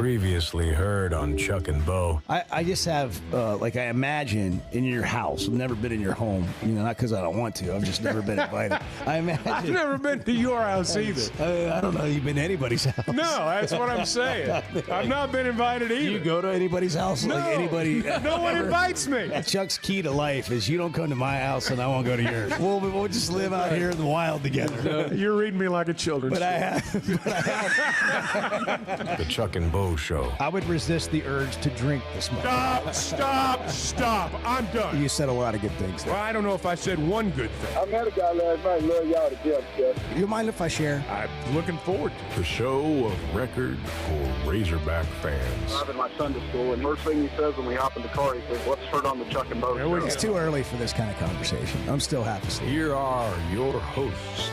Previously heard on Chuck and Bo. I just have, I imagine in your house. I've never been in your home, not because I don't want to. I've just never been invited. I imagine. I've never been to your house either. I don't know. You've been to anybody's house. No, that's what I'm saying. I've not been invited either. Do you go to anybody's house? No. Like anybody? No one invites me. Chuck's key to life is you don't come to my house and I won't go to yours. We'll just live out here in the wild together. You're reading me like a children's But I story. have. The Chuck and Bo Show. I would resist the urge to drink this much. Stop. I'm done. You said a lot of good things there. Well, I don't know if I said one good thing. I met a guy last night. Love y'all to death, Jeff. You mind if I share? I'm looking forward to it. The show of record for Razorback fans. I'm in my Sunday school, and first thing he says when we hop in the car, he says, "What's heard on the Chuck and Bo There we Show?" It's too early for this kind of conversation. I'm still half asleep. Here are your hosts,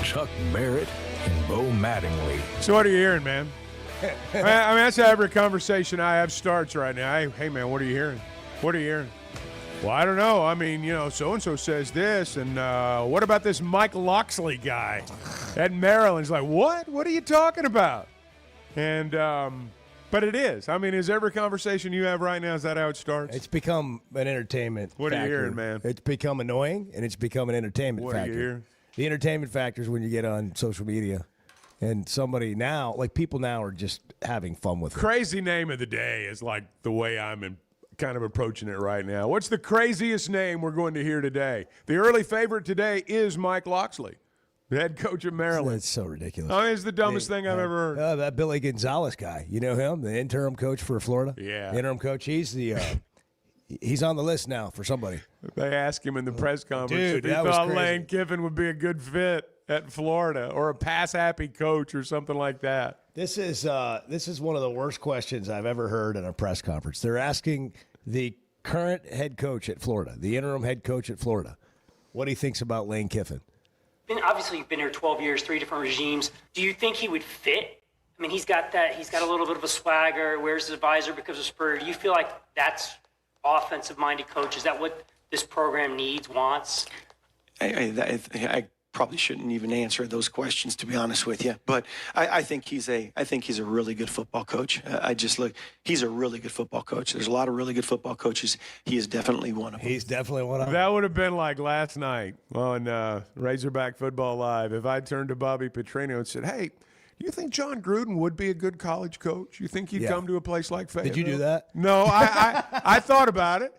Chuck Barrett and Bo Mattingly. So what are you hearing, man? I mean, that's how every conversation I have starts right now. Hey, man, what are you hearing? What are you hearing? Well, I don't know. I mean, so-and-so says this, and what about this Mike Locksley guy at Maryland? He's like, what? What are you talking about? And, but it is. I mean, is every conversation you have right now, is that how it starts? It's become an entertainment What are you factor. hearing, man? It's become annoying, and it's become an entertainment What are factor. you hearing? The entertainment factor is when you get on social media, and somebody now, people now are just having fun with it. Crazy name of the day is like the way I'm kind of approaching it right now. What's the craziest name we're going to hear today? The early favorite today is Mike Locksley, the head coach of Maryland. That's so ridiculous. I mean, it's the dumbest thing I've ever heard. That Billy Gonzalez guy, you know him, the interim coach for Florida? Yeah. The interim coach. He's he's on the list now for somebody. They asked him in the press conference Dude, if he that was thought crazy. Lane Kiffin would be a good fit at Florida or a pass-happy coach or something like that. This is one of the worst questions I've ever heard in a press conference. They're asking the current head coach at Florida, the interim head coach at Florida, what he thinks about Lane Kiffin. Obviously, you've been here 12 years, 3 different regimes. Do you think he would fit? I mean, he's got a little bit of a swagger, wears his visor because of Spurrier. Do you feel like that's offensive-minded coach? Is that what this program needs, wants? I probably shouldn't even answer those questions, to be honest with you. But I think he's a really good football coach. He's a really good football coach. There's a lot of really good football coaches. He is definitely one of them. He's definitely one of them. That would have been like last night on Razorback Football Live if I turned to Bobby Petrino and said, hey, do you think John Gruden would be a good college coach? You think he'd come to a place like Fayetteville? Did you do that? No, I thought about it.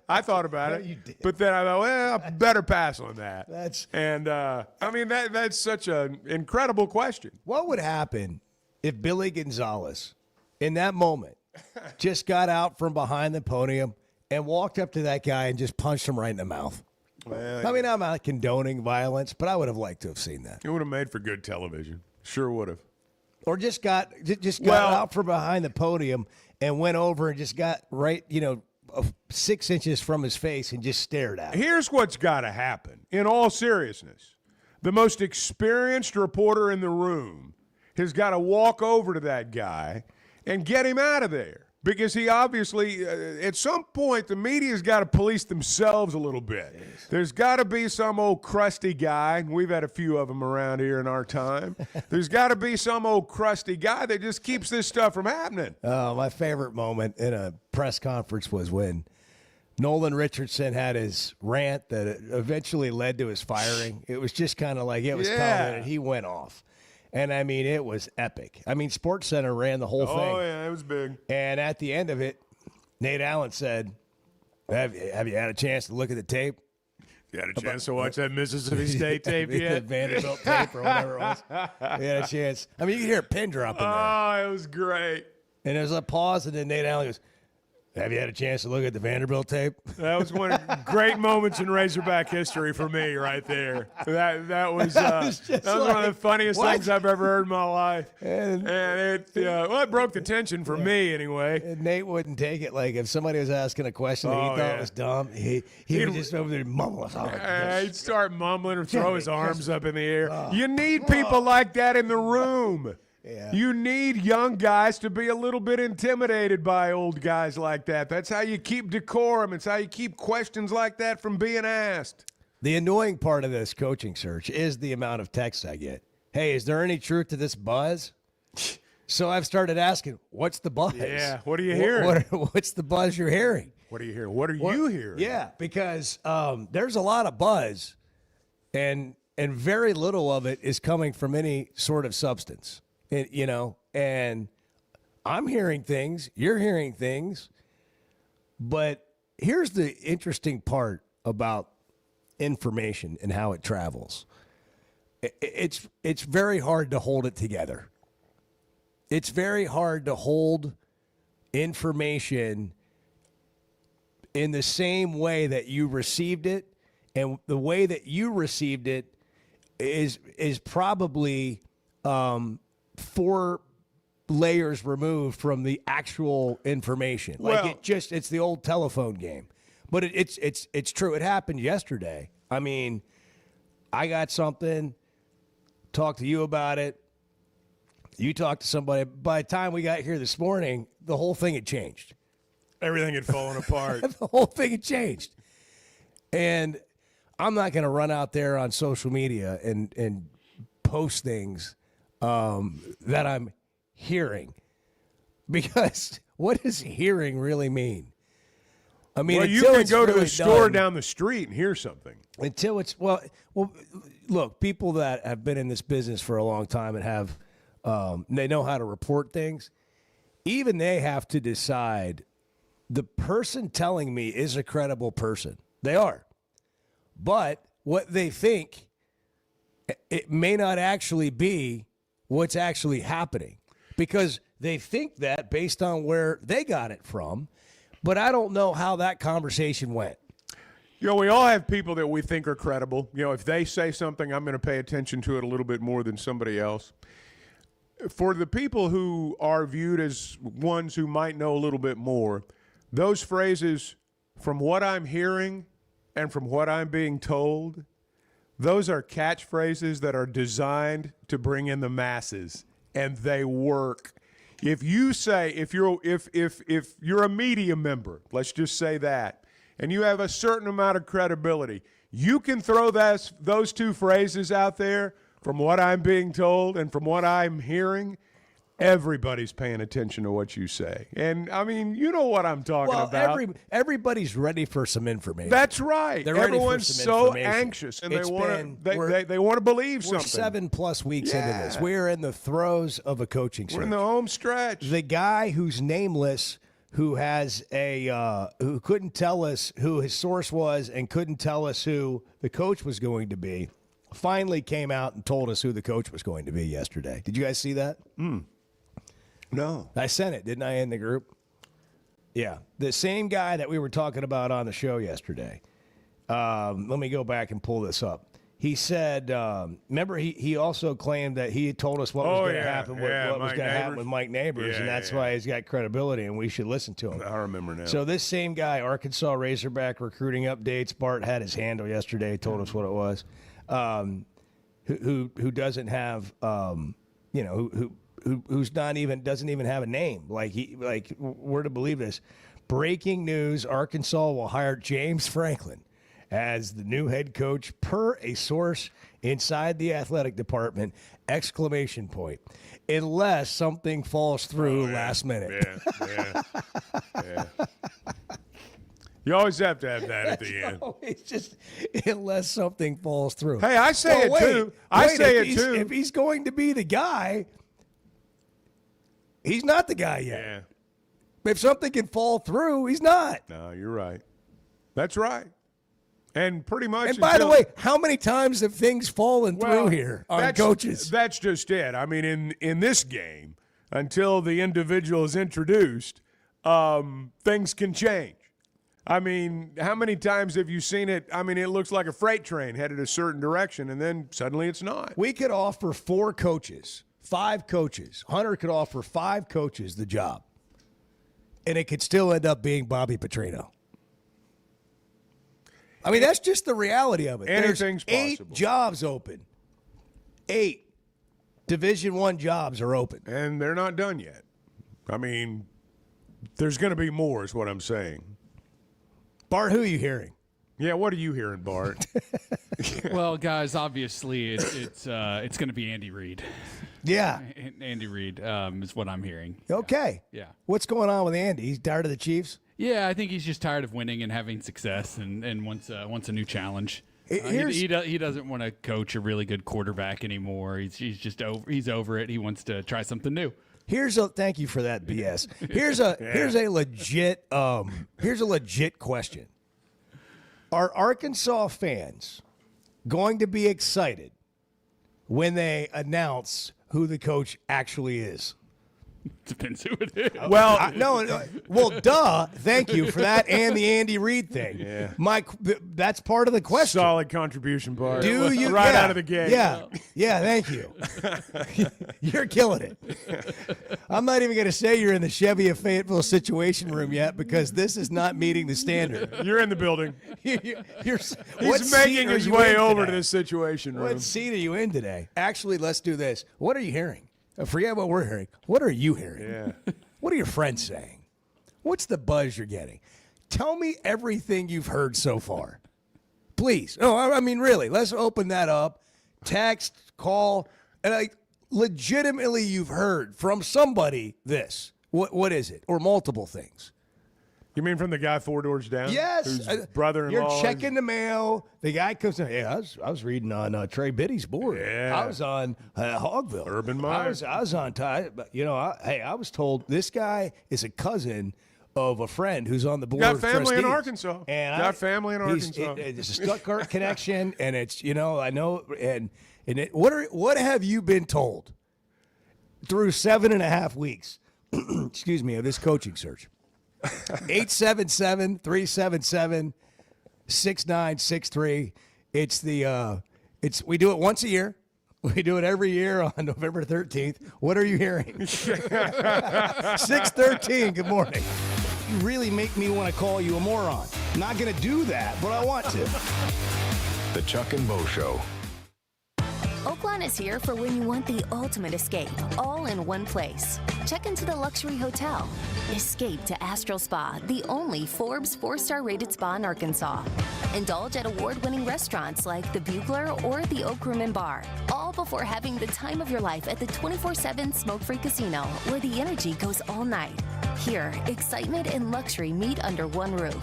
You did. But then I thought, well, I better pass on that. I mean, that's such an incredible question. What would happen if Billy Gonzalez, in that moment, just got out from behind the podium and walked up to that guy and just punched him right in the mouth? Well, I mean, I'm not condoning violence, but I would have liked to have seen that. it would have made for good television. Sure would have. Or just got Well- out from behind the podium and went over and just got right, 6 inches from his face and just stared at him. Here's what's got to happen. In all seriousness, the most experienced reporter in the room has got to walk over to that guy and get him out of there. Because he obviously, at some point, the media's got to police themselves a little bit. There's got to be some old crusty guy, and we've had a few of them around here in our time. There's got to be some old crusty guy that just keeps this stuff from happening. My favorite moment in a press conference was when Nolan Richardson had his rant that eventually led to his firing. It was just kind of like it was coming, and he went off. And, I mean, it was epic. I mean, SportsCenter ran the whole thing. Oh, yeah, it was big. And at the end of it, Nate Allen said, have you had a chance to look at the tape? You had a chance to watch that Mississippi State tape The yet? Vanderbilt tape or whatever it was. We had a chance. I mean, you can hear a pin drop in there. Oh, it was great. And there's a pause, and then Nate Allen goes, have you had a chance to look at the Vanderbilt tape? That was one of the great moments in Razorback history for me right there. That was one of the funniest things I've ever heard in my life. And it broke the tension for me anyway. And Nate wouldn't take it. Like, if somebody was asking a question that he thought was dumb, he would just over there mumble. He'd start mumbling or throw his arms up in the air. You need people like that in the room. Yeah. You need young guys to be a little bit intimidated by old guys like that. That's how you keep decorum. It's how you keep questions like that from being asked. The annoying part of this coaching search is the amount of texts I get. Hey, is there any truth to this buzz? So I've started asking, what's the buzz? Yeah, what are you hearing? What's the buzz you're hearing? What are you hearing? What are you hearing? Yeah, because there's a lot of buzz, and very little of it is coming from any sort of substance. And I'm hearing things, you're hearing things, but here's the interesting part about information and how it travels. It's very hard to hold it together. It's very hard to hold information in the same way that you received it, and the way that you received it is probably 4 layers removed from the actual information. It's the old telephone game. But it's true. It happened yesterday. I mean, I got something, talked to you about it. You talked to somebody. By the time we got here this morning, the whole thing had changed. Everything had fallen apart. The whole thing had changed. And I'm not going to run out there on social media and post things that I'm hearing. Because what does hearing really mean? I mean, you can go to really the store done, down the street and hear something. Until it's, well, look, people that have been in this business for a long time and have, they know how to report things. Even they have to decide the person telling me is a credible person. They are. But what they think, it may not actually be what's actually happening, because they think that based on where they got it from. But I don't know how that conversation went. We all have people that we think are credible. If they say something, I'm going to pay attention to it a little bit more than somebody else. For the people who are viewed as ones who might know a little bit more, those phrases, from what I'm hearing and from what I'm being told, those are catchphrases that are designed to bring in the masses, and they work. If you say, if you're a media member, let's just say that, and you have a certain amount of credibility, you can throw those 2 phrases out there. From what I'm being told and from what I'm hearing, everybody's paying attention to what you say. And, I mean, you know what I'm talking about. Everybody's ready for some information. That's right. They're ready Everyone's for some so information. anxious, and they We're want to believe something. 7+ weeks into this. We're in the throes of a coaching search. We're in the home stretch. The guy who's nameless, who has who couldn't tell us who his source was and couldn't tell us who the coach was going to be, finally came out and told us who the coach was going to be yesterday. Did you guys see that? No. I sent it, didn't I, in the group? Yeah. The same guy that we were talking about on the show yesterday. Let me go back and pull this up. He said, remember, he also claimed that he had told us what was going to happen, what was going to happen with Mike Neighbors, and that's why he's got credibility, and we should listen to him. I remember now. So this same guy, Arkansas Razorback recruiting updates, Bart had his handle yesterday, told us what it was, who doesn't have, who's not even, doesn't even have a name. We're to believe this. Breaking news, Arkansas will hire James Franklin as the new head coach per a source inside the athletic department, ! Unless something falls through last minute. Yeah. You always have to have that at the end. It's just, unless something falls through. Hey, I say too. If he's going to be the guy, he's not the guy yet. Yeah. If something can fall through, he's not. No, you're right. That's right. And pretty much. And by the way, how many times have things fallen through here on coaches? That's just it. I mean, in this game, until the individual is introduced, things can change. I mean, how many times have you seen it? I mean, it looks like a freight train headed a certain direction, and then suddenly it's not. We could offer 4 coaches, 5 coaches. Hunter could offer 5 coaches the job, and it could still end up being Bobby Petrino. I mean, that's just the reality of it. Anything's There's 8 possible. jobs open. 8 Division I jobs are open. And they're not done yet. I mean, there's going to be more is what I'm saying. Bart, who are you hearing? Yeah, what are you hearing, Bart? Well, guys, obviously it's going to be Andy Reid. Yeah. Andy Reid is what I'm hearing. Okay. Yeah. What's going on with Andy? He's tired of the Chiefs? Yeah, I think he's just tired of winning and having success and wants a new challenge. Here's- He doesn't want to coach a really good quarterback anymore. He's just over it. He wants to try something new. Thank you for that BS. Here's a legit question. Are Arkansas fans going to be excited when they announce who the coach actually is? Depends who it is. Well, Well, duh. Thank you for that and the Andy Reid thing. Yeah. That's part of the question. solid contribution, Bart. Do you right yeah, out of the gate? Yeah, thank you. You're killing it. I'm not even going to say you're in the Chevy of Fayetteville Situation Room yet because this is not meeting the standard. You're in the building. What He's seat making are his you way in over to today? this situation room. What seat are you in today? Actually, let's do this. What are you hearing? Forget what we're hearing. What are you hearing? Yeah. What are your friends saying? What's the buzz you're getting? Tell me everything you've heard so far. Please. No, I mean, really. Let's open that up. Text, call, and legitimately you've heard from somebody this. What is it? Or multiple things. You mean from the guy 4 doors down? Yes. Whose brother-in-law. You're checking the mail. The guy comes in. Hey, I was reading on Trey Biddy's board. Yeah. I was on Hogville. Urban Meyer. I was on Ty. I was told this guy is a cousin of a friend who's on the board. Got of family in trustees. Arkansas. And Got family in Arkansas. It's a Stuttgart connection, and it's I know. And what have you been told through 7.5 weeks? Excuse me, of this coaching search. 877-377-6963. We do it once a year. We do it every year on November 13th. What are you hearing? 613, good morning. You really make me want to call you a moron. I'm not going to do that, but I want to. The Chuck and Bo Show. Oaklawn is here for when you want the ultimate escape, all in one place. Check into the luxury hotel. Escape to Astral Spa, the only Forbes 4-star rated spa in Arkansas. Indulge at award-winning restaurants like the Bugler or the Oak Room and Bar, all before having the time of your life at the 24/7 smoke-free casino, where the energy goes all night. Here, excitement and luxury meet under one roof.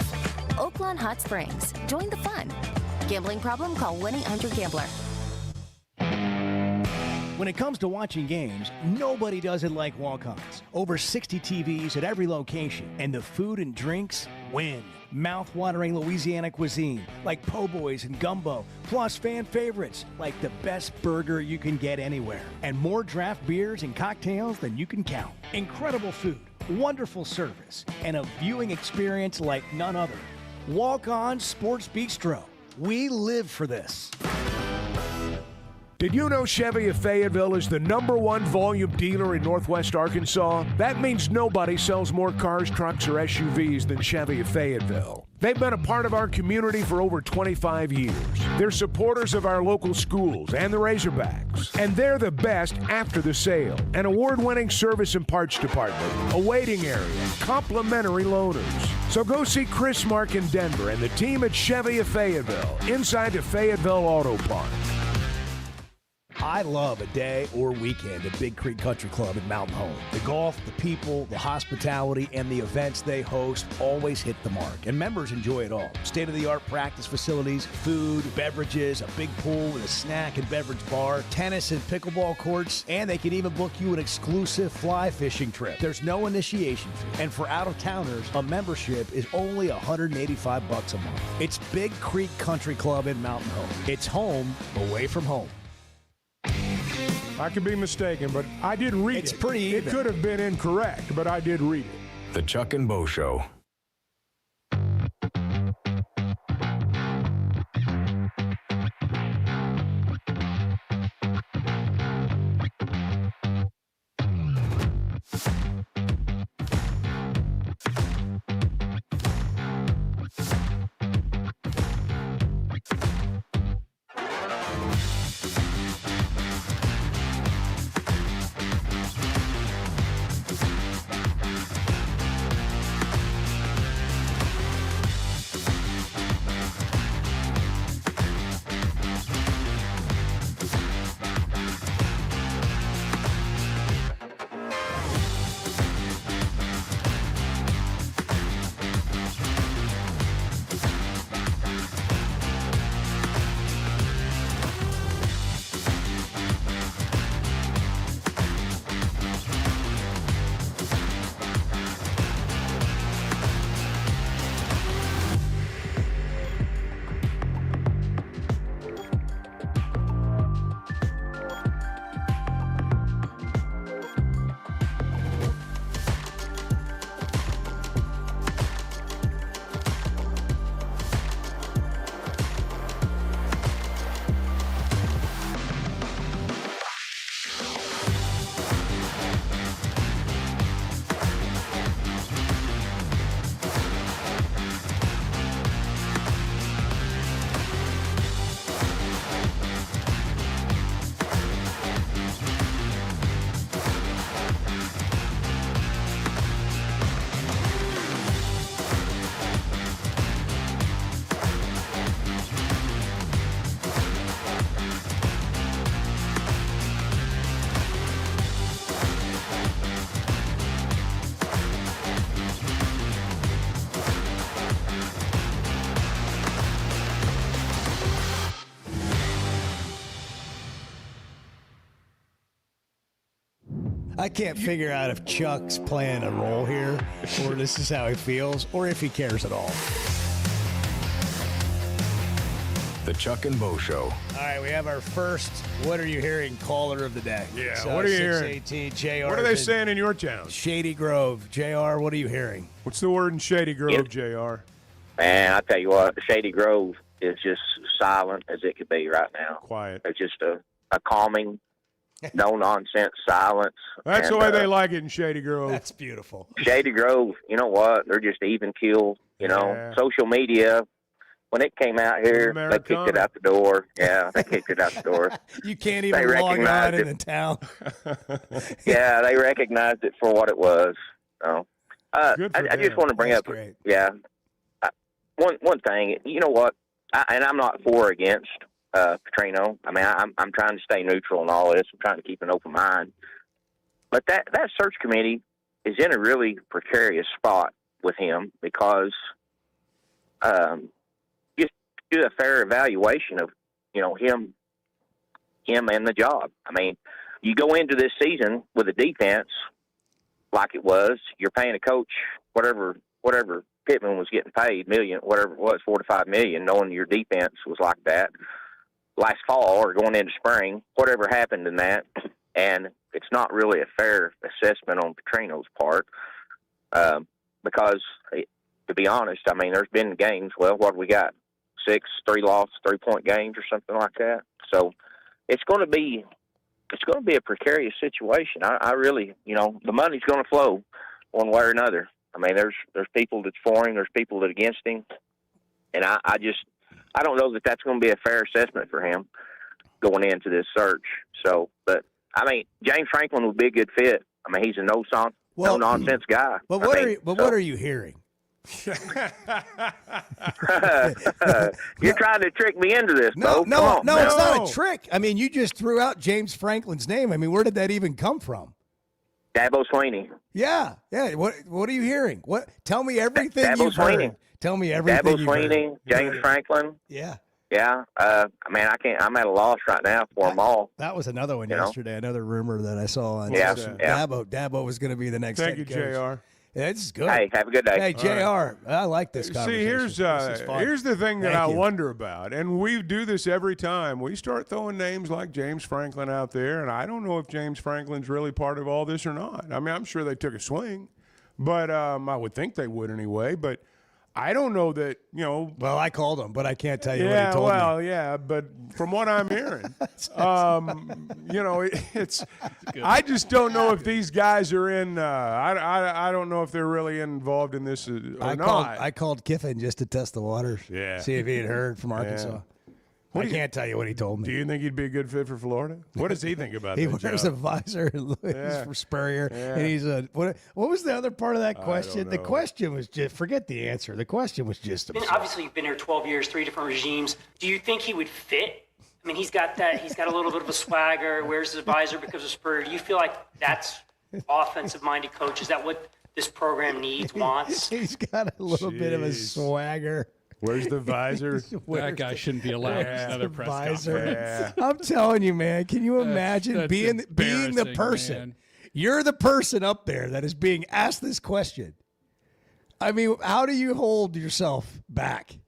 Oaklawn Hot Springs. Join the fun. Gambling problem? Call 1-800-GAMBLER. When it comes to watching games, nobody does it like Walk-Ons. Over 60 TVs at every location, and the food and drinks win. Mouth-watering Louisiana cuisine like po' boys and gumbo, plus fan favorites like the best burger you can get anywhere, and more draft beers and cocktails than you can count. Incredible food, wonderful service, and a viewing experience like none other. Walk-On Sports Bistro. We live for this. Did you know Chevy of Fayetteville is the #1 volume dealer in Northwest Arkansas? That means nobody sells more cars, trucks, or SUVs than Chevy of Fayetteville. They've been a part of our community for over 25 years. They're supporters of our local schools and the Razorbacks. And they're the best after the sale. An award-winning service and parts department, a waiting area, complimentary loaners. So go see Chris Mark in Denver and the team at Chevy of Fayetteville, inside the Fayetteville Auto Park. I love a day or weekend at Big Creek Country Club in Mountain Home. The golf, the people, the hospitality, and the events they host always hit the mark, and members enjoy it all. State-of-the-art practice facilities, food, beverages, a big pool with a snack and beverage bar, tennis and pickleball courts, and they can even book you an exclusive fly fishing trip. There's no initiation fee, and for out-of-towners, a membership is only $185 a month. It's Big Creek Country Club in Mountain Home. It's home away from home. I could be mistaken, but I did read it. It's pretty even. It could have been incorrect, but I did read it. The Chuck and Bo Show. I can't figure out if Chuck's playing a role here, or this is how he feels, or if he cares at all. The Chuck and Bo Show. All right, we have our first What Are You Hearing caller of the day. Yeah, It's, what are you hearing? 618 JR. What are they saying in your town? Shady Grove. JR, what are you hearing? What's the word in Shady Grove, JR? Man, I tell you what, Shady Grove is just silent as it could be right now. Quiet. It's just a calming, no-nonsense silence. That's and, the way they like it in Shady Grove. That's beautiful. Shady Grove, you know what? They're just even keel. You know, Yeah. social media, when it came out here, they kicked it out the door. Yeah, they kicked it out the door. You can't They even log on recognized in it. the town. Yeah, they recognized it for what it was. So, Good for I just them. want to bring That's up, great. yeah, one thing. You know what? And I'm not for or against Petrino. I mean, I'm trying to stay neutral in all this. I'm trying to keep an open mind. But that search committee is in a really precarious spot with him because just do a fair evaluation of, you know, him and the job. I mean, you go into this season with a defense like it was. You're paying a coach whatever Pittman was getting paid, whatever it was, $4 to $5 million, knowing your defense was like that last fall or going into spring. Whatever happened in that, and it's not really a fair assessment on Petrino's part because, to be honest, I mean, there's been games. Well, what have we got? 6 3-loss, 3-point games or something like that. So it's going to be a precarious situation. I really, you know, the money's going to flow one way or another. I mean, there's people that's for him, there's people that are against him, and I don't know that that's going to be a fair assessment for him going into this search. So, but I mean, James Franklin would be a good fit. I mean, he's a no nonsense guy. But what are you hearing? You're trying to trick me into this, Bo. No, Come on, it's not a trick. I mean, you just threw out James Franklin's name. I mean, where did that even come from? Dabo Swinney. Yeah. What are you hearing? What? Tell me everything Dabo you've Swinney. heard. Tell me everything Dabo you've Swinney, heard. James Franklin. Yeah. Yeah. I mean, I can't. I'm at a loss right now for them all. That was another one You know? yesterday. Another rumor that I saw on Yeah, social. yeah. Dabo was going to be the next. Thank you, head coach. JR. Yeah, this is good. Hey, have a good day. Hey, JR, I like this conversation. See, This is fun. here's the thing that Thank I you. wonder about, and we do this every time. We start throwing names like James Franklin out there, and I don't know if James Franklin's really part of all this or not. I mean, I'm sure they took a swing, but I would think they would anyway. But I don't know that, you know. Well, I called him, but I can't tell you what he told me. Yeah, but from what I'm hearing, you know, it's. I just don't know if these guys are in. I don't know if they're really involved in this or not. I called Kiffin just to test the waters. Yeah. See if he had heard from Arkansas. I can't tell you what he told me. Do you think he'd be a good fit for Florida? What does he think about He that wears job? a visor and he's Yeah. for Spurrier, Yeah. and he's a what was the other part of that question? The know. question was just forget the answer. The question was just And absurd. obviously, you've been here 12 years, 3 different regimes. Do you think he would fit? I mean, he's got a little bit of a swagger, wears his visor because of Spurrier. Do you feel like that's offensive-minded coach? Is that what this program needs, wants? He's got a little bit of a Jeez. swagger. Where's the visor? That guy shouldn't be allowed in another press Visor. conference. I'm telling you, man. Can you imagine that's being the embarrassing, person? man. You're the person up there that is being asked this question. I mean, how do you hold yourself back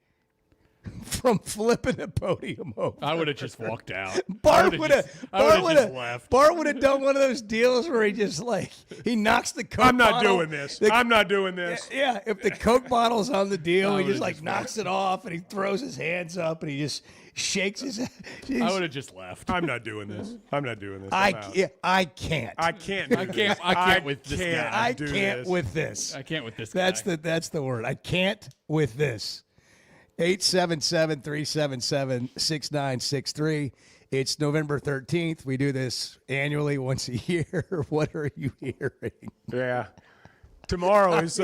from flipping the podium over? I would have just walked out. Bart I would would've have. just left. Bart would have done one of those deals where he just he knocks the Coke I'm not bottle. doing this. The- I'm not doing this. Yeah, if the Coke bottle's on the deal, I he just would've just knocks it off and he throws his hands up and he just shakes his head. I would have just left. I'm not doing this. I'm not doing this. I I'm out. can't. I can't. I can't. Do I can't- This. I can't with this can't guy. I do can't this. with this. I can't with this That's guy. that's the word. I can't with this. 877-377-6963. It's November 13th. We do this annually once a year. What are you hearing? Yeah. Tomorrow's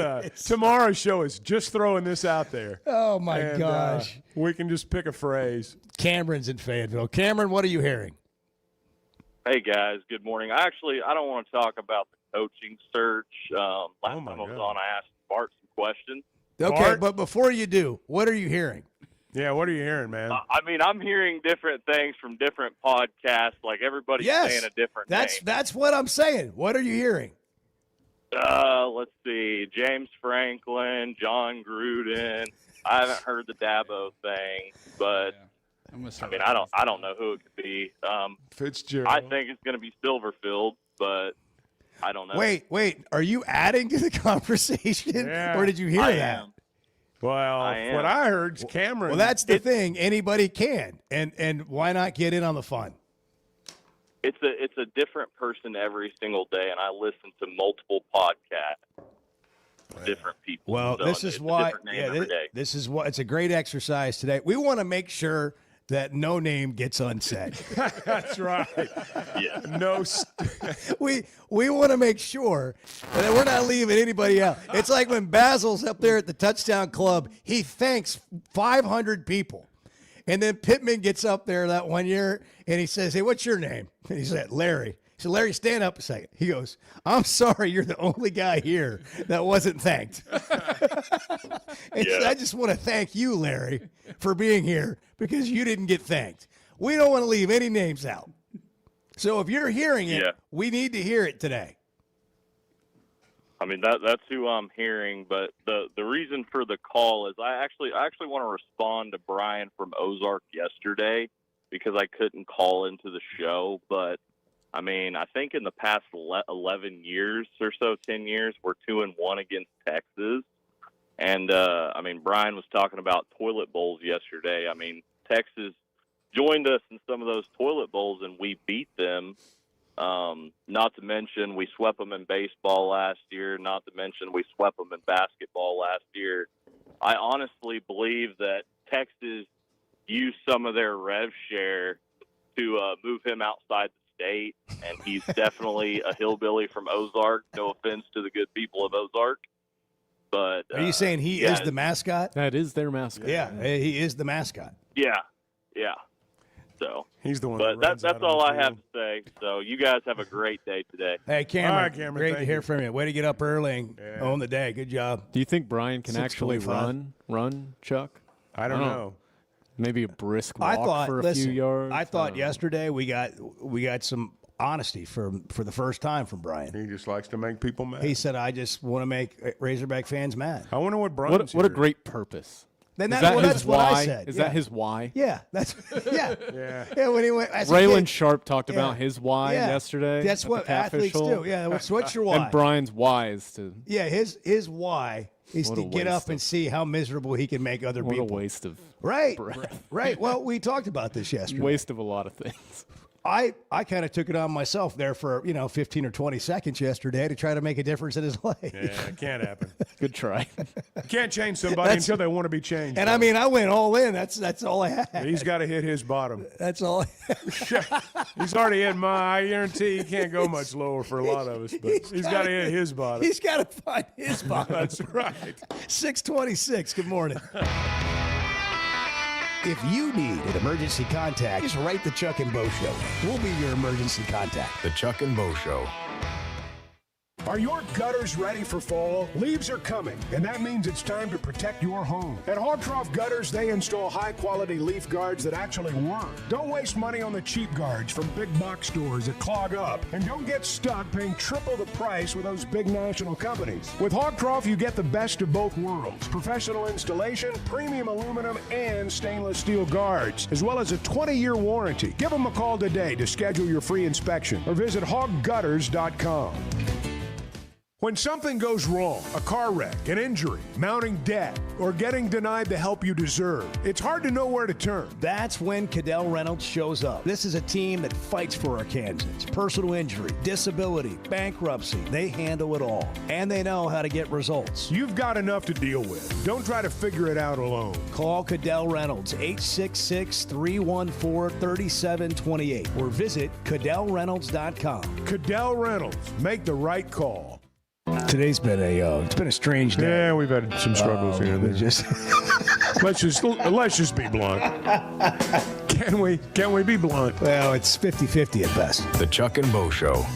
show is just throwing this out there. Oh my And, gosh. we can just pick a phrase. Cameron's in Fayetteville. Cameron, what are you hearing? Hey guys, good morning. I don't want to talk about the coaching search. Last my time I was God. on, I asked Bart some questions. Okay, Bart? but before you do, what are you hearing? Yeah, what are you hearing, man? I mean, I'm hearing different things from different podcasts. Like everybody's saying a different name. That's what I'm saying. What are you hearing? Let's see. James Franklin, John Gruden. I haven't heard the Dabo thing, but I mean, I don't know who it could be. Fitzgerald. I think it's going to be Silverfield, but I don't know. Wait. Are you adding to the conversation, or did you hear that? Am. Well, what I heard is Cameron. Well, that's the thing. Anybody can, and why not get in on the fun? It's a different person every single day, and I listen to multiple podcasts, different people. Well, so this is why. This is what. It's a great exercise today. We want to make sure that no name gets unsaid. That's right. Yeah. We want to make sure that we're not leaving anybody out. It's like when Basil's up there at the Touchdown Club, he thanks 500 people. And then Pittman gets up there that one year and he says, "Hey, what's your name?" And he said, "Larry." He said, "Larry, stand up a second." He goes, "I'm sorry, you're the only guy here that wasn't thanked." I just want to thank you, Larry, for being here because you didn't get thanked. We don't want to leave any names out. So if you're hearing it, we need to hear it today. I mean, that's who I'm hearing, but the reason for the call is I actually want to respond to Brian from Ozark yesterday because I couldn't call into the show. But, I mean, I think in the past 11 years or so, 10 years, we're 2-1 against Texas. And, I mean, Brian was talking about toilet bowls yesterday. I mean, Texas joined us in some of those toilet bowls, and we beat them. Not to mention we swept them in baseball last year. Not to mention we swept them in basketball last year. I honestly believe that Texas used some of their rev share to move him outside the state, and he's definitely a hillbilly from Ozark. No offense to the good people of Ozark. But are you saying he is the mascot? That is their mascot. Yeah, he is the mascot. Yeah. So he's the one. But that's all I have to say. So you guys have a great day today. Hey, Cameron, all right, Cameron, great to hear from you. Way to get up early and own the day. Good job. Do you think Brian can actually run, Chuck? I don't know. Maybe a brisk walk for a few yards. I thought yesterday we got some honesty for the first time from Brian. He just likes to make people mad. He said, "I just want to make Razorback fans mad." I wonder what Brian's What a great purpose. Then that's what I said. Is that his why? Yeah, that's yeah. When he went, Raylan Sharp talked about his why yesterday. That's what athletes do. Yeah, what's your why? And Brian's why is to his why is to get up and see how miserable he can make other people. What a waste of breath. Right. Well, we talked about this yesterday. Waste of a lot of things. I kind of took it on myself there for 15 or 20 seconds yesterday to try to make a difference in his life. Yeah, it can't happen. Good try. You can't change somebody until they want to be changed. And I mean, I went all in. That's all I had. He's got to hit his bottom. That's all. He's already hit my. I guarantee he can't go much lower for a lot of us. But he's got to hit his bottom. He's got to find his bottom. That's right. 626. Good morning. If you need an emergency contact, just write the Chuck and Bo Show. We'll be your emergency contact. The Chuck and Bo Show. Are your gutters ready for fall? Leaves are coming, and that means it's time to protect your home. At Hogtroff Gutters, they install high-quality leaf guards that actually work. Don't waste money on the cheap guards from big box stores that clog up. And don't get stuck paying triple the price with those big national companies. With Hogtroff, you get the best of both worlds. Professional installation, premium aluminum, and stainless steel guards, as well as a 20-year warranty. Give them a call today to schedule your free inspection or visit hoggutters.com. When something goes wrong, a car wreck, an injury, mounting debt, or getting denied the help you deserve, it's hard to know where to turn. That's when Cadell Reynolds shows up. This is a team that fights for Arkansans. Personal injury, disability, bankruptcy, they handle it all. And they know how to get results. You've got enough to deal with. Don't try to figure it out alone. Call Cadell Reynolds, 866-314-3728, or visit CadellReynolds.com. Cadell Reynolds. Make the right call. Today's been a strange day. Yeah, we've had some struggles here. Let's just be blunt. Can we be blunt? Well, it's 50-50 at best. The Chuck and Bo Show.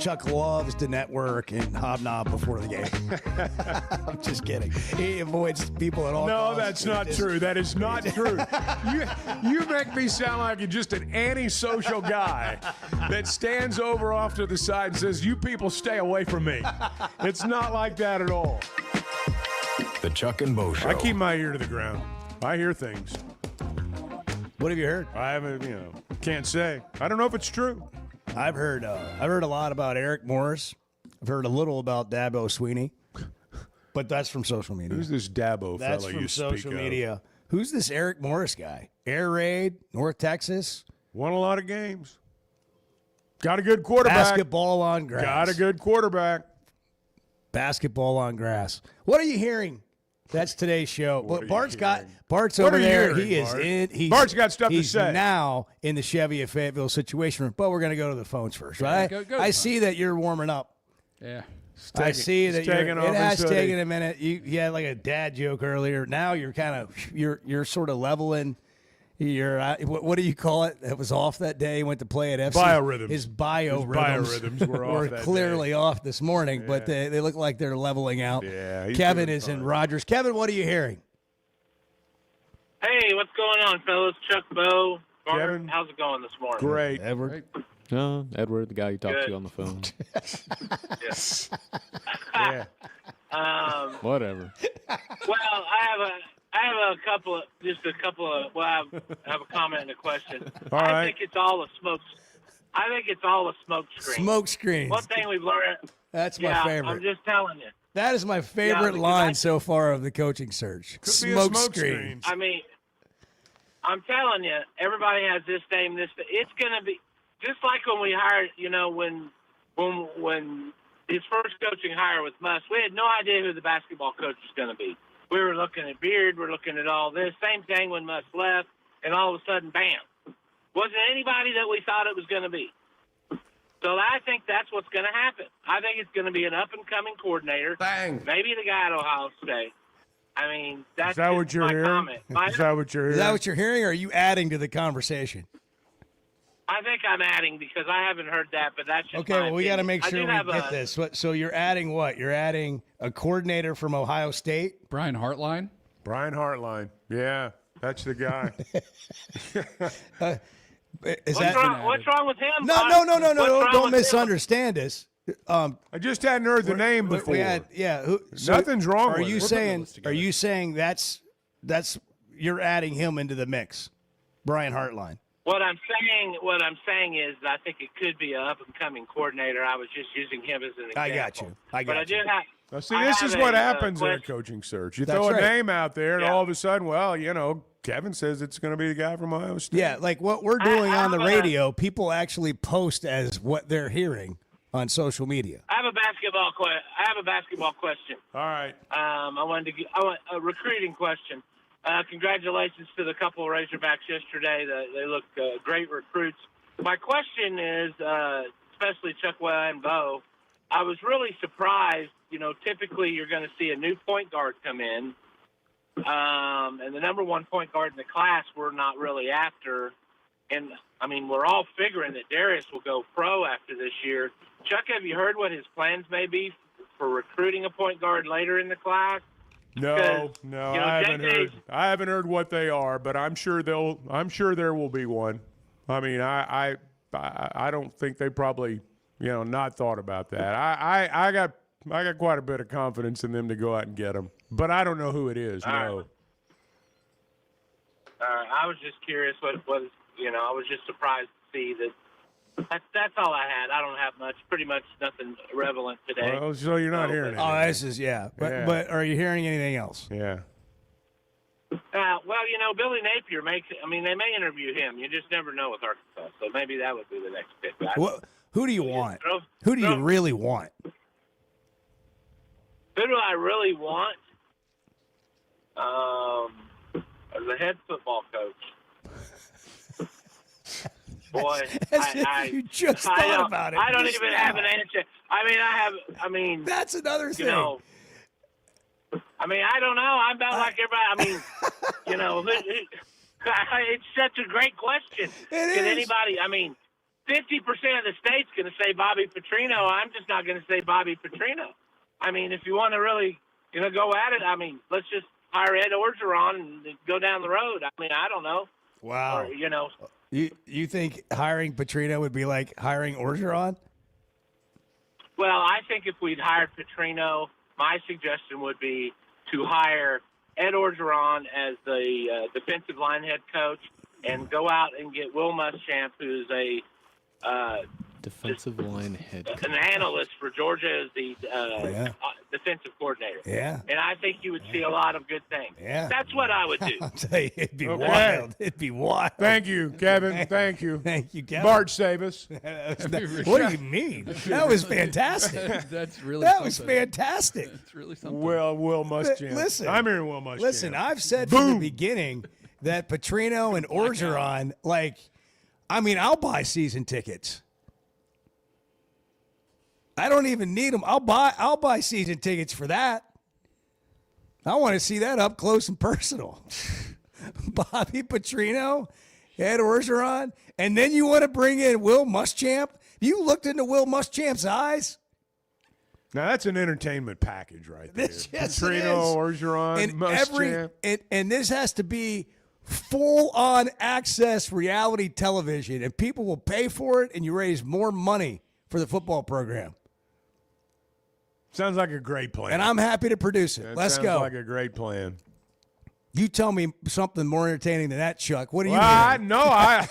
Chuck loves to network and hobnob before the game. I'm just kidding. He avoids people at all No, costs. that's not true. That is not true. You make me sound like you're just an antisocial guy that stands over off to the side and says, "You people stay away from me." It's not like that at all. The Chuck and Bo Show. I keep my ear to the ground. I hear things. What have you heard? I haven't, can't say. I don't know if it's true. I've heard a lot about Eric Morris. I've heard a little about Dabo Sweeney, but that's from social media. Who's this Dabo That's fellow from you social speak of? media. Who's this Eric Morris guy? Air Raid, North Texas. Won a lot of games. Got a good quarterback. Basketball on grass. Got a good quarterback. Basketball on grass. What are you hearing? That's today's show. What are Bart's you got hearing? Bart's What over are you there. hearing, He is Bart? in. Bart's got stuff to he's say. now in the Chevy of Fayetteville situation room. But we're going to go to the phones first, right? Go to I the see that you're warming up. Yeah. I see that taking it off has his hoodie. taken a minute. You had like a dad joke earlier. Now you're kind of you're sort of leveling. You're what do you call it? That was off that day. He went to play at FC. Biorhythms. His biorhythms were off that clearly day. off this morning, but they look like they're leveling out. Yeah, he's Kevin doing is in fine. Rogers. Kevin, what are you hearing? Hey, what's going on, fellas? Chuck, Bo, Bart, Kevin. how's it going this morning? Great. Edward. Edward, the guy you talked Good. to on the phone. Yes. Yeah. Whatever. Well, I have a couple of well, I have a comment and a question. All I right. think it's all a smoke. I think it's all a smoke screen. Smoke screens. One thing we've learned. That's my yeah, favorite. I'm just telling you. That is my favorite because line so far of the coaching search. Could be a smoke screen. I mean, I'm telling you, everybody has this name, this. It's going to be just like when we hired. When his first coaching hire with Muss, we had no idea who the basketball coach was going to be. We were looking at Beard, we're looking at all this. Same thing when Muss left, and all of a sudden, bam, wasn't anybody that we thought it was going to be. So I think that's what's going to happen. I think it's going to be an up-and-coming coordinator. Bang. Maybe the guy at Ohio State. I mean, that's Is that just what you're my hearing? comment. Is that what you're hearing? Is that what you're hearing, or are you adding to the conversation? I think I'm adding because I haven't heard that, but that's just Okay, my well, we got to opinion. make sure I do we have get this. So you're adding what? You're adding a coordinator from Ohio State? Brian Hartline. Brian Hartline. Yeah, that's the guy. Is What's wrong with him? No. What's wrong Don't with him? misunderstand us. I just hadn't heard the name before. We had, Nothing's wrong Are with you it. saying? Are you saying that's you're adding him into the mix, Brian Hartline? What I'm saying is I think it could be an up-and-coming coordinator. I was just using him as an example. I got you. But I do have. Now, see, I this have is what a, happens in a question. coaching search. You That's throw a right. name out there, and Yeah. all of a sudden, well, Kevin says it's going to be the guy from Ohio State. Yeah, like what we're doing on the I'm gonna- radio, people actually post as what they're hearing on social media. I have a basketball question. All right. I want a recruiting question. Congratulations to the couple of Razorbacks yesterday. They look great recruits. My question is, especially Chuck and Bo, I was really surprised. Typically you're going to see a new point guard come in, and the number one point guard in the class we're not really after. And, I mean, we're all figuring that Darius will go pro after this year. Chuck, have you heard what his plans may be for recruiting a point guard later in the class? No, Because, I haven't JJ's heard. I haven't heard what they are, but I'm sure there will be one. I mean, I don't think they probably, not thought about that. I got quite a bit of confidence in them to go out and get them, but I don't know who it is. No. I was just curious what was, I was just surprised to see that. That's all I had. I don't have much. Pretty much nothing relevant today. Well, so you're not hearing it. Oh, this is But are you hearing anything else? Yeah. Well, Billy Napier they may interview him. You just never know with Arkansas. So maybe that would be the next pick. Who do you want? Throw- Who do you throw- really want? Who do I really want? As a head football coach. Boy, You just I thought don't- about it. I don't just even now. have an answer. I mean, That's another thing. I don't know. I'm about like everybody. It's such a great question. It Can is. anybody? 50% of the state's going to say Bobby Petrino. I'm just not going to say Bobby Petrino. I mean, if you want to really, go at it, I mean, let's just hire Ed Orgeron and go down the road. I mean, I don't know. Wow. Or, You think hiring Petrino would be like hiring Orgeron? Well, I think if we'd hired Petrino, my suggestion would be to hire Ed Orgeron as the defensive line head coach and go out and get Will Muschamp, who's a defensive line head coach. An analyst for Georgia as the defensive coordinator. Yeah. And I think you would see a lot of good things. Yeah. That's what I would do. I'll tell you, it'd be Okay. wild. It'd be wild. Thank you, Kevin. Thank you. Thank you, Kevin. Bart Savis. What do you mean? That was fantastic. That's really That was something. fantastic. That's really something. Will Muschamp. Listen, I'm hearing Will Muschamp. Listen, I've said from the beginning that Petrino and Orgeron, I'll buy season tickets. I don't even need them. I'll buy season tickets for that. I want to see that up close and personal. Bobby Petrino, Ed Orgeron, and then you want to bring in Will Muschamp. You looked into Will Muschamp's eyes. Now that's an entertainment package right there. Yes, Petrino, it is. Orgeron, And Muschamp. and this has to be full-on access reality television, and people will pay for it, and you raise more money for the football program. Sounds like a great plan. And I'm happy to produce it. That Let's sounds go. like a great plan. You tell me something more entertaining than that, Chuck. What do you mean? I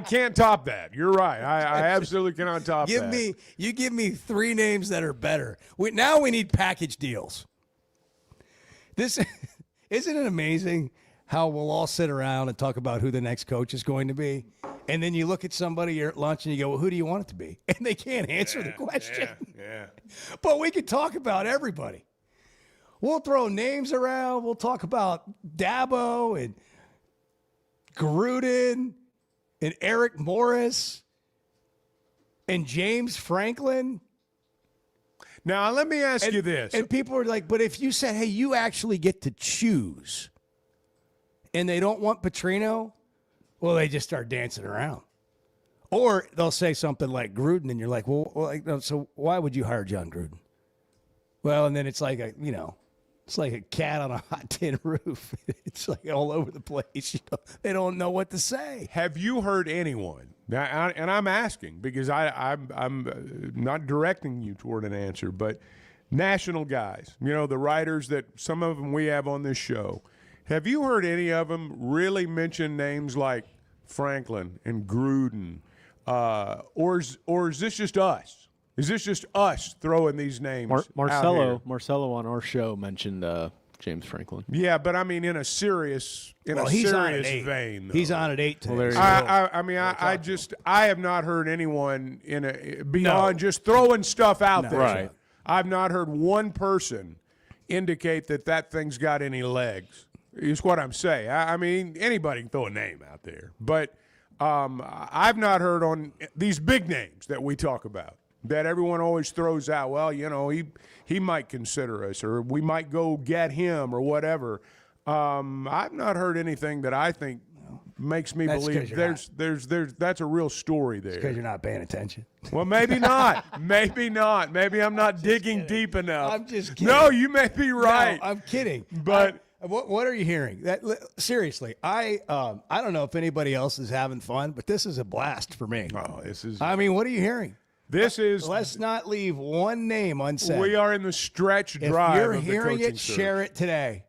can't top that. You're right. I absolutely cannot top that. You give me three names that are better. Now we need package deals. This isn't it amazing how we'll all sit around and talk about who the next coach is going to be, and then you look at somebody you're at lunch and you go, well, who do you want it to be? And they can't answer the question. Yeah. But we could talk about everybody. We'll throw names around. We'll talk about Dabo and Gruden and Eric Morris and James Franklin. Now, let me ask you this. And people are like, but if you said, hey, you actually get to choose, and they don't want Petrino, well, they just start dancing around. Or they'll say something like Gruden, and you're like, well, so why would you hire John Gruden? Well, and then it's like it's like a cat on a hot tin roof. It's like all over the place. They don't know what to say. Have you heard anyone? Now, and I'm asking because I'm not directing you toward an answer, but national guys, the writers that some of them we have on this show. Have you heard any of them really mention names like Franklin and Gruden, or is this just us? Is this just us throwing these names? Marcelo on our show mentioned James Franklin. Yeah, but I mean in a serious vein. Though. He's on at 8 today. I have not heard anyone beyond just throwing stuff out there. Right. I've not heard one person indicate that thing's got any legs. Is what I'm saying. I mean, anybody can throw a name out there, but I've not heard on these big names that we talk about that everyone always throws out. Well, he might consider us, or we might go get him, or whatever. I've not heard anything that I think makes me believe that's a real story there. Because you're not paying attention. Well, maybe not. Maybe not. Maybe I'm not digging deep enough. I'm just kidding. No, you may be right. No, I'm kidding. But what are you hearing? Seriously, I don't know if anybody else is having fun, but this is a blast for me. Oh, this is. I mean, what are you hearing? Let's not leave one name unsaid. We are in the stretch drive. If you're of the hearing coaching it, search. share it today.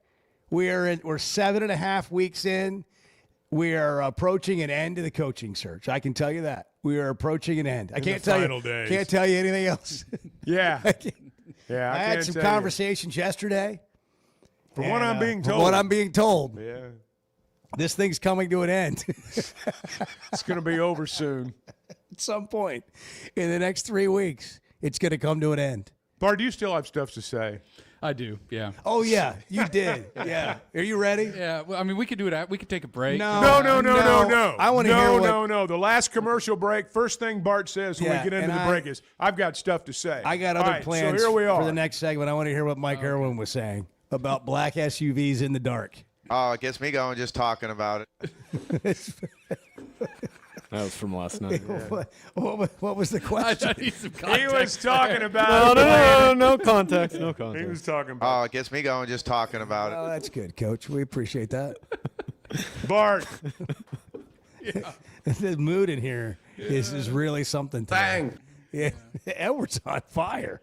We're 7.5 weeks in. We are approaching an end to the coaching search. I can tell you that. We are approaching an end. I can't tell you. Days. Can't tell you anything else. Yeah. I had some conversations yesterday. From what I'm being told. From what I'm being told. Yeah. This thing's coming to an end. It's going to be over soon. At some point in the next 3 weeks, it's going to come to an end. Bart, do you still have stuff to say? I do, yeah. Oh, yeah, you did. Yeah. Are you ready? Yeah, well, I mean, we could do it. We could take a break. No. I want to hear No. The last commercial break, first thing Bart says when we get into the break is, I've got stuff to say. I got other plans so here we are. for the next segment. I want to hear what Mike Irwin was saying about black SUVs in the dark. Oh, it gets me going just talking about it. That was from last night. What was the question? He was talking about no context. No context. He was talking about. Oh, it gets me going just talking about Oh, that's good, Coach. We appreciate that. Bart. The mood in here is really something. Bang. Yeah, Edward's on fire.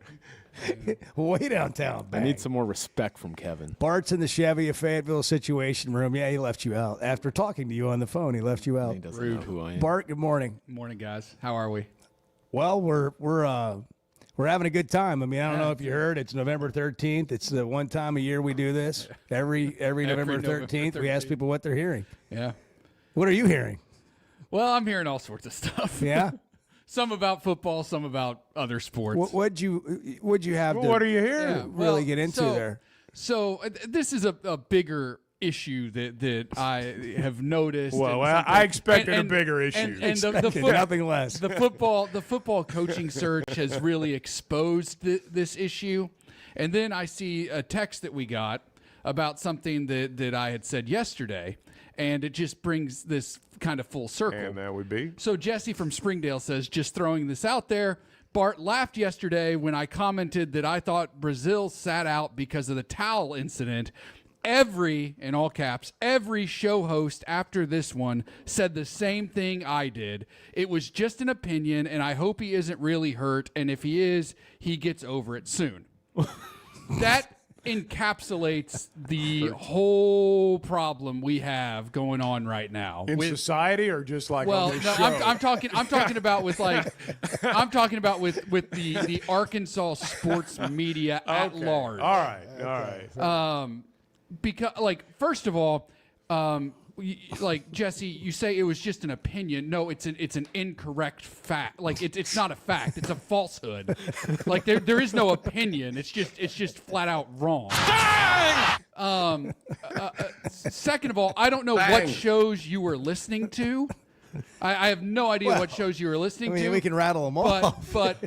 Way downtown. I need some more respect from Kevin. Bart's in the Chevy of Fayetteville Situation Room. Yeah, he left you out. After talking to you on the phone, he left you out. He doesn't know who I am. Bart, good morning. Morning, guys. How are we? Well, we're having a good time. I mean, I don't know if you heard, it's November 13th. It's the one time a year we do this. Every November 13th, we ask people what they're hearing. Yeah. What are you hearing? Well, I'm hearing all sorts of stuff. Yeah? Some about football, some about other sports. What'd you have to What are you hearing? Yeah, really get into there? So this is a bigger issue that I have noticed. Well, and something- I expected a bigger issue. And Expected nothing less. The football coaching search has really exposed this issue. And then I see a text that we got about something that I had said yesterday, and it just brings this kind of full circle. And that would be? So Jesse from Springdale says, just throwing this out there, Bart laughed yesterday when I commented that I thought Brazil sat out because of the towel incident. Every, in all caps, every show host after this one said the same thing I did. It was just an opinion, and I hope he isn't really hurt, and if he is, he gets over it soon. That encapsulates the whole problem we have going on right now In society, or just like well, on this no, show? I'm talking about with I'm talking about with the Arkansas sports media at large. All right. Because first of all, like Jesse, you say it was just an opinion. No, it's an incorrect fact. Like it's not a fact. It's a falsehood. Like there is no opinion. It's just flat out wrong. Second of all, I don't know what shows you were listening to. I have no idea what shows you were listening to. We can rattle them all. But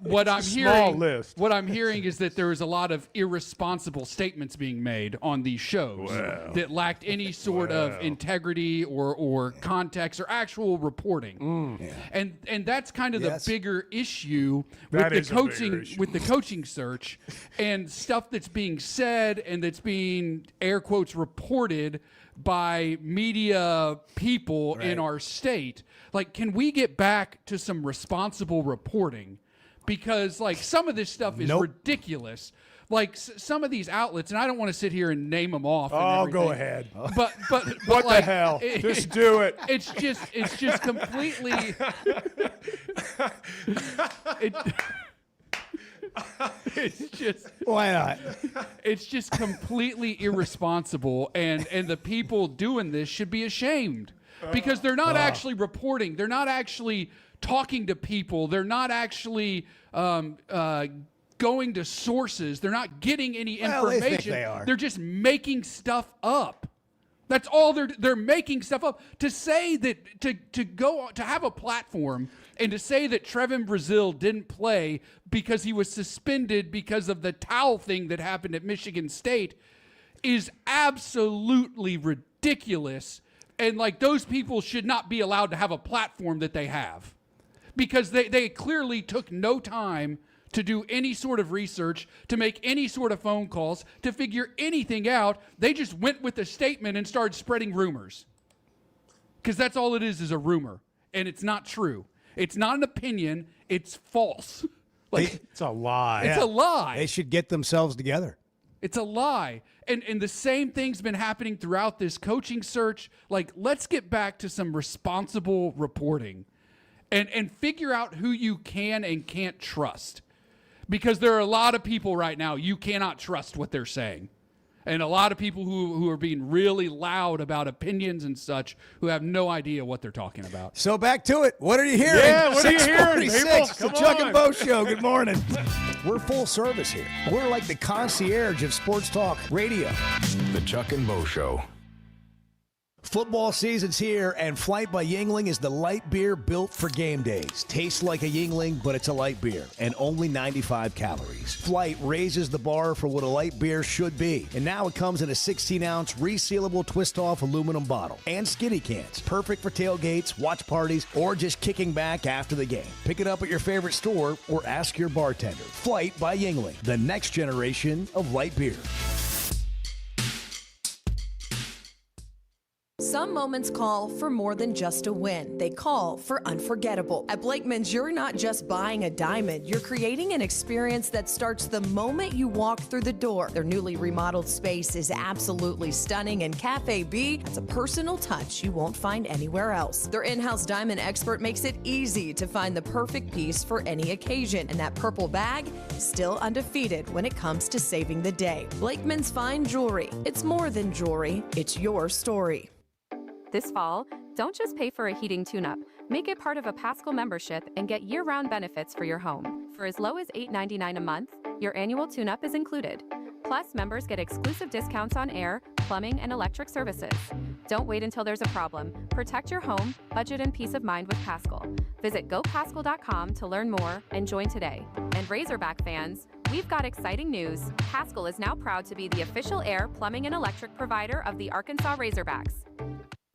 what I'm Small hearing, list. what I'm hearing is that there is a lot of irresponsible statements being made on these shows that lacked any sort of integrity or context or actual reporting. And that's kind of the bigger issue That with is the a bigger coaching issue. with the coaching search and stuff that's being said and that's being air quotes reported by media people in our state. Like, can we get back to some responsible reporting? Because some of this stuff is ridiculous. Like some of these outlets, and I don't want to sit here and name them off. Oh, go ahead. But What the hell? Just do it. It's just completely. It's just why not? It's just completely irresponsible, and the people doing this should be ashamed because they're not actually reporting. They're not actually talking to people. They're not actually going to sources. They're not getting any information. They think they are. They're just making stuff up. That's all they're making stuff up. To say that to have a platform and to say that Trevin Brazil didn't play because he was suspended because of the towel thing that happened at Michigan State is absolutely ridiculous. And those people should not be allowed to have a platform that they have because they clearly took no time to do any sort of research, to make any sort of phone calls, to figure anything out. They just went with a statement and started spreading rumors. Because that's all it is a rumor. And it's not true. It's not an opinion. It's false. It's a lie. It's a lie. They should get themselves together. It's a lie. And the same thing's been happening throughout this coaching search. Let's get back to some responsible reporting and figure out who you can and can't trust. Because there are a lot of people right now, you cannot trust what they're saying. And a lot of people who are being really loud about opinions and such who have no idea what they're talking about. So back to it. What are you hearing? Yeah, what are you hearing, 646, people? It's the Come Chuck on. and Bo Show. Good morning. We're full service here. We're like the concierge of sports talk radio. The Chuck and Bo Show. Football season's here, and Flight by Yuengling is the light beer built for game days. Tastes like a Yuengling, but it's a light beer, and only 95 calories. Flight raises the bar for what a light beer should be, and now it comes in a 16-ounce resealable twist-off aluminum bottle and skinny cans. Perfect for tailgates, watch parties, or just kicking back after the game. Pick it up at your favorite store or ask your bartender. Flight by Yuengling, the next generation of light beer. Some moments call for more than just a win. They call for unforgettable. At Blakeman's, you're not just buying a diamond. You're creating an experience that starts the moment you walk through the door. Their newly remodeled space is absolutely stunning, and Cafe B has a personal touch you won't find anywhere else. Their in-house diamond expert makes it easy to find the perfect piece for any occasion, and that purple bag is still undefeated when it comes to saving the day. Blakeman's Fine Jewelry. It's more than jewelry. It's your story. This fall, don't just pay for a heating tune-up. Make it part of a Paschal membership and get year-round benefits for your home. For as low as $8.99 a month, your annual tune-up is included. Plus, members get exclusive discounts on air, plumbing, and electric services. Don't wait until there's a problem. Protect your home, budget, and peace of mind with Paschal. Visit gopaschal.com to learn more and join today. And Razorback fans, we've got exciting news. Paschal is now proud to be the official air, plumbing, and electric provider of the Arkansas Razorbacks.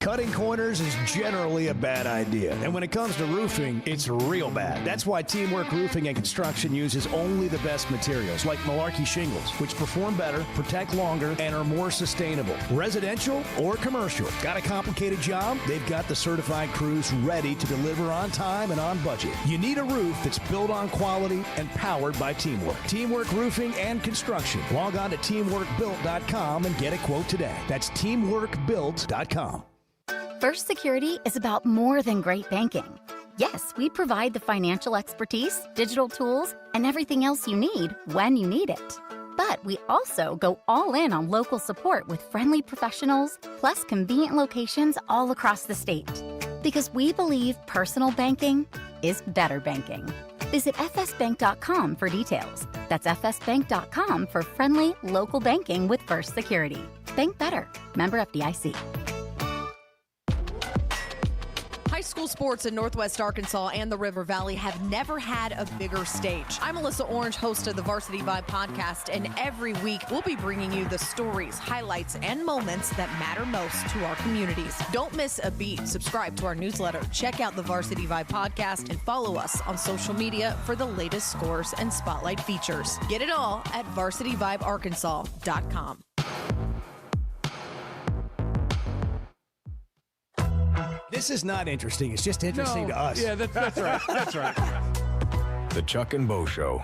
Cutting corners is generally a bad idea, and when it comes to roofing, it's real bad. That's why Teamwork Roofing and Construction uses only the best materials, like Malarkey shingles, which perform better, protect longer, and are more sustainable. Residential or commercial. Got a complicated job? They've got the certified crews ready to deliver on time and on budget. You need a roof that's built on quality and powered by Teamwork. Teamwork Roofing and Construction. Log on to teamworkbuilt.com and get a quote today. That's teamworkbuilt.com. First Security is about more than great banking. Yes, we provide the financial expertise, digital tools, and everything else you need when you need it. But we also go all in on local support with friendly professionals, plus convenient locations all across the state. Because we believe personal banking is better banking. Visit fsbank.com for details. That's fsbank.com for friendly, local banking with First Security. Bank better. Member FDIC. High school sports in Northwest Arkansas and the River Valley have never had a bigger stage. I'm Alyssa Orange, host of the Varsity Vibe podcast, and every week we'll be bringing you the stories, highlights, and moments that matter most to our communities. Don't miss a beat. Subscribe to our newsletter, check out the Varsity Vibe podcast, and follow us on social media for the latest scores and spotlight features. Get it all at varsityvibearkansas.com. This is not interesting. It's just interesting to us. Yeah, that's right. That's right. The Chuck and Bo Show.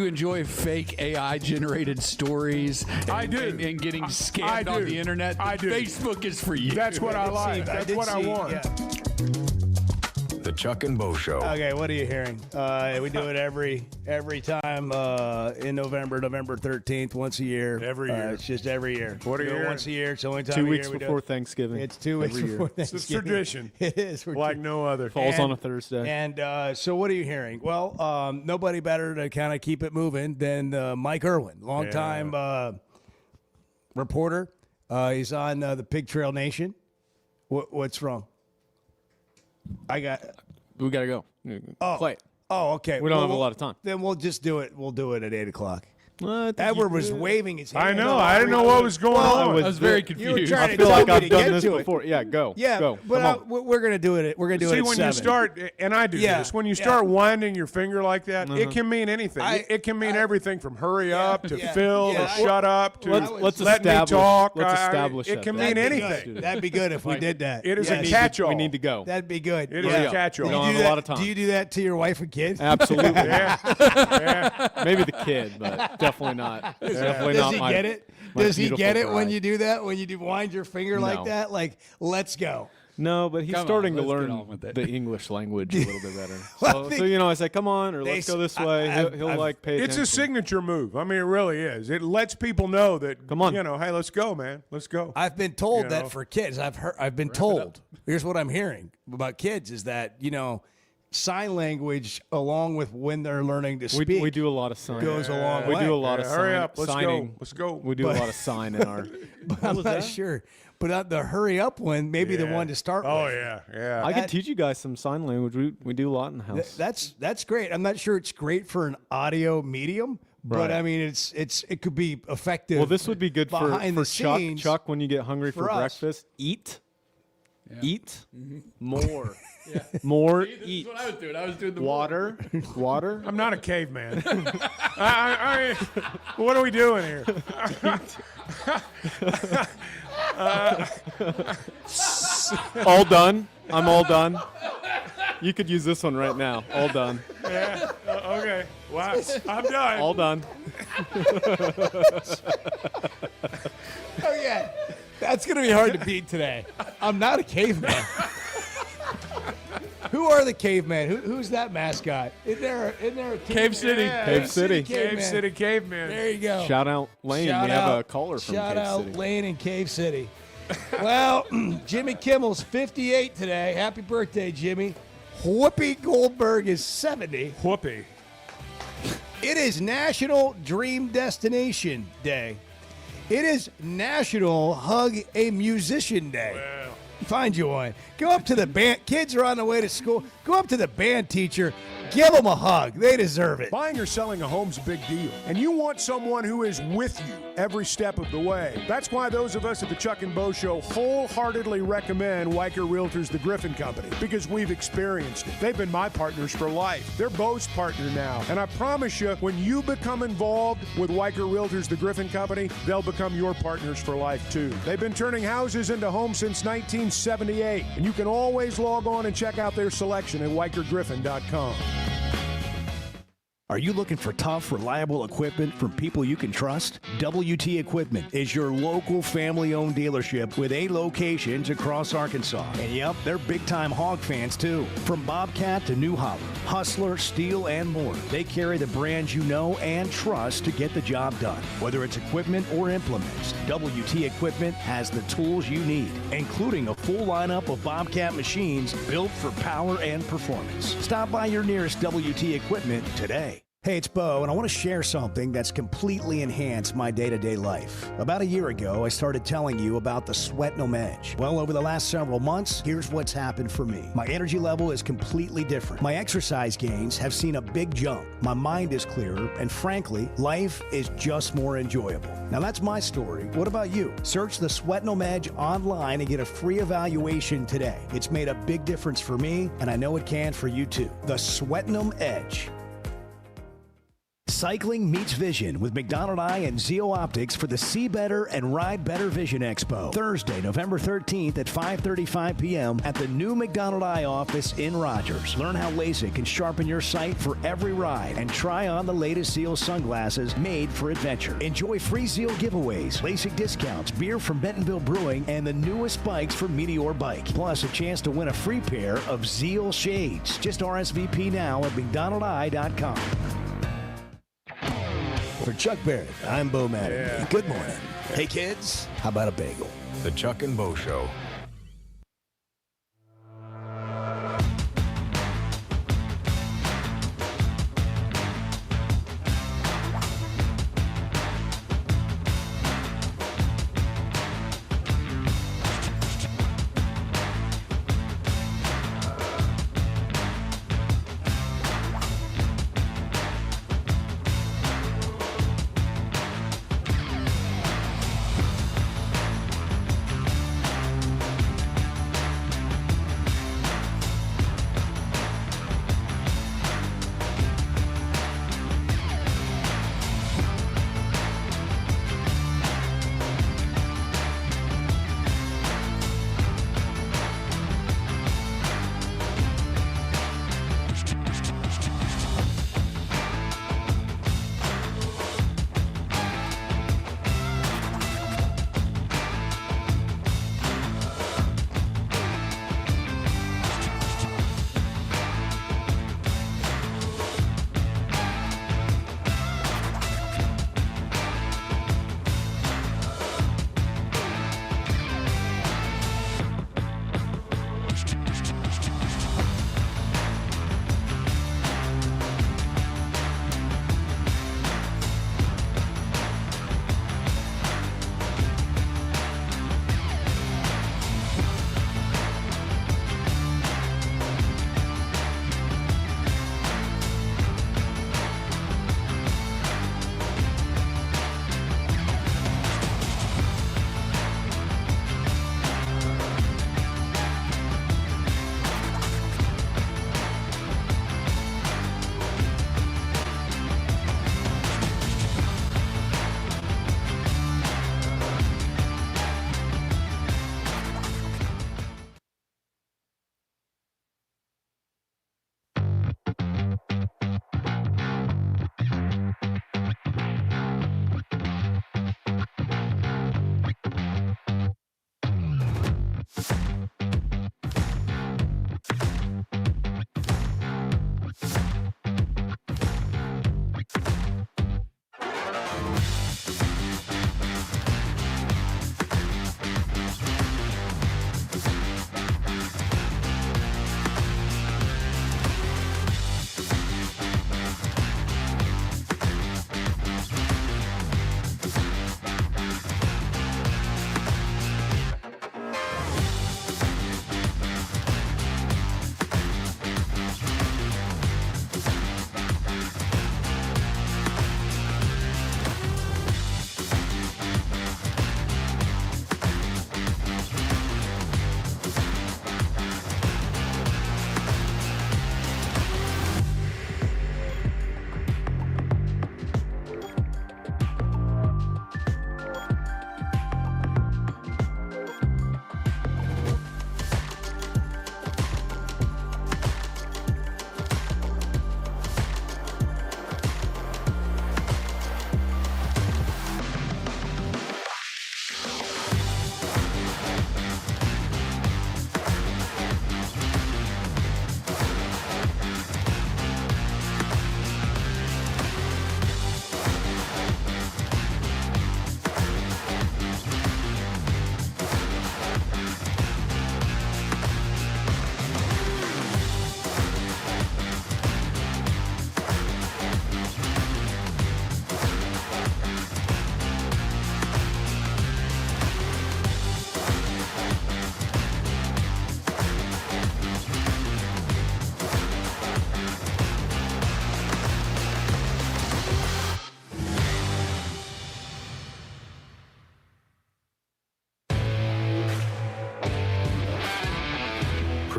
you enjoy fake AI-generated stories? I do. And getting scammed on the internet? I do. Facebook is for you. That's what I like. That's what I want. Yeah. The Chuck and Bo Show. Okay, what are you hearing? We do it every time in November 13th, once a year. Every year. It's just every year. What are you hearing? Once a year. It's the only time 2 of weeks year we before do it. Thanksgiving. It's 2 weeks every year. before It's Thanksgiving. a tradition. It is. Like no other. Falls on a Thursday. And so what are you hearing? Well, nobody better to kind of keep it moving than Mike Irwin, longtime reporter. He's on the Pig Trail Nation. What's wrong? We got to go. Play it. Oh, okay. We don't have a lot of time. Then we'll just do it. We'll do it at 8 o'clock. What? Edward was waving his hand. I know. I didn't know what was going on. I was very confused. You were trying I to feel tell like me I've to done get this to it. before. Yeah, go. Yeah, go. but we're going to do it. We're going to do it See, at when 7. you start, and I do this, when you start winding your finger like that, it can mean anything. It can mean everything from hurry up to fill to shut up to let's let me establish, talk. Let's establish it can that. mean anything. That'd be good if we did that. It is a catch-all. We need to go. That'd be good. It is a catch-all. We don't have a lot of time. Do you do that to your wife and kids? Absolutely. Yeah. Maybe the kid, but definitely not. Definitely Does not he my, get it? my Does he beautiful get it when bride. you do that? When you do wind your finger like No. that? Like, let's go. No, but he's Come on, starting to let's get learn on with it. the English language a little bit better. Well, So I say, come on, or let's go this way. He'll like pay It's attention. a signature move. I mean, it really is. It lets people know that, Come on. hey, let's go, man. Let's go. I've been told You that know? for kids. I've been told. Here's what I'm hearing about kids is that, sign language along with when they're learning to speak. We do a lot of sign. goes a long We way. do a lot of Hurry sign, up. Let's signing. go. Let's go. We do a lot of sign in our. But I'm not sure. But the hurry up one, maybe the one to start Oh, with. yeah. I can teach you guys some sign language. We do a lot in the house. That's great. I'm not sure it's great for an audio medium, but Right. I mean it could be effective. Well, this would be good behind for the Chuck. scenes Chuck, when you get hungry for for us. breakfast, eat, more, more, This is eat. what I was doing. I was doing the Water, water. I'm not a caveman. What are we doing here? All done. I'm all done. You could use this one right now. All done. Yeah. Okay. Wow. I'm done. All done. Oh yeah, that's gonna be hard to beat today. I'm not a caveman. Who are the cavemen? Who's that mascot? Isn't there a team? Cave City. Yeah. Cave City. Cave City caveman. There you go. Shout out Lane. Shout we have out- a caller from Shout Cave out City. Lane in Cave City. Well, Jimmy Kimmel's 58 today. Happy birthday, Jimmy. Whoopi Goldberg is 70. Whoopee. It is National Dream Destination Day. It is National Hug a Musician Day. Well. Find you one. Go up to the band. Kids are on the way to school. Go up to the band teacher. Give them a hug. They deserve it. Buying or selling a home's a big deal, and you want someone who is with you every step of the way. That's why those of us at the Chuck and Bo Show wholeheartedly recommend Weicker Realtors, the Griffin Company, because we've experienced it. They've been my partners for life. They're Bo's partner now, and I promise you, when you become involved with Weicker Realtors, the Griffin Company, they'll become your partners for life too. They've been turning houses into homes since 1978, and you can always log on and check out their selection at WeicherGriffin.com. Are you looking for tough, reliable equipment from people you can trust? WT Equipment is your local family-owned dealership with 8 locations across Arkansas. And yep, they're big-time hog fans too. From Bobcat to New Holland, Hustler, Steel, and more. They carry the brands you know and trust to get the job done. Whether it's equipment or implements, WT Equipment has the tools you need, including a full lineup of Bobcat machines built for power and performance. Stop by your nearest WT Equipment today. Hey, it's Bo, and I want to share something that's completely enhanced my day-to-day life. About a year ago, I started telling you about the Sweatnum Edge. Well, over the last several months, here's what's happened for me. My energy level is completely different. My exercise gains have seen a big jump. My mind is clearer, and frankly, life is just more enjoyable. Now, that's my story. What about you? Search the Sweatnum Edge online and get a free evaluation today. It's made a big difference for me, and I know it can for you too. The Sweatnum Edge. Cycling meets vision with McDonald Eye and Zeo Optics for the See Better and Ride Better Vision Expo. Thursday, November 13th at 5:35 p.m. at the new McDonald Eye office in Rogers. Learn how LASIK can sharpen your sight for every ride and try on the latest Zeo sunglasses made for adventure. Enjoy free Zeo giveaways, LASIK discounts, beer from Bentonville Brewing, and the newest bikes from Meteor Bike. Plus, a chance to win a free pair of Zeo shades. Just RSVP now at McDonaldEye.com. For Chuck Barrett, I'm Bo Madden. Yeah. Good morning. Hey, kids, how about a bagel? The Chuck and Bo Show.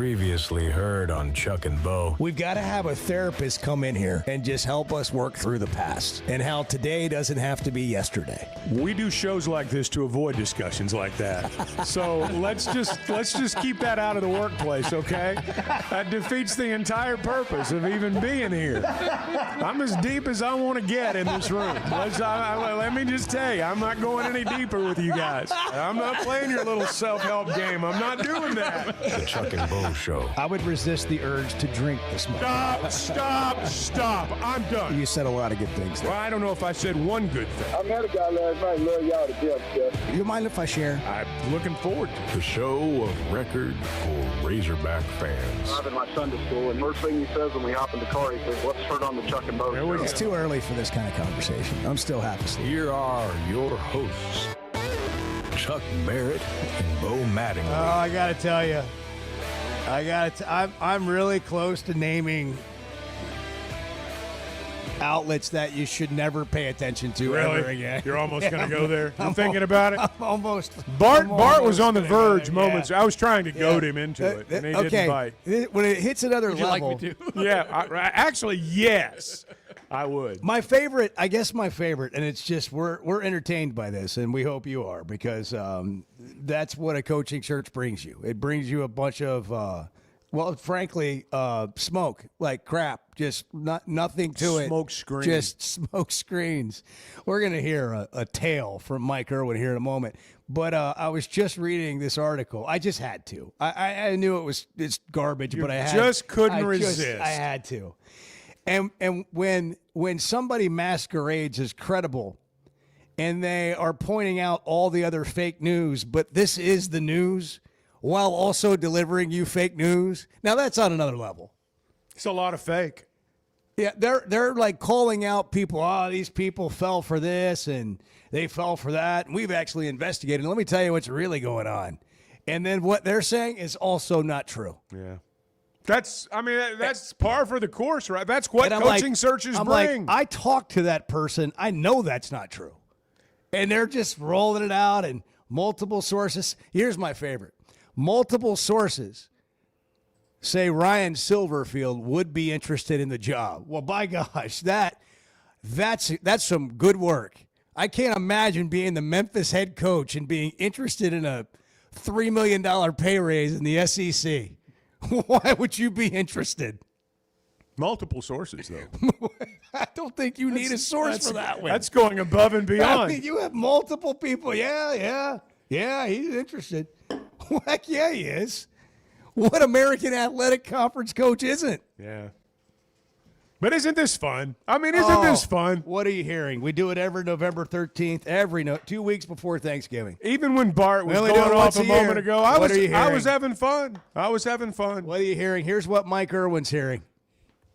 Previously heard on Chuck and Bo. We've got to have a therapist come in here and just help us work through the past and how today doesn't have to be yesterday. We do shows like this to avoid discussions like that. So let's just keep that out of the workplace, okay? That defeats the entire purpose of even being here. I'm as deep as I want to get in this room. Let me just tell you, I'm not going any deeper with you guys. I'm not playing your little self-help game. I'm not doing that. The Chuck and Bo Show. I would resist the urge to drink this morning. Stop. I'm done. You said a lot of good things there. Well, I don't know if I said one good thing. I met a guy last night. Love y'all to death, Jeff. You mind if I share? I'm looking forward to it. The show of record for Razorback fans. I'm in my Sunday school, and first thing he says when we hop in the car, he says, "What's heard on the Chuck and Bo Show?" It's too early for this kind of conversation. I'm still half asleep. Here are your hosts, Chuck Barrett and Bo Mattingly. Oh, I got to tell you. I'm really close to naming outlets that you should never pay attention to ever again. You're almost going to go there? You're thinking about it? I'm almost. Bart was on the verge moments. I was trying to goad him into it, and he didn't bite. When it hits another Would you level. like me to? Yeah, actually, yes, I would. My favorite, and it's just we're entertained by this, and we hope you are, because that's what a coaching search brings you. It brings you a bunch of, frankly, smoke, like crap, just nothing to it. Smoke screens. Just smoke screens. We're going to hear a tale from Mike Irwin here in a moment. But I was just reading this article. I just had to. I knew it's garbage, but I couldn't resist. I had to. And when somebody masquerades as credible and they are pointing out all the other fake news, but this is the news while also delivering you fake news, now that's on another level. It's a lot of fake. Yeah, they're like calling out people. Oh, these people fell for this and they fell for that. And we've actually investigated. And let me tell you what's really going on. And then what they're saying is also not true. Yeah. That's par for the course, right? That's what coaching searches bring. I talked to that person. I know that's not true. And they're just rolling it out and multiple sources. Here's my favorite. Multiple sources say Ryan Silverfield would be interested in the job. Well, by gosh, that's some good work. I can't imagine being the Memphis head coach and being interested in a $3 million pay raise in the SEC. Why would you be interested? Multiple sources, though. I don't think you need a source for that one. That's going above and beyond. I mean, you have multiple people. Yeah, he's interested. Heck yeah, he is. What American Athletic Conference coach isn't? Yeah. But isn't this fun? I mean, isn't this fun? What are you hearing? We do it every November 13th, 2 weeks before Thanksgiving. Even when Bart was going off a moment ago, I was having fun. What are you hearing? Here's what Mike Irwin's hearing.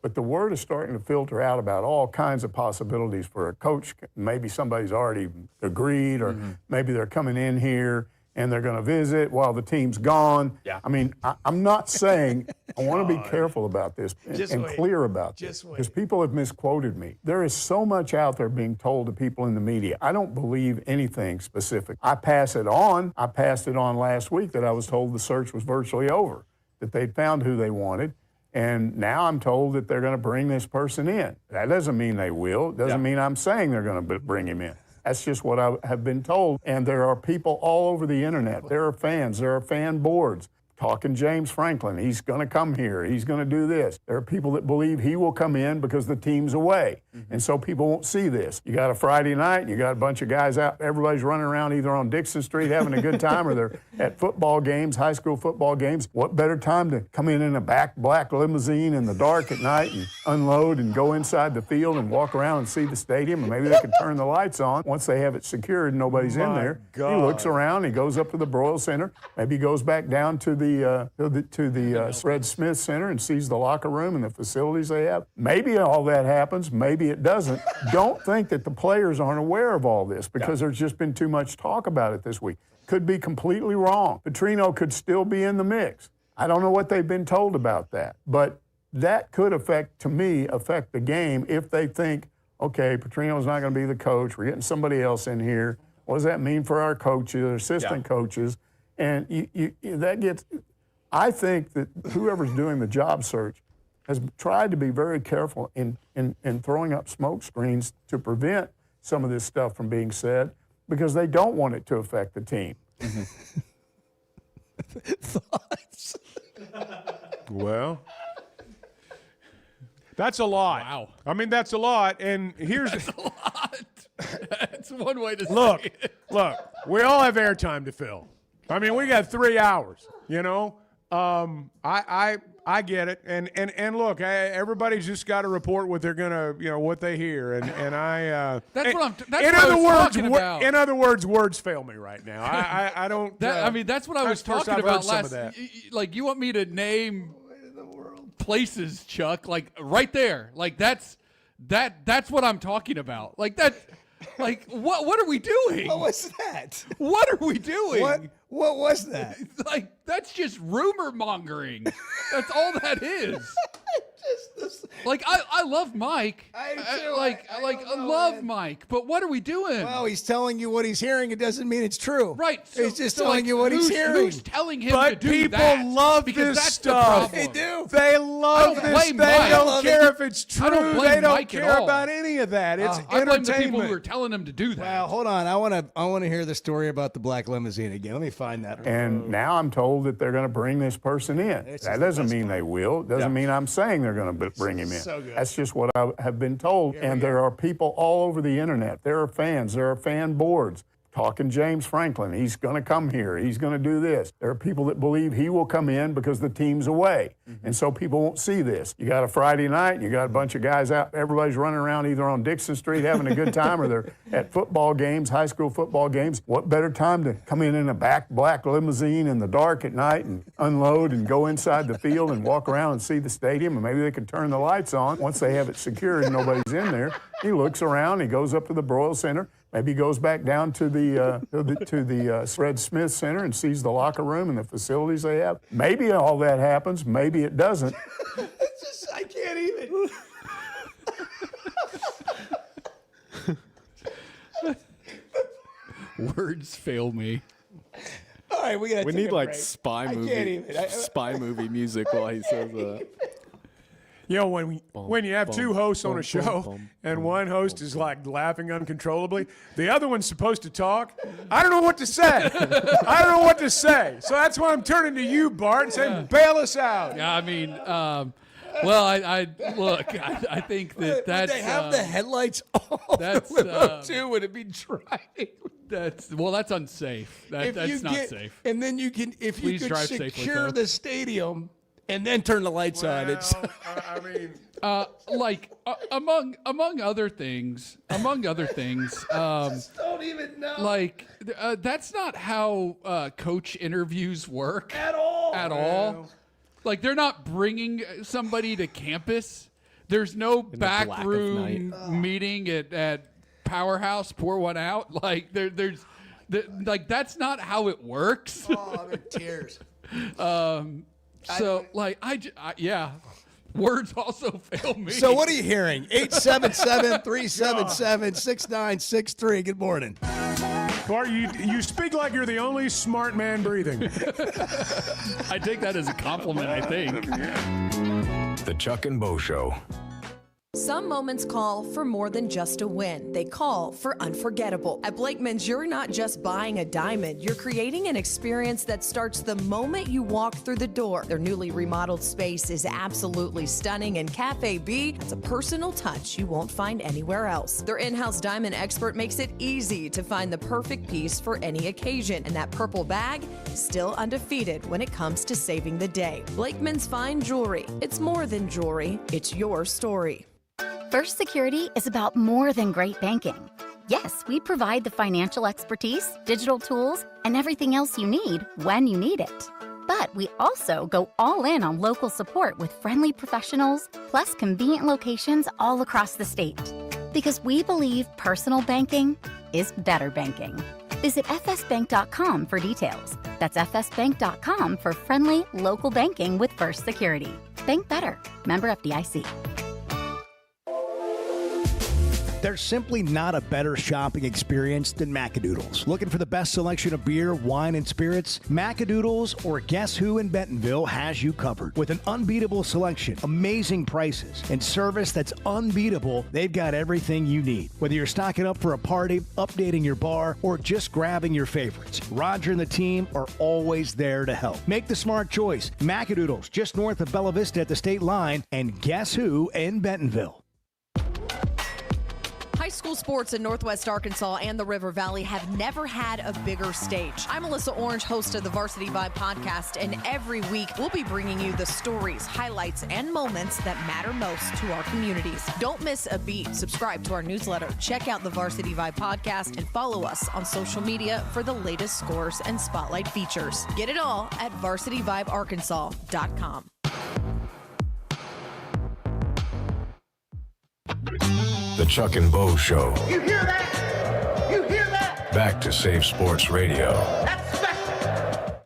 But the word is starting to filter out about all kinds of possibilities for a coach. Maybe somebody's already agreed, or maybe they're coming in here and they're going to visit while the team's gone. Yeah. I mean, I'm not saying, I want to be careful about this and clear about this, because people have misquoted me. There is so much out there being told to people in the media. I don't believe anything specific. I pass it on. I passed it on last week that I was told the search was virtually over, that they'd found who they wanted. And now I'm told that they're going to bring this person in. That doesn't mean they will. It doesn't mean I'm saying they're going to bring him in. That's just what I have been told. And there are people all over the internet. There are fans. There are fan boards talking James Franklin. He's going to come here. He's going to do this. There are people that believe he will come in because the team's away. And so people won't see this. You got a Friday night, and you got a bunch of guys out. Everybody's running around either on Dixon Street having a good time, or they're at football games, high school football games. What better time to come in a back black limousine in the dark at night and unload and go inside the field and walk around and see the stadium, and maybe they can turn the lights on once they have it secured and nobody's in there. God. He looks around, he goes up to the Broyle Center, maybe he goes back down to the Fred Smith Center and sees the locker room and the facilities they have. Maybe all that happens, maybe it doesn't. Don't think that the players aren't aware of all this, because there's just been too much talk about it this week. Could be completely wrong. Petrino could still be in the mix. I don't know what they've been told about that, but that could affect the game if they think, okay, Petrino's not going to be the coach. We're getting somebody else in here. What does that mean for our coaches, assistant coaches? And that gets. I think that whoever's doing the job search has tried to be very careful in throwing up smoke screens to prevent some of this stuff from being said because they don't want it to affect the team. Thoughts? Well, that's a lot. Wow. I mean, that's a lot. And here's That's a lot. That's one way to look, say it. look, we all have airtime to fill. I mean, we got 3 hours, you know. I get it, and look, everybody's just got to report what they're gonna, what they hear, and I. That's what I was talking about. In other words, words fail me right now. I don't. That's what I was talking about last. Like, you want me to name places, Chuck? Like right there. Like that's what I'm talking about. Like that. Like what are we doing? What was that? What are we doing? What was that? Like, that's just rumor mongering. That's all that is. Like, I love Mike. I love Mike. But what are we doing? Well, he's telling you what he's hearing. It doesn't mean it's true. Right. He's just telling you what he's hearing. Who's telling him to do that? But people love Because this that's stuff. the problem. They do. They love this. They don't care if it's true. I don't blame they don't Mike care at all. about any of that. It's I blame the people entertainment. who are telling him to do that. Well, hold on. I want to hear the story about the black limousine again. Let me find that. And now I'm told that they're going to bring this person in. That doesn't mean they will. It doesn't mean I'm saying they're going to bring him in. So good. That's just what I have been told. And there are people all over the internet. There are fans. There are fan boards talking James Franklin. He's going to come here. He's going to do this. There are people that believe he will come in because the team's away. And so people won't see this. You got a Friday night, and you got a bunch of guys out. Everybody's running around either on Dixon Street having a good time or they're at football games, high school football games. What better time to come in a black limousine in the dark at night and unload and go inside the field and walk around and see the stadium, and maybe they can turn the lights on once they have it secured and nobody's in there. He looks around. He goes up to the Broyle Center. Maybe he goes back down to the Fred Smith Center and sees the locker room and the facilities they have. Maybe all that happens. Maybe it doesn't. It's just, I can't even. Words fail me. All right, we need a like break. spy I movie, can't even. spy movie music while he says that. You know, when you have two hosts on a show and one host is like laughing uncontrollably, the other one's supposed to talk. I don't know what to say. I don't know what to say. So that's why I'm turning to you, Bart, and saying, bail us out. Yeah, I mean, well, I look. I think that that's. Would they have the headlights off that's, the limo too? Would it be driving? That's unsafe. That's not safe. And then you can, if Please you could drive safely, secure folks. the stadium and then turn the lights on. It's. I mean, like among other things. Don't even know. Like that's not how coach interviews work At all. Well. Like, they're not bringing somebody to campus. There's no back room meeting at Powerhouse. Pour one out. Like there's that's not how it works. Oh, I'm in tears. So like yeah. Words also fail me. So what are you hearing? 877-377-6963. Good morning. Bart, you speak like you're the only smart man breathing. I take that as a compliment, I think. The Chuck and Bo Show. Some moments call for more than just a win. They call for unforgettable. At Blakeman's, you're not just buying a diamond. You're creating an experience that starts the moment you walk through the door. Their newly remodeled space is absolutely stunning, and Cafe B has a personal touch you won't find anywhere else. Their in-house diamond expert makes it easy to find the perfect piece for any occasion, and that purple bag is still undefeated when it comes to saving the day. Blakeman's Fine Jewelry. It's more than jewelry. It's your story. First Security is about more than great banking. Yes, we provide the financial expertise, digital tools, and everything else you need when you need it. But we also go all in on local support with friendly professionals, plus convenient locations all across the state. Because we believe personal banking is better banking. Visit fsbank.com for details. That's fsbank.com for friendly, local banking with First Security. Bank better. Member FDIC. There's simply not a better shopping experience than Macadoodles. Looking for the best selection of beer, wine, and spirits? Macadoodles or Guess Who in Bentonville has you covered. With an unbeatable selection, amazing prices, and service that's unbeatable, they've got everything you need. Whether you're stocking up for a party, updating your bar, or just grabbing your favorites, Roger and the team are always there to help. Make the smart choice. Macadoodles, just north of Bella Vista at the state line, and Guess Who in Bentonville. High school sports in Northwest Arkansas and the River Valley have never had a bigger stage. I'm Alyssa Orange, host of the Varsity Vibe podcast, and every week we'll be bringing you the stories, highlights, and moments that matter most to our communities. Don't miss a beat. Subscribe to our newsletter, check out the Varsity Vibe podcast, and follow us on social media for the latest scores and spotlight features. Get it all at varsityvibearkansas.com. The Chuck and Bo Show. You hear that? You hear that? Back to Save Sports Radio. That's special.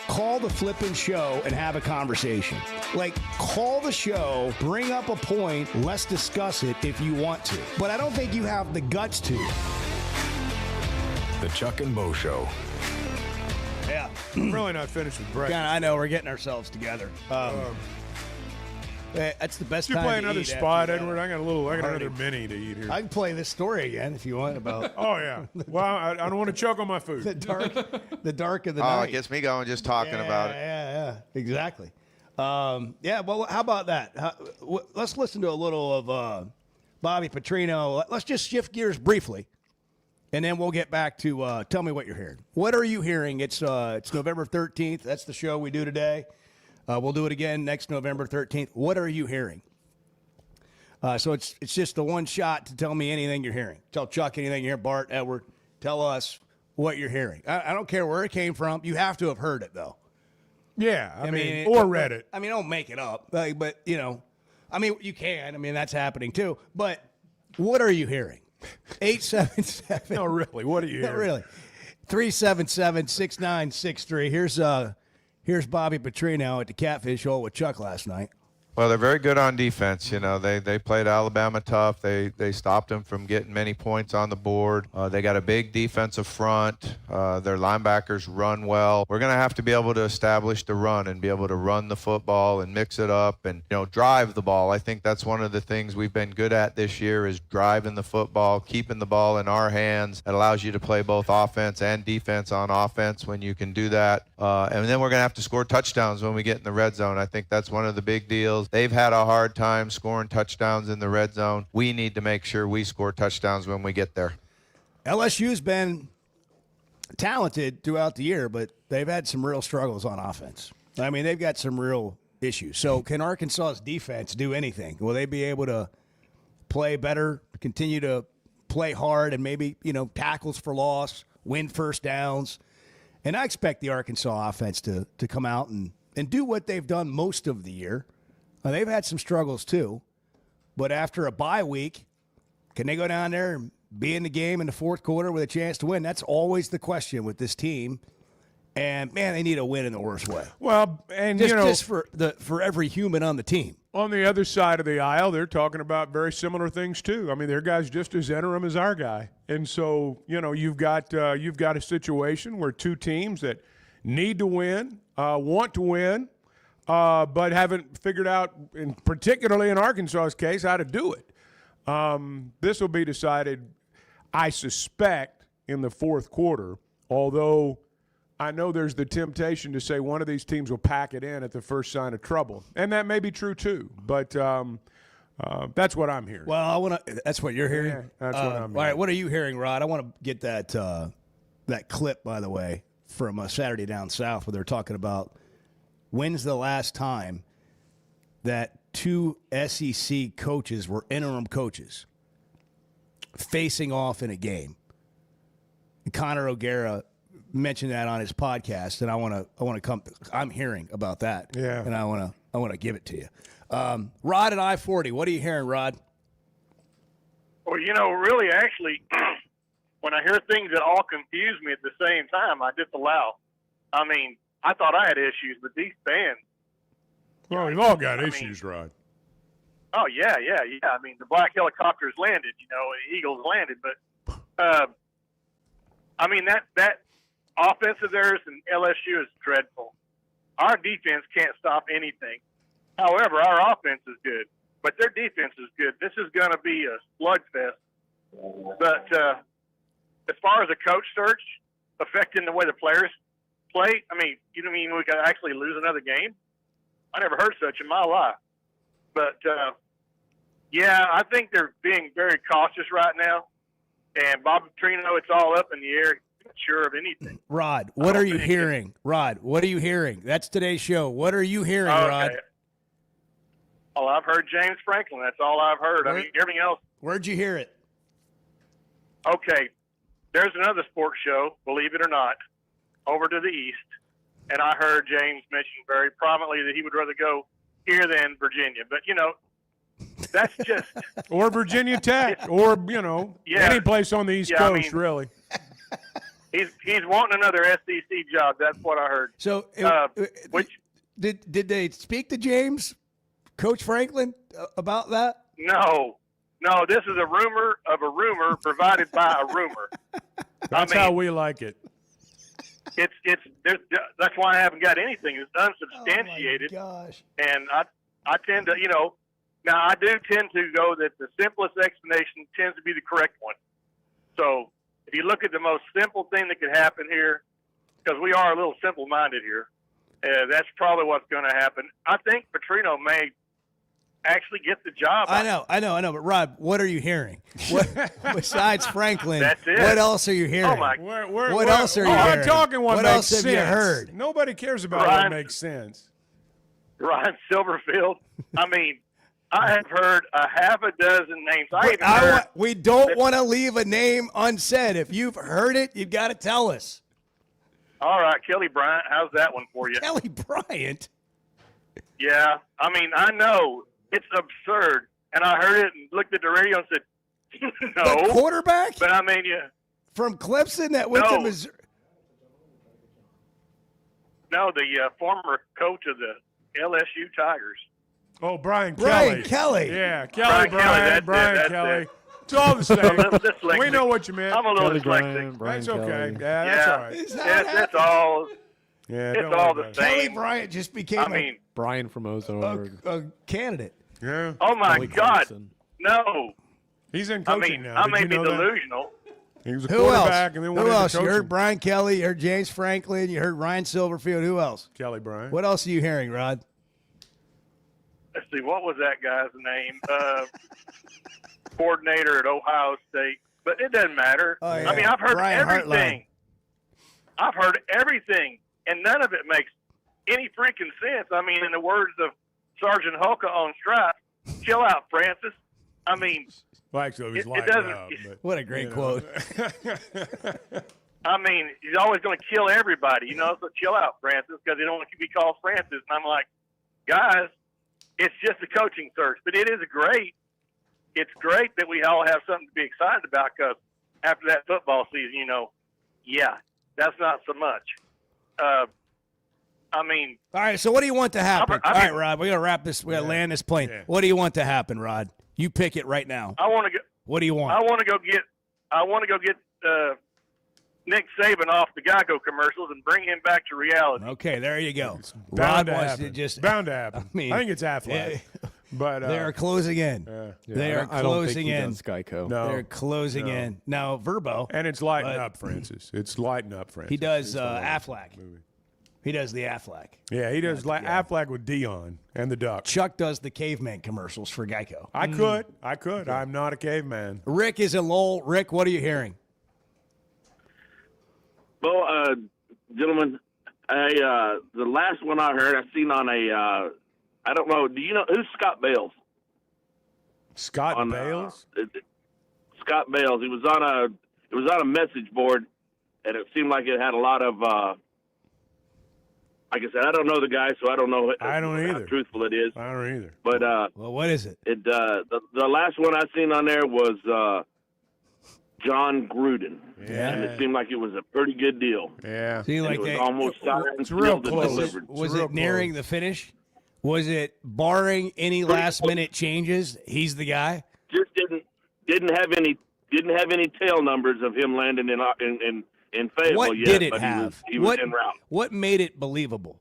Call the flippin' show and have a conversation. Like, call the show, bring up a point, let's discuss it if you want to. But I don't think you have the guts to. The Chuck and Bo Show. Yeah. I'm really not finished with breakfast. Yeah, I know. We're getting ourselves together. That's the best You time play to another eat spot, after, Edward? I got another mini to eat here. I can play this story again if you want about. Oh yeah. Well, I don't want to choke on my food. the dark of the Oh, night. it gets me going just talking about it. Yeah, exactly. Yeah, well, how about that? Let's listen to a little of Bobby Petrino. Let's just shift gears briefly, and then we'll get back to tell me what you're hearing. What are you hearing? It's November 13th. That's the show we do today. We'll do it again next November 13th. What are you hearing? So it's just the one shot to tell me anything you're hearing. Tell Chuck anything you're hearing. Bart, Edward, tell us what you're hearing. I don't care where it came from. You have to have heard it, though. Yeah, I mean, or read it. I mean, don't make it up. But, you know, I mean, you can. I mean, that's happening, too. But what are you hearing? 877. No, really. What are you hearing? No, really. 377-6963. Here's Bobby Petrino at the Catfish Hole with Chuck last night. Well, they're very good on defense. You know, they played Alabama tough. They stopped them from getting many points on the board. They got a big defensive front. Their linebackers run well. We're going to have to be able to establish the run and be able to run the football and mix it up and, you know, drive the ball. I think that's one of the things we've been good at this year is driving the football, keeping the ball in our hands. It allows you to play both offense and defense on offense when you can do that. And then we're going to have to score touchdowns when we get in the red zone. I think that's one of the big deals. They've had a hard time scoring touchdowns in the red zone. We need to make sure we score touchdowns when we get there. LSU's been talented throughout the year, but they've had some real struggles on offense. I mean, they've got some real issues. So can Arkansas's defense do anything? Will they be able to play better, continue to play hard, and maybe, you know, tackles for loss, win first downs? And I expect the Arkansas offense to come out and do what they've done most of the year. They've had some struggles too, but after a bye week, can they go down there and be in the game in the fourth quarter with a chance to win? That's always the question with this team. And, man, they need a win in the worst way. Well, and, just for every human on the team. On the other side of the aisle, they're talking about very similar things too. I mean, their guy's just as interim as our guy. And so, you know, you've got a situation where two teams that need to win, want to win, but haven't figured out, particularly in Arkansas's case, how to do it. This will be decided, I suspect, in the fourth quarter, although I know there's the temptation to say one of these teams will pack it in at the first sign of trouble. And that may be true too, but that's what I'm hearing. Well, that's what you're hearing? Yeah, that's what I'm hearing. All right, what are you hearing, Rod? I want to get that clip, by the way, from Saturday Down South where they're talking about when's the last time that two SEC coaches were interim coaches facing off in a game. And Connor O'Gara mentioned that on his podcast, and I want to come. I'm hearing about that, yeah, and I want to give it to you. Rod at I-40, what are you hearing, Rod? Well, you know, really, actually, when I hear things that all confuse me at the same time, I just allow. I mean, I thought I had issues, but these fans. Well, we've all got issues, Rod. Oh, yeah. I mean, the black helicopters landed, you know, the Eagles landed. But, I mean, that offense of theirs in LSU is dreadful. Our defense can't stop anything. However, our offense is good, but their defense is good. This is going to be a slugfest. But as far as a coach search affecting the way the players play, I mean, you don't mean we could actually lose another game? I never heard such in my life. But, yeah, I think they're being very cautious right now. And Bob Petrino, it's all up in the air. He's not sure of anything. Rod, what are you hearing? Rod, what are you hearing? That's today's show. What are you hearing, Rod? Well, I've heard James Franklin. That's all I've heard. I mean, everything else. Where'd you hear it? Okay. There's another sports show, believe it or not, over to the east. And I heard James mention very prominently that he would rather go here than Virginia. But, you know, that's just. Or Virginia Tech, or, you know, any place on the East Coast, I mean, really. He's wanting another SEC job. That's what I heard. So, did they speak to James, Coach Franklin, about that? No, this is a rumor of a rumor provided by a rumor. That's how we like it. That's why I haven't got anything. It's unsubstantiated. Oh my gosh. And I tend to, you know, now I do tend to go that the simplest explanation tends to be the correct one. So if you look at the most simple thing that could happen here, because we are a little simple-minded here, that's probably what's going to happen. I think Petrino may actually get the job. I know. But Rod, what are you hearing? Besides Franklin, that's it. What else are you hearing? Oh my! What else are you hearing? I'm talking what makes else sense. have you heard? Nobody cares about what makes sense. Ryan Silverfield. I mean, I have heard a half a dozen names. We don't want to leave a name unsaid. If you've heard it, you've got to tell us. All right, Kelly Bryant. How's that one for you? Kelly Bryant? Yeah. I mean, I know. It's absurd. And I heard it and looked at the radio and said, no. The quarterback? But I mean, yeah. From Clemson that went to Missouri? No, the former coach of the LSU Tigers. Oh, Brian Brian Kelly. Kelly. Yeah, Kelly, Brian that's Kelly. it. It's all the same. Dyslexic. We know what you meant. I'm a little Kelly dyslexic. Brian That's okay. Kelly. Yeah, that's all right. It's all. Yeah, It's don't all worry the about it. Kelly same. Bryant just became I mean, Brian from Ozark. a candidate. Yeah. oh my Kelly God, Clarkson. no. He's in I coaching mean, now. I Did may you be know that? delusional. He was a Who else? quarterback and then went Who into else? You coaching. heard Brian Kelly. You heard James Franklin. You heard Ryan Silverfield. Who else? Kelly Bryant. What else are you hearing, Rod? Let's see, what was that guy's name? Coordinator at Ohio State. But it doesn't matter. Oh, yeah. I mean, I've heard Brian everything. I've heard everything, and none of it makes any freaking sense. I mean, in the words of Sergeant Hulka on Stripe, chill out, Francis. I mean, Well, actually, it was it lighting doesn't. up. But, What a great quote. I mean, he's always going to kill everybody, you know. So chill out, Francis, because he don't want to be called Francis. And I'm like, guys, it's just a coaching search, but it is great. It's great that we all have something to be excited about, because after that football season, you know, yeah, that's not so much. I mean, All right, so what do you want to happen? I All mean- right, Rod, we got to wrap this. We got to land this plane. Yeah. What do you want to happen, Rod? You pick it right now. I want to go. What do you want? I want to go get Nick Saban off the Geico commercials and bring him back to reality. Okay, there you go. bound Rod to wants happen. to just bound to happen. I mean, I think it's Affleck. But they are closing in. They are I don't think closing he in. does Geico. No. They're closing No. in. Now, Verbo. And it's lighting But- up, Francis. It's lighting up, Francis. He does It's all over Affleck. the movie. He does the Affleck. Yeah, he does like Affleck with Dion and the Duck. Chuck does the caveman commercials for Geico. I could. I'm not a caveman. Rick is in Lowell. Rick, what are you hearing? Well, gentlemen, the last one I heard, I seen on a, I don't know, do you know, who's Scott Bales? Scott Bales? Scott Bales. It was on a message board, and it seemed like it had a lot of, like I said, I don't know the guy, so I don't know I don't how either. truthful it is. I don't either. But well, what is it? The last one I seen on there was John Gruden. Yeah. And it seemed like it was a pretty good deal. Yeah. See, And like it was they- almost It's real close. delivered. Was real it nearing close. the finish? Was it barring any last minute changes? He's the guy. Just didn't have any tail numbers of him landing in Fayetteville What yet. did it but have? He was What en route. What made it believable?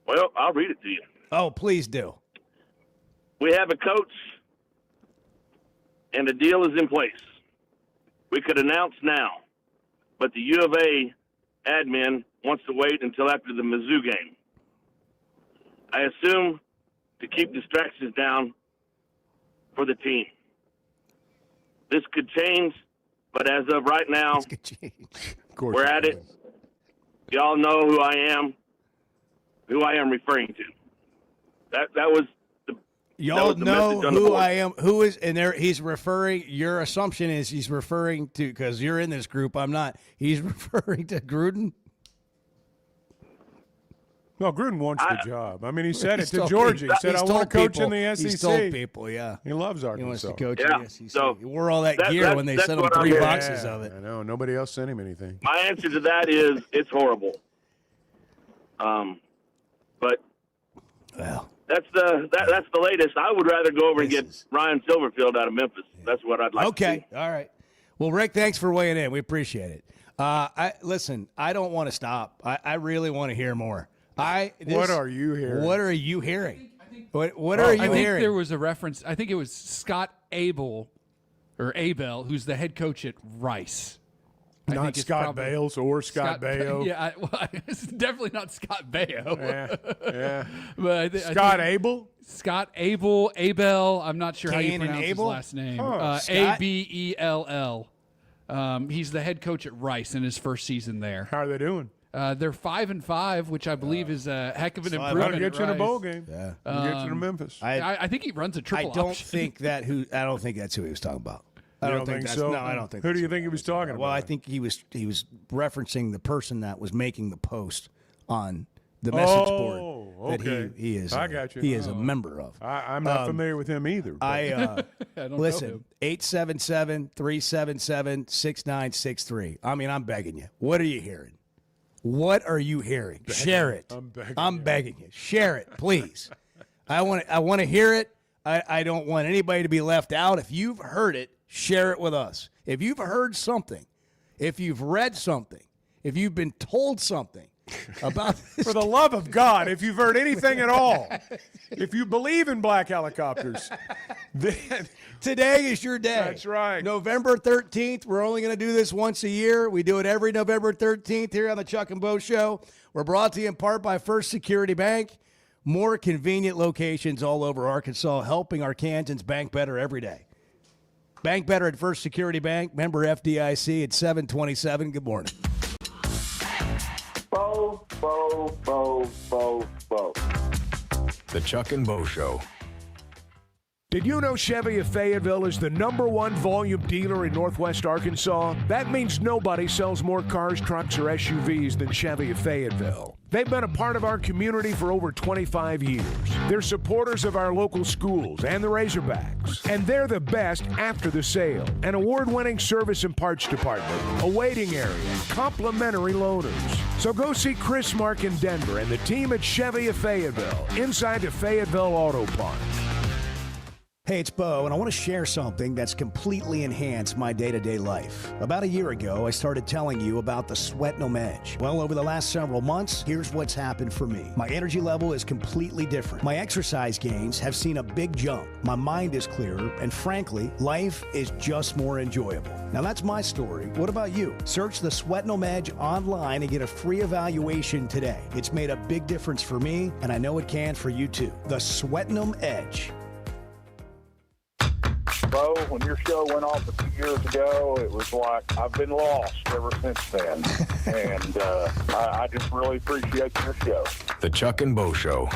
Well, I'll read it to you. Oh, please do. We have a coach, and the deal is in place. We could announce now, but the U of A admin wants to wait until after the Mizzou game. I assume to keep distractions down for the team. This could change, but as of right now, we're at it. Y'all know who I am referring to. That was the Y'all was the know message on the who board. I am. Who is and there? He's referring. Your assumption is he's referring to because you're in this group. I'm not. He's referring to Gruden. No, Gruden wants the job. I mean, he said it He's to told Georgia. people- He said, he's I want to told coach in people- the SEC. He's told people, yeah. He loves He Arkansas. wants to coach Yeah, in the SEC. so He wore all that gear when they that's sent him what I'm 3 hearing. boxes of it. I know. Nobody else sent him anything. My answer to that is it's horrible. But well, that's the latest. I would rather go over and get Ryan Silverfield out of Memphis. That's what I'd like to see. Okay, all right. Well, Rick, thanks for weighing in. We appreciate it. Listen, I don't want to stop. I really want to hear more. What are you hearing? What are you hearing? What are you I think hearing? there was a reference. I think it was Scott Abel, who's the head coach at Rice. I Not think it's Scott probably- Bales or Scott Baio. Yeah, it's definitely not Scott Baio. Yeah. But Scott Abel? Scott Abel. I'm not sure how you Cain and pronounce his Abel? last name. Huh. Scott? Abell. He's the head coach at Rice in his first season there. How are they doing? They're 5-5, which I believe is a heck of an Gotta improvement. get you in a at bowl Rice. game. Yeah. Get you to Memphis. I think he runs a I triple don't option. think that who. I don't think that's who he was talking about. I You don't think that's so? no. I don't think. Who that's do you think he was talking about? Well, I think he was referencing the person that was making the post on the message board that okay. he is. I got you. He is a member of. I'm not familiar with him either. but- I don't know listen. him. 877-377-6963. I mean, I'm begging you. What are you hearing? What are you hearing? Share it. I'm begging I'm you. begging you. Share it, please. I want to hear it. I don't want anybody to be left out. If you've heard it, share it with us. If you've heard something, if you've read something, if you've been told something about this. For the love of God, if you've heard anything at all, if you believe in black helicopters, then today is your day. That's right. November 13th. We're only going to do this once a year. We do it every November 13th here on the Chuck and Bo Show. We're brought to you in part by First Security Bank. More convenient locations all over Arkansas, helping Arkansans bank better every day. Bank better at First Security Bank. Member FDIC at 727. Good morning. Bo. The Chuck and Bo Show. Did you know Chevy of Fayetteville is the #1 volume dealer in Northwest Arkansas? That means nobody sells more cars, trucks, or SUVs than Chevy of Fayetteville. They've been a part of our community for over 25 years. They're supporters of our local schools and the Razorbacks. And they're the best after the sale. An award-winning service and parts department, a waiting area, complimentary loaners. So go see Chris Mark in Denver and the team at Chevy of Fayetteville, inside the Fayetteville Auto Park. Hey, it's Bo, and I want to share something that's completely enhanced my day-to-day life. About a year ago, I started telling you about the Sweatnum Edge. Well, over the last several months, here's what's happened for me. My energy level is completely different. My exercise gains have seen a big jump. My mind is clearer, and frankly, life is just more enjoyable. Now, that's my story. What about you? Search the Sweatnum Edge online and get a free evaluation today. It's made a big difference for me, and I know it can for you too. The Sweatnum Edge. Bo, when your show went off a few years ago, it was like I've been lost ever since then. And I just really appreciate your show. The Chuck and Bo Show.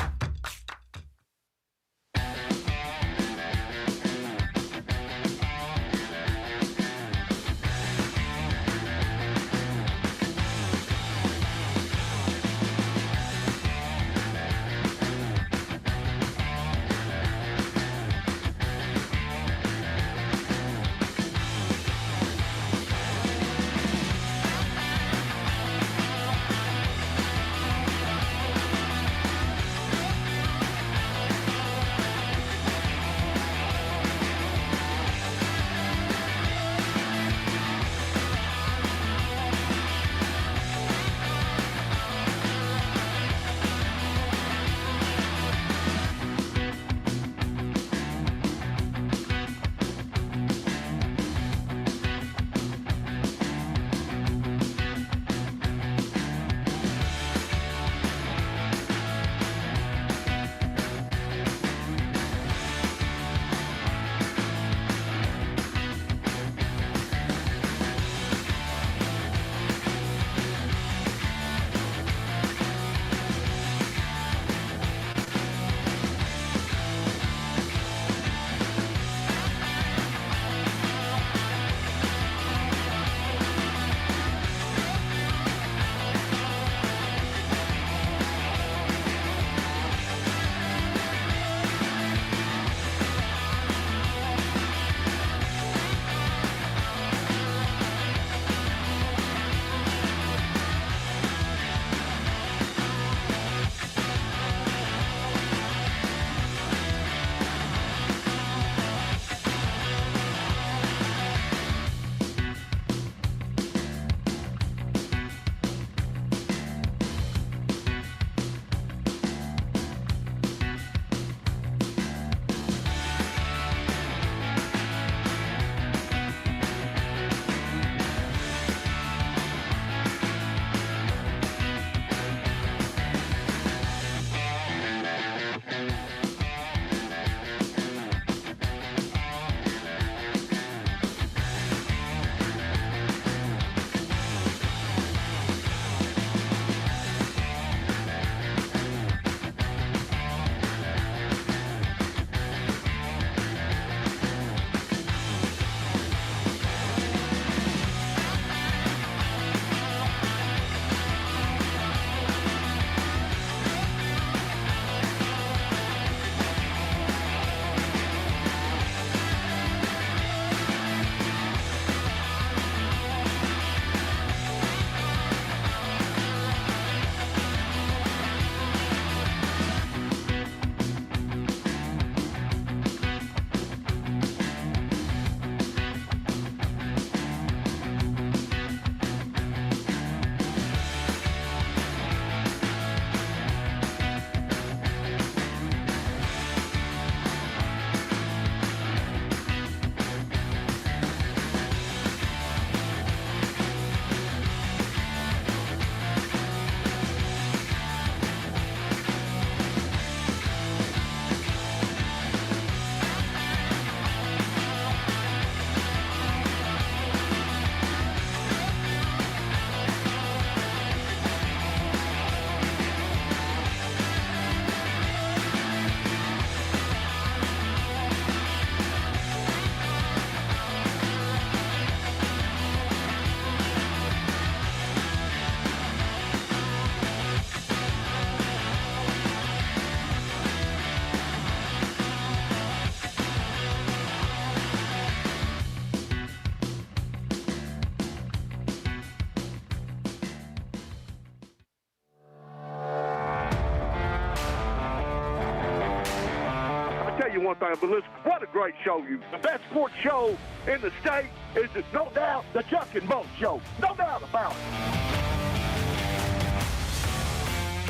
tell you one thing, but listen, what a great show you. The best sports show in the state is, no doubt, the Chuck and Bo Show. No doubt about it.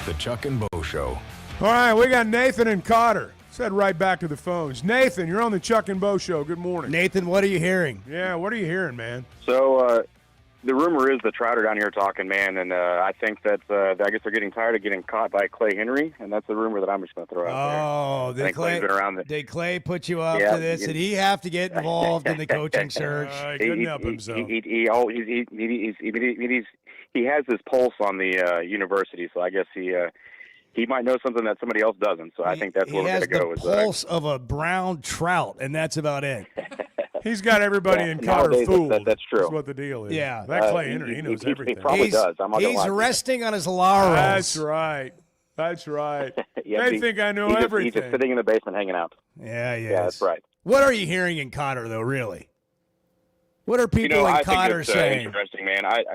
The Chuck and Bo Show. All right, we got Nathan and Cotter. Let's head right back to the phones. Nathan, you're on the Chuck and Bo Show. Good morning. Nathan, what are you hearing? Yeah, what are you hearing, man? So the rumor is the Trout are down here talking, man, and I think that I guess they're getting tired of getting caught by Clay Henry, and that's the rumor that I'm just going to throw out there. Oh, did Clay put you up Yeah, to this? Did he have to get involved in the coaching search? He couldn't help himself. He has his pulse on the university, so I guess he might know something that somebody else doesn't. So I think that's where we're going to go. He has the pulse of a brown trout, and that's about it. He's got everybody in Cotter nowadays, fooled. that's true. That's what the deal is. Yeah. That Clay Henry, he knows everything. He probably does. I'm not gonna He's lie to you. resting on his laurels. That's right. That's right. Yeah, They think I know he's everything. He's just sitting in the basement hanging out. Yeah, he is. Yeah, that's right. What are you hearing in Cotter, though, really? What are people I in Cotter think it's saying? interesting, man. I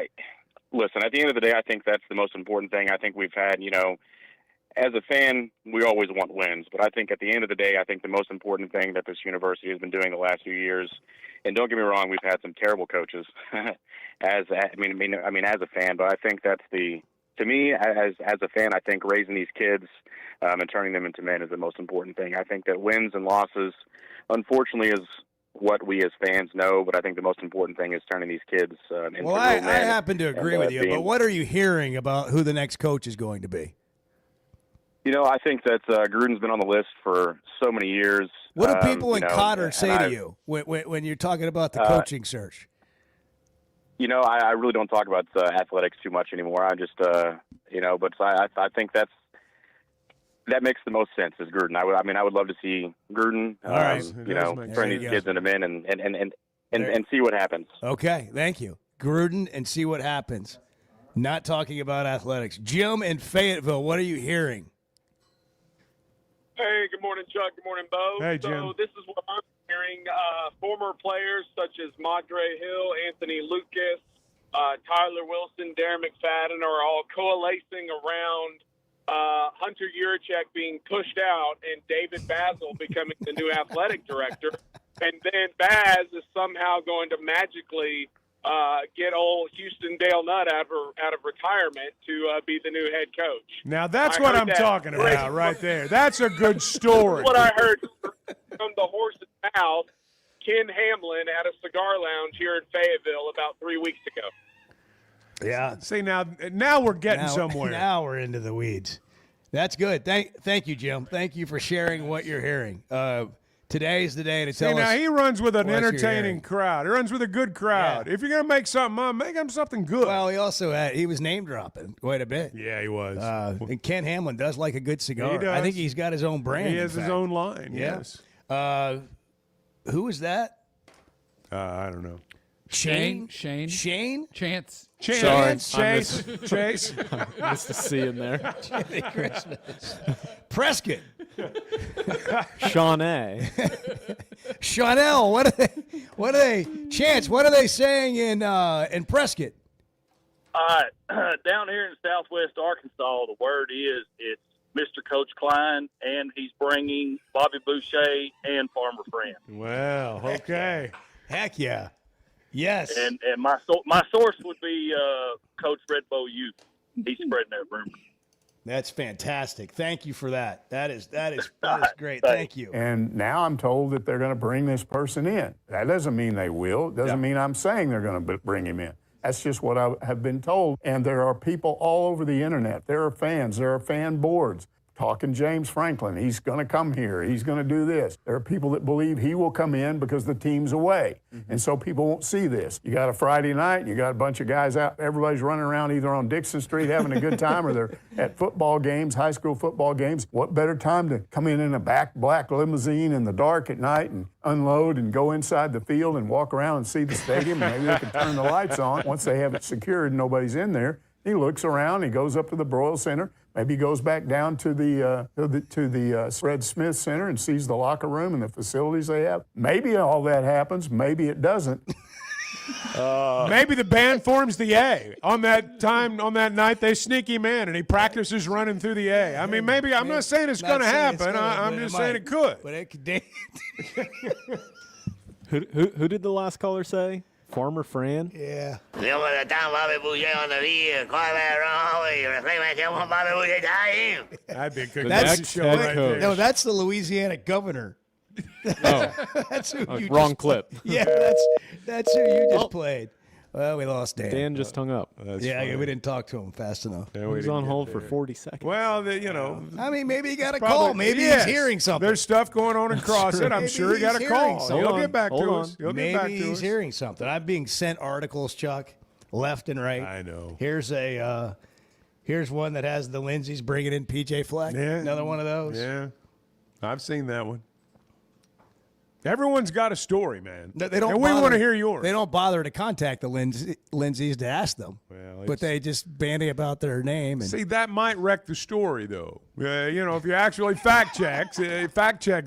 listen. At the end of the day, I think that's the most important thing. I think we've had, as a fan, we always want wins. But I think at the end of the day, I think the most important thing that this university has been doing the last few years, and don't get me wrong, we've had some terrible coaches. As a fan, but I think that's to me, as a fan, I think raising these kids and turning them into men is the most important thing. I think that wins and losses, unfortunately, is what we as fans know, but I think the most important thing is turning these kids into Well, real I men. happen to agree with you, but what are you hearing about who the next coach is going to be? I think that Gruden's been on the list for so many years. What do people in Cotter say to I- you when you're talking about the coaching search? I really don't talk about athletics too much anymore. I just, but I think that makes the most sense is Gruden. I would love to see Gruden, All right. turn these kids into men and see what happens. Okay, thank you. Gruden and see what happens. Not talking about athletics. Jim in Fayetteville, what are you hearing? Hey, good morning, Chuck. Good morning, Bo. Hey, Jim. So this is what I'm hearing. Former players such as Madre Hill, Anthony Lucas, Tyler Wilson, Darren McFadden are all coalescing around Hunter Yurachek being pushed out and David Basil becoming the new athletic director. And then Baz is somehow going to magically get old Houston Dale Nutt out of retirement to be the new head coach. Now, that's I what heard I'm that talking about right there. That's a good story. What I heard from the horse's mouth, Ken Hamlin at a cigar lounge here in Fayetteville about 3 weeks ago. Yeah. See, now we're getting somewhere. Now we're into the weeds. That's good. Thank you, Jim. Thank you for sharing what you're hearing. Today's the day to tell us. Now he runs with an what you're entertaining hearing. crowd. He runs with a good crowd. If you're going to make something up, make him something good. Well, he was name dropping quite a bit. Yeah, he was. And Ken Hamlin does like a good cigar. He does. I think he's got his own brand. He in has his fact. own line, Yeah. yes. Who is that? I don't know. Shane? Chance. Chase. Missed the C in there. Merry Christmas. Prescott. Shawnee. Chanel. What are they? Chance. What are they saying in Prescott? Down here in Southwest Arkansas, the word is it's Mr. Coach Klein, and he's bringing Bobby Boucher and Farmer Friend. Well, okay. Heck yeah. Yes. And my source would be Coach Red Bow Youth. He's spreading that rumor. That's fantastic. Thank you for that. That is great. Thank you. And now I'm told that they're going to bring this person in. That doesn't mean they will. It doesn't mean I'm saying they're going to bring him in. That's just what I have been told. And there are people all over the internet. There are fans. There are fan boards talking James Franklin. He's going to come here. He's going to do this. There are people that believe he will come in because the team's away. And so people won't see this. You got a Friday night, you got a bunch of guys out. Everybody's running around either on Dixon Street having a good time or they're at football games, high school football games. What better time to come in a back black limousine in the dark at night and unload and go inside the field and walk around and see the stadium. Maybe they can turn the lights on. Once they have it secured and nobody's in there, he looks around, he goes up to the Broyle Center, maybe he goes back down to the Fred Smith Center and sees the locker room and the facilities they have. Maybe all that happens, maybe it doesn't. Maybe the band forms the A. On that night, they sneak him in, and he practices running through the A. I mean, maybe I'm not saying it's going to happen. I'm just saying it could. But it could. Who did the last caller say? Farmer Fran? Yeah. That'd be a good That's show right there. No, that's the Louisiana governor. That's who you wrong just clip. Played. Yeah, that's who you just played. Well, we lost Dan. Dan just hung up. Yeah, we didn't talk to him fast enough. He was on hold for 40 seconds. Well, I mean, maybe he got a call. Maybe he's hearing something. There's stuff going on in CrossFit. I'm sure he got a call. He'll get back to us. Maybe he's hearing something. I'm being sent articles, Chuck, left and right. I know. Here's one that has the Lindsay's bringing in PJ Fleck. Yeah. Another one of those. Yeah, I've seen that one. Everyone's got a story, man. They don't. And we want to hear yours. They don't bother to contact the Lindsays to ask them, but they just bandy about their name. And see, that might wreck the story, though. If you actually fact check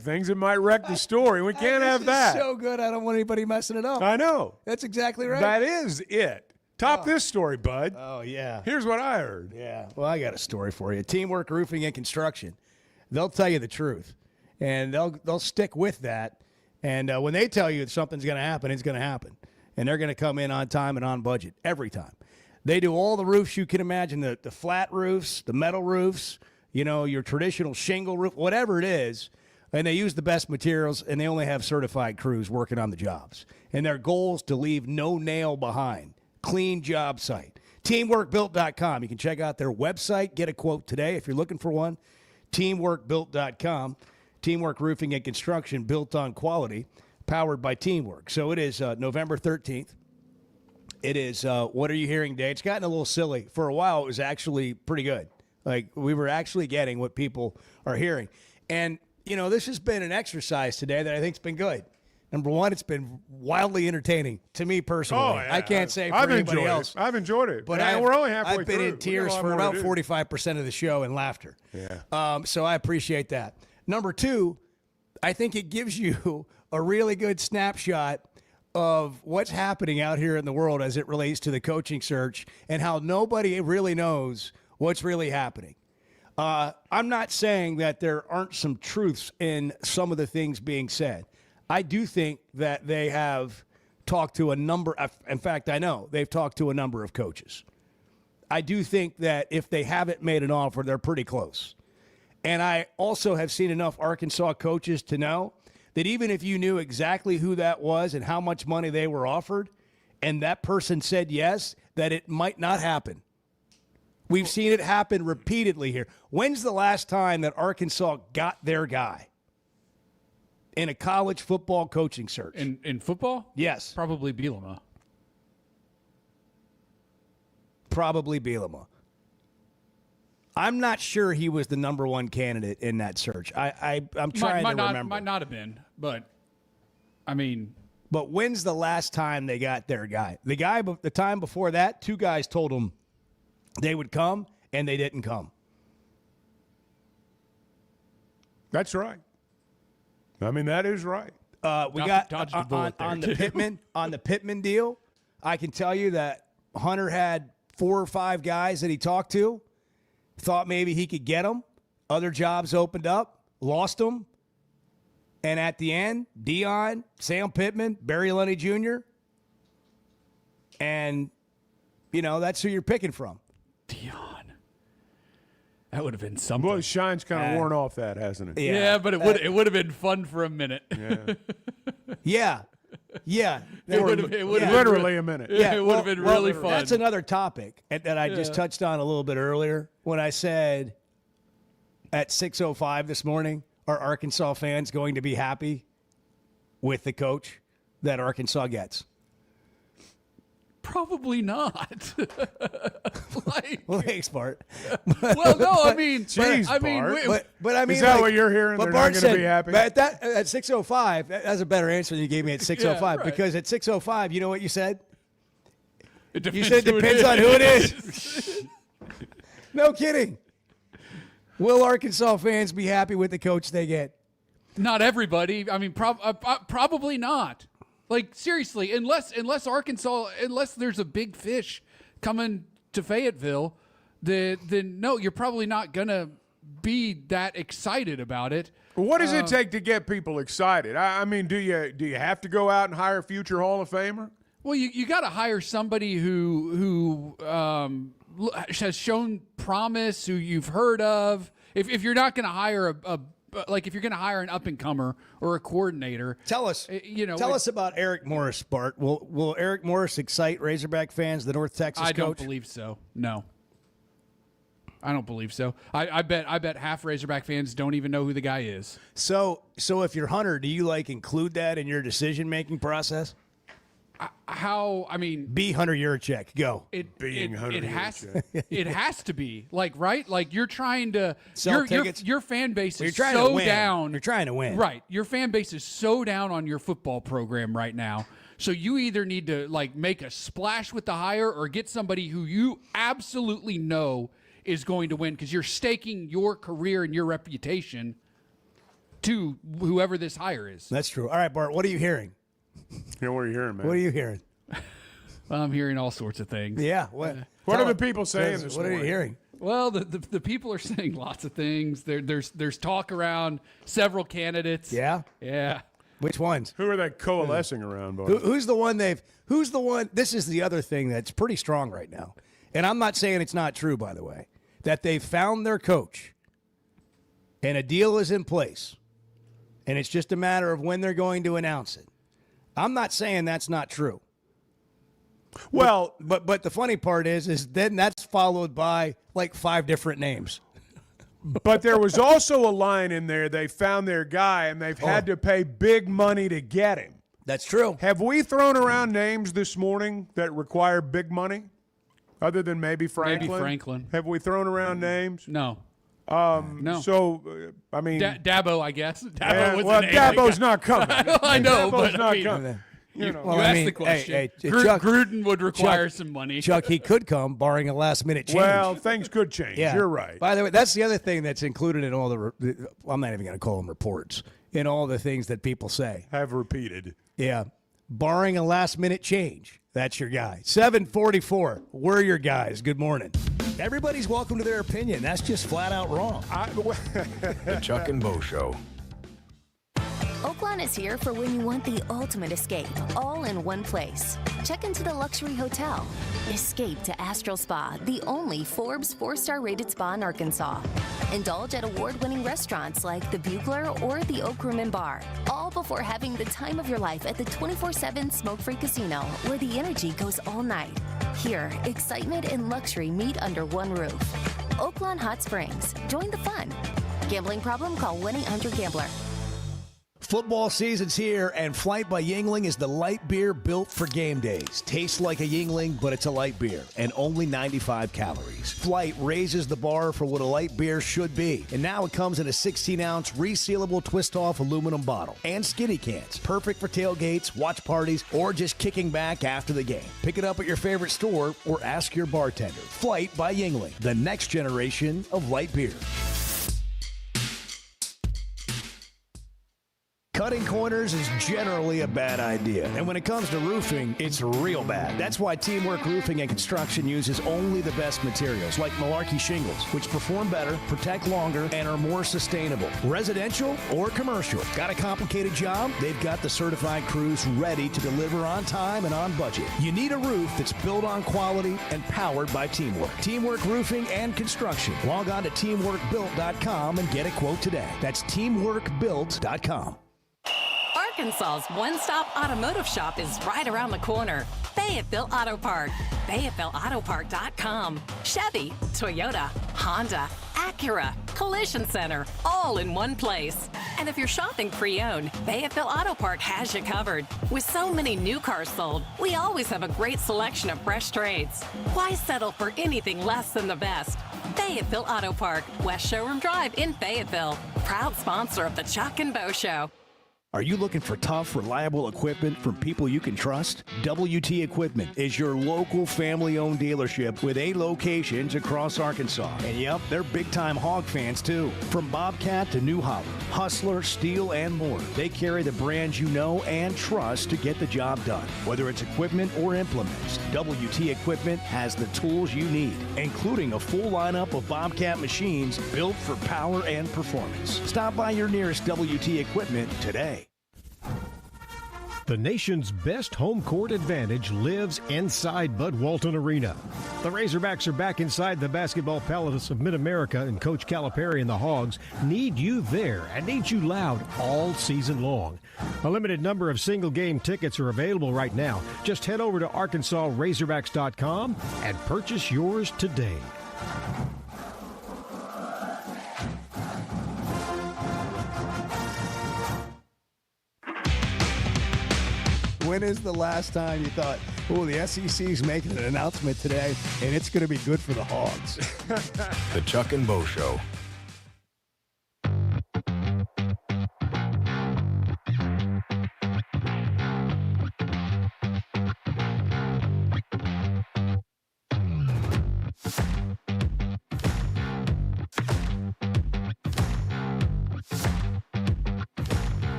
things, it might wreck the story. We can't have that. So good. I don't want anybody messing it up. I know. That's exactly right. That is it. Top this story, bud. Oh yeah. Here's what I heard. Yeah. Well, I got a story for you. Teamwork Roofing and Construction. They'll tell you the truth, and they'll stick with that. And when they tell you something's going to happen, it's going to happen. And they're going to come in on time and on budget every time. They do all the roofs you can imagine, the flat roofs, the metal roofs, your traditional shingle roof, whatever it is. And they use the best materials, and they only have certified crews working on the jobs. And their goal is to leave no nail behind. Clean job site. Teamworkbuilt.com. You can check out their website. Get a quote today if you're looking for one. Teamworkbuilt.com. Teamwork Roofing and Construction, built on quality, powered by Teamwork. So it is November 13th. It is What Are You Hearing Day. It's gotten a little silly. For a while, it was actually pretty good. Like, we were actually getting what people are hearing. And, this has been an exercise today that I think's been good. Number one, it's been wildly entertaining to me personally. Oh, yeah. I can't say for anybody else. I've enjoyed it. But we're only halfway I've been through. in tears for about 45% of the show in laughter. Yeah. So I appreciate that. Number two, I think it gives you a really good snapshot of what's happening out here in the world as it relates to the coaching search and how nobody really knows what's really happening. I'm not saying that there aren't some truths in some of the things being said. I do think that they have talked to a number. In fact, I know they've talked to a number of coaches. I do think that if they haven't made an offer, they're pretty close. And I also have seen enough Arkansas coaches to know that even if you knew exactly who that was and how much money they were offered, and that person said yes, that it might not happen. We've seen it happen repeatedly here. When's the last time that Arkansas got their guy in a college football coaching search? In football? Yes. Probably Bielema. Probably Bielema. I'm not sure he was the number one candidate in that search. I'm trying to remember. Might not have been, but I mean. But when's the last time they got their guy? The time before that, two guys told them they would come, and they didn't come. That's right. I mean, that is right. We got on the Pittman deal. I can tell you that Hunter had 4 or 5 guys that he talked to. Thought maybe he could get them. Other jobs opened up, lost them. And at the end, Deion, Sam Pittman, Barry Lunny Jr. And, that's who you're picking from. Deion. That would have been something. Well, Shine's kind of worn off that, hasn't it? Yeah, but it would have been fun for a minute. Yeah. Yeah. It would have literally a minute. Yeah, it would have been really fun. That's another topic that I just touched on a little bit earlier when I said at 6:05 this morning, are Arkansas fans going to be happy with the coach that Arkansas gets? Probably not. Well, thanks, Bart. Well, no, I mean, Jeez, I mean, but I mean, is that what you're hearing? But They're Bart not going said, to be happy. But at 6:05, that's a better answer than you gave me at 6:05 right. because at 6:05, you know what you said? You said it depends on who it is. No kidding. Will Arkansas fans be happy with the coach they get? Not everybody. I mean, probably not. Like, seriously, unless Arkansas, unless there's a big fish coming to Fayetteville, then no, you're probably not going to be that excited about it. What does it take to get people excited? I mean, do you have to go out and hire a future Hall of Famer? Well, you got to hire somebody who has shown promise, who you've heard of. If you're not going to hire if you're going to hire an up-and-comer or a coordinator. Tell us about Eric Morris, Bart. Will Eric Morris excite Razorback fans, the North Texas coach? I don't believe so. No. I don't believe so. I bet half Razorback fans don't even know who the guy is. So if you're Hunter, do you include that in your decision-making process? Be Hunter Yurachek. Go. It has to be right. Like you're trying to sell tickets. Your fan base is so down. You're trying to win, right? Your fan base is so down on your football program right now. So you either need to make a splash with the hire or get somebody who you absolutely know is going to win, because you're staking your career and your reputation to whoever this hire is. That's true. All right, Bart. What are you hearing? Yeah, what are you hearing, man? What are you hearing? Well, I'm hearing all sorts of things. Yeah. What are the people saying this morning? What are you hearing? Well, the people are saying lots of things. There's talk around several candidates. Yeah? Yeah. Which ones? Who are they coalescing around, boy? Who's the one this is the other thing that's pretty strong right now. And I'm not saying it's not true, by the way, that they've found their coach and a deal is in place. And it's just a matter of when they're going to announce it. I'm not saying that's not true. Well, but the funny part is then that's followed by 5 different names. But there was also a line in there. They found their guy, and they've had to pay big money to get him. That's true. Have we thrown around names this morning that require big money, other than maybe Franklin? Maybe Franklin. Have we thrown around names? No. No. So, I mean, Dabo, I guess. Dabo's not coming. I know, Dabo's but not coming. You asked the question. Gruden would require some money. Chuck, he could come, barring a last-minute change. Well, things could change. Yeah. You're right. By the way, that's the other thing that's included in all I'm not even going to call them reports, in all the things that people say. Have repeated. Yeah. Barring a last-minute change, that's your guy. 744, we're your guys. Good morning. Everybody's welcome to their opinion. That's just flat out wrong. The Chuck and Bo Show. Oaklawn is here for when you want the ultimate escape, all in one place. Check into the luxury hotel. Escape to Astral Spa, the only Forbes 4-star rated spa in Arkansas. Indulge at award-winning restaurants like the Bugler or the Oak Room and Bar, all before having the time of your life at the 24/7 smoke-free casino, where the energy goes all night. Here, excitement and luxury meet under one roof. Oaklawn Hot Springs. Join the fun. Gambling problem? Call 1-800-GAMBLER. Football season's here, and Flight by Yuengling is the light beer built for game days. Tastes like a Yuengling, but it's a light beer, and only 95 calories. Flight raises the bar for what a light beer should be, and now it comes in a 16-ounce resealable twist-off aluminum bottle and skinny cans. Perfect for tailgates, watch parties, or just kicking back after the game. Pick it up at your favorite store or ask your bartender. Flight by Yuengling, the next generation of light beer. Cutting corners is generally a bad idea. And when it comes to roofing, it's real bad. That's why Teamwork Roofing and Construction uses only the best materials, like Malarkey shingles, which perform better, protect longer, and are more sustainable. Residential or commercial. Got a complicated job? They've got the certified crews ready to deliver on time and on budget. You need a roof that's built on quality and powered by teamwork. Teamwork Roofing and Construction. Log on to teamworkbuilt.com and get a quote today. That's teamworkbuilt.com. Arkansas's one-stop automotive shop is right around the corner. Fayetteville Auto Park. FayettevilleAutoPark.com. Chevy, Toyota, Honda, Acura, Collision Center, all in one place. And if you're shopping pre-owned, Fayetteville Auto Park has you covered. With so many new cars sold, we always have a great selection of fresh trades. Why settle for anything less than the best? Fayetteville Auto Park, West Showroom Drive in Fayetteville. Proud sponsor of the Chuck and Bo Show. Are you looking for tough, reliable equipment from people you can trust? WT Equipment is your local family-owned dealership with 8 locations across Arkansas. And yep, they're big-time hog fans too. From Bobcat to New Holland, Hustler, Steel, and more, they carry the brands you know and trust to get the job done. Whether it's equipment or implements, WT Equipment has the tools you need, including a full lineup of Bobcat machines built for power and performance. Stop by your nearest WT Equipment today. The nation's best home court advantage lives inside Bud Walton Arena. The Razorbacks are back inside the basketball palace of Mid-America, and Coach Calipari and the Hogs need you there and need you loud all season long. A limited number of single-game tickets are available right now. Just head over to ArkansasRazorbacks.com and purchase yours today. When is the last time you thought, oh, the SEC's making an announcement today, and it's going to be good for the Hogs? The Chuck and Bo Show.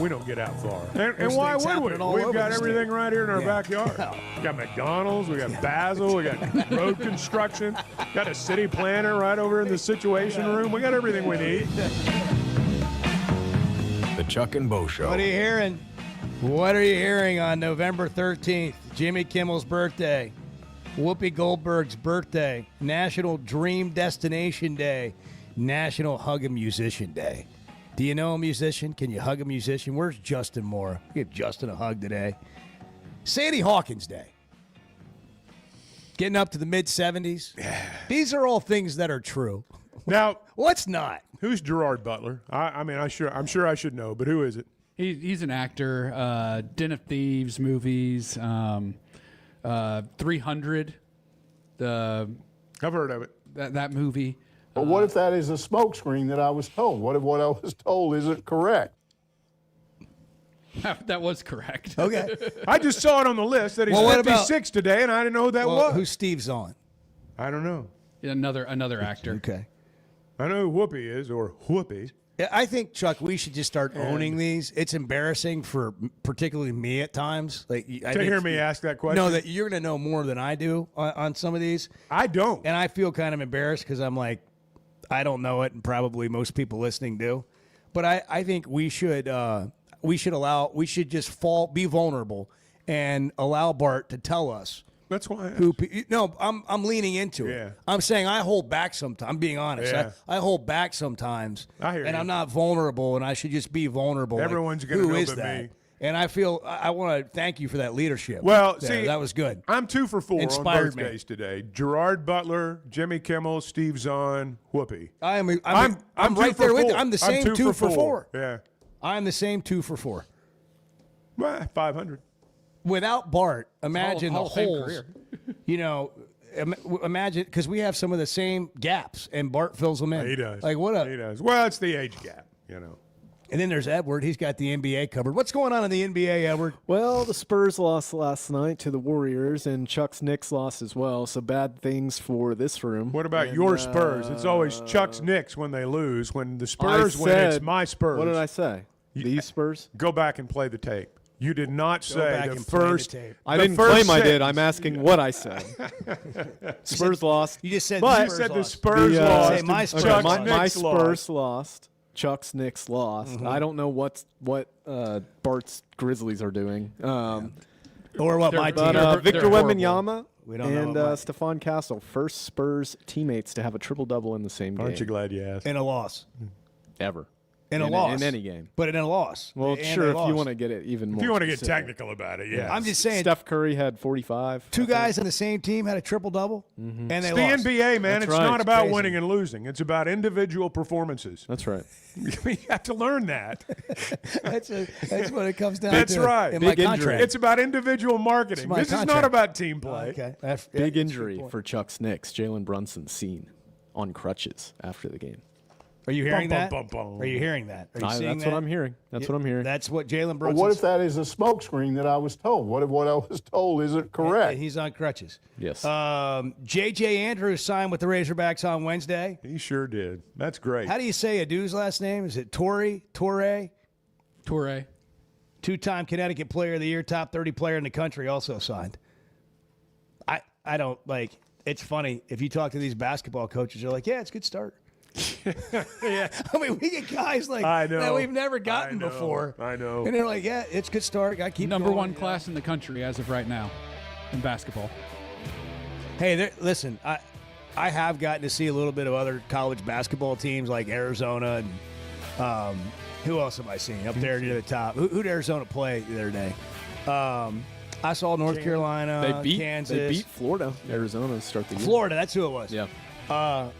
We don't get out far. And why would we? We've got everything right here in our backyard. We got McDonald's, we got Basil, we got road construction, got a city planner right over in the Situation Room. We got everything we need. The Chuck and Bo Show. What are you hearing? What are you hearing on November 13th? Jimmy Kimmel's birthday, Whoopi Goldberg's birthday, National Dream Destination Day, National Hug a Musician Day. Do you know a musician? Can you hug a musician? Where's Justin Moore? Give Justin a hug today. Sadie Hawkins Day. Getting up to the mid-70s. These are all things that are true. Now, what's not? Who's Gerard Butler? I'm sure I should know, but who is it? He's an actor. Den of Thieves movies. 300. I've heard of it. That movie. But what if that is a smokescreen that I was told? What if what I was told isn't correct? That was correct. Okay. I just saw it on the list that he's 56 today, and I didn't know who that was. Who's Steve Zahn? I don't know. Another actor. Okay. I know who Whoopi is, or Whoopi. Yeah, I think, Chuck, we should just start owning these. It's embarrassing for particularly me at times. Like hear me ask that question? No, that you're going to know more than I do on some of these. I don't. And I feel kind of embarrassed because I'm like, I don't know it, and probably most people listening do. But I think we should just be vulnerable and allow Bart to tell us That's why. I'm leaning into it. Yeah. I'm saying I hold back sometimes. I'm being honest. Yeah. I hold back sometimes. I hear and you. I'm not vulnerable, and I should just be vulnerable. Everyone's gonna who know is but that? me. And I feel I want to thank you for that leadership. Well, there. see, that was good. I'm 2 for 4 Inspired on both me. days today. Gerard Butler, Jimmy Kimmel, Steve Zahn, Whoopi. I'm 2 right for there with 4. you. I'm the same 2 2 for 4. Yeah. I'm the same 2 for 4. Well, 500. Without Bart, imagine Hall the of Fame holes. career. Imagine, because we have some of the same gaps, and Bart fills them in. He does. Like what a. He does. Well, it's the age gap, you know. And then there's Edward. He's got the NBA covered. What's going on in the NBA, Edward? Well, the Spurs lost last night to the Warriors, and Chuck's Knicks lost as well. So bad things for this room. What about your Spurs? It's always Chuck's Knicks when they lose. When the Spurs win, it's my Spurs. What did I say? These Spurs? Go back and play the tape. You did not Go say back the and play the first. tape. I the didn't first claim I did. sentence. I'm asking what I said. Spurs lost. You just said But- You said the Spurs The, lost. Say my and Spurs Chuck's lost. my Knicks Spurs lost. Chuck's Knicks lost. Mm-hmm. I don't know what Bart's Grizzlies are doing. Or what my But team. Victor they're horrible. Wembanyama We don't know and what my- Stephon Castle, first Spurs teammates to have a triple-double in the same Aren't you game glad you asked? In a loss. ever. In a loss. In any game. But in a loss. Well, And sure, they if lost. you want to get it even more If you want to get specific. technical about it, yeah. I'm just saying. Steph Curry had 45. Two guys on the same team had a triple-double, and they It's the lost. NBA, man. That's It's right. not It's about crazy. winning and losing. It's about individual performances. That's right. You have to learn that. That's what it comes down That's to. right. In Big my injury. contract. It's about individual marketing. my This is not contract. about team play. Okay. Big that's a good injury point. for Chuck's Knicks. Jalen Brunson seen on crutches after the game. Are you hearing Bum, that? bum, bum, bum. Are you hearing that? Are you seeing That's that? what I'm hearing. That's what I'm hearing. That's what Jalen But Brunson. what if that is a smokescreen that I was told? What if what I was told isn't correct? He's on crutches. Yes. J.J. Andrews signed with the Razorbacks on Wednesday. He sure did. That's great. How do you say a dude's last name? Is it Torre? Toure. Two-time Connecticut Player of the Year, top 30 player in the country, also signed. I don't like. It's funny if you talk to these basketball coaches. They're like, "Yeah, it's a good start." Yeah. I mean, we get guys like I know. that we've never gotten I know. before. I know. And they're like, "Yeah, it's a good start. Got to keep Number going, one you know? class in the country as of right now in basketball. Hey, listen, I have gotten to see a little bit of other college basketball teams like Arizona and who else have I seen up there near the top? Who'd Arizona play the other day? I saw North Carolina, Kansas. They beat Florida, Arizona to start the year. Florida. That's who it was. Yeah. Well,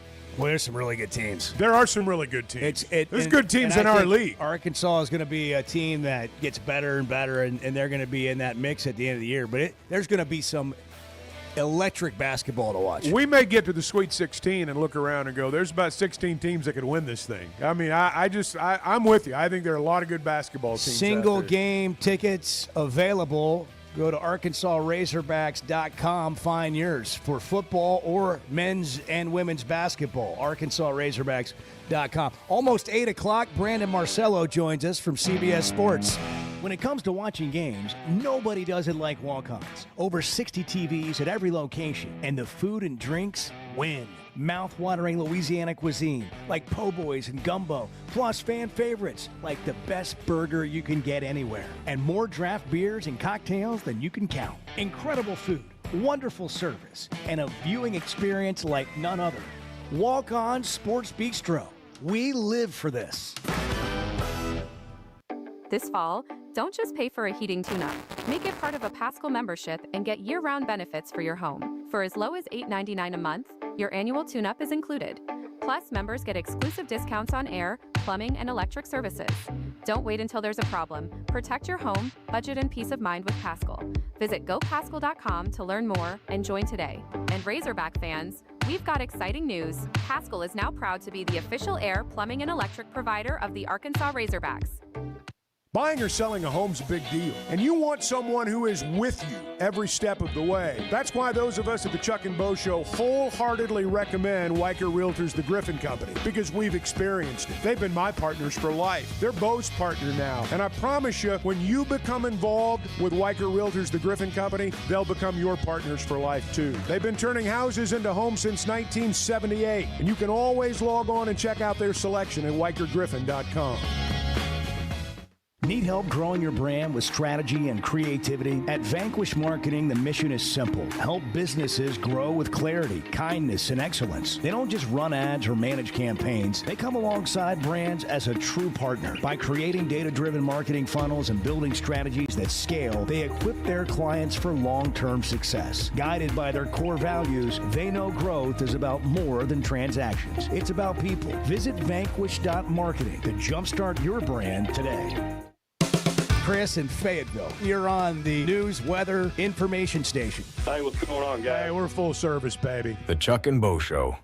there's some really good teams. There are some really good teams. There's good teams in I our think league. Arkansas is going to be a team that gets better and better, and they're going to be in that mix at the end of the year. But there's going to be some electric basketball to watch. We may get to the Sweet 16 and look around and go, there's about 16 teams that could win this thing. I mean, I'm with you. I think there are a lot of good basketball teams. Single out there. game tickets available. Go to ArkansasRazorbacks.com. Find yours for football or men's and women's basketball. ArkansasRazorbacks.com. Almost 8 o'clock. Brandon Marcello joins us from CBS Sports. When it comes to watching games, nobody does it like Walk-Ons. Over 60 TVs at every location, and the food and drinks win. Mouth-watering Louisiana cuisine like po' boys and gumbo, plus fan favorites like the best burger you can get anywhere, and more draft beers and cocktails than you can count. Incredible food, wonderful service, and a viewing experience like none other. Walk-On Sports Bistro. We live for this. This fall, don't just pay for a heating tune-up. Make it part of a Paschal membership and get year-round benefits for your home. For as low as $8.99 a month, your annual tune-up is included. Plus, members get exclusive discounts on air, plumbing, and electric services. Don't wait until there's a problem. Protect your home, budget, and peace of mind with Paschal. Visit gopaschal.com to learn more and join today. And Razorback fans, we've got exciting news. Paschal is now proud to be the official air, plumbing, and electric provider of the Arkansas Razorbacks. Buying or selling a home's a big deal, and you want someone who is with you every step of the way. That's why those of us at the Chuck and Bo Show wholeheartedly recommend Weicker Realtors, the Griffin Company, because we've experienced it. They've been my partners for life. They're Bo's partner now, and I promise you, when you become involved with Weicker Realtors, the Griffin Company, they'll become your partners for life too. They've been turning houses into homes since 1978, and you can always log on and check out their selection at WeicherGriffin.com. Need help growing your brand with strategy and creativity? At Vanquish Marketing, the mission is simple. Help businesses grow with clarity, kindness, and excellence. They don't just run ads or manage campaigns. They come alongside brands as a true partner. By creating data-driven marketing funnels and building strategies that scale, they equip their clients for long-term success. Guided by their core values, they know growth is about more than transactions. It's about people. Visit vanquish.marketing to jumpstart your brand today. Chris in Fayetteville, you're on the news, weather, information station. Hey, what's going on, guys? Hey, we're full service, baby. The Chuck and Bo Show.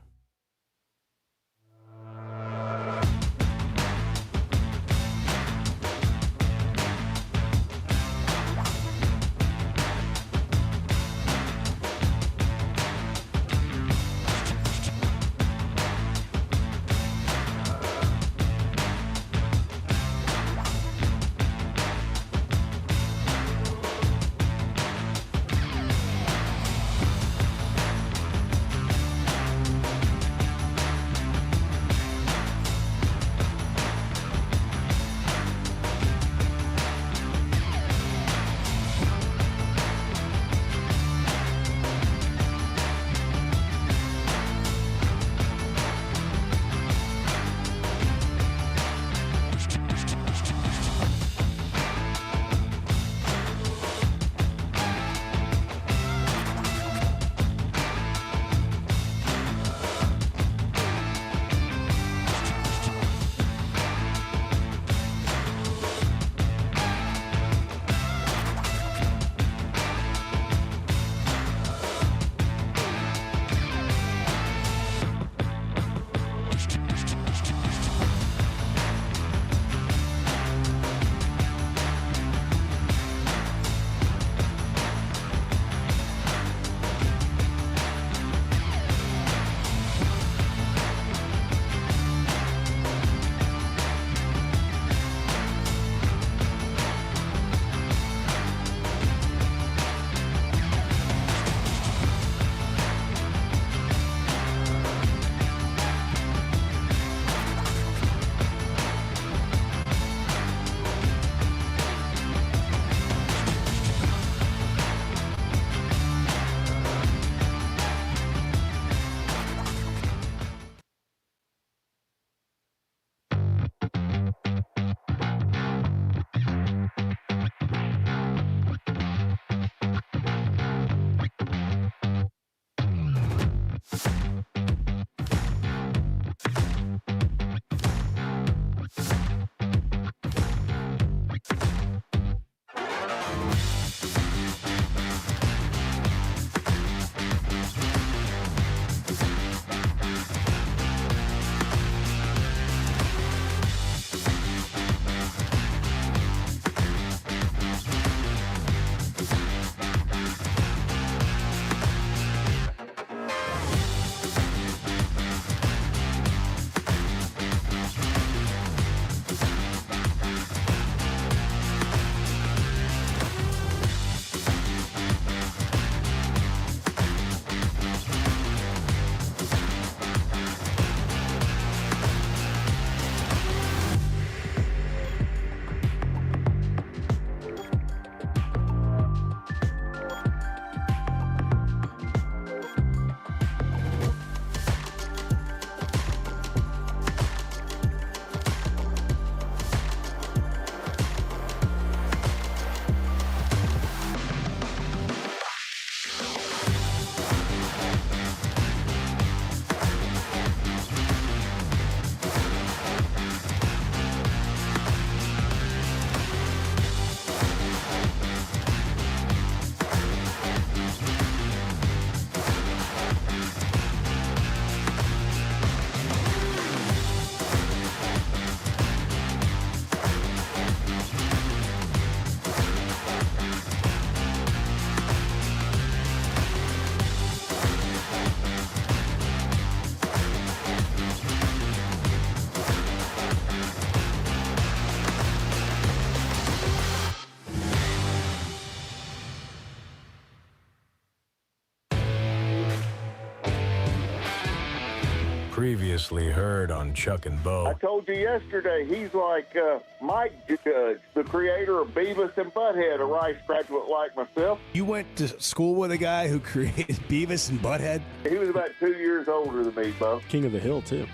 Previously heard on Chuck and I Bo. told you yesterday, he's like Mike Judge, the creator of Beavis and Butthead, a Rice graduate like myself. You went to school with a guy who created Beavis and Butthead? He was about 2 years older than me, Bo. King of the Hill, too.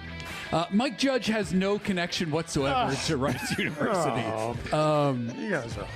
Mike Judge has no connection whatsoever to Rice University. You guys are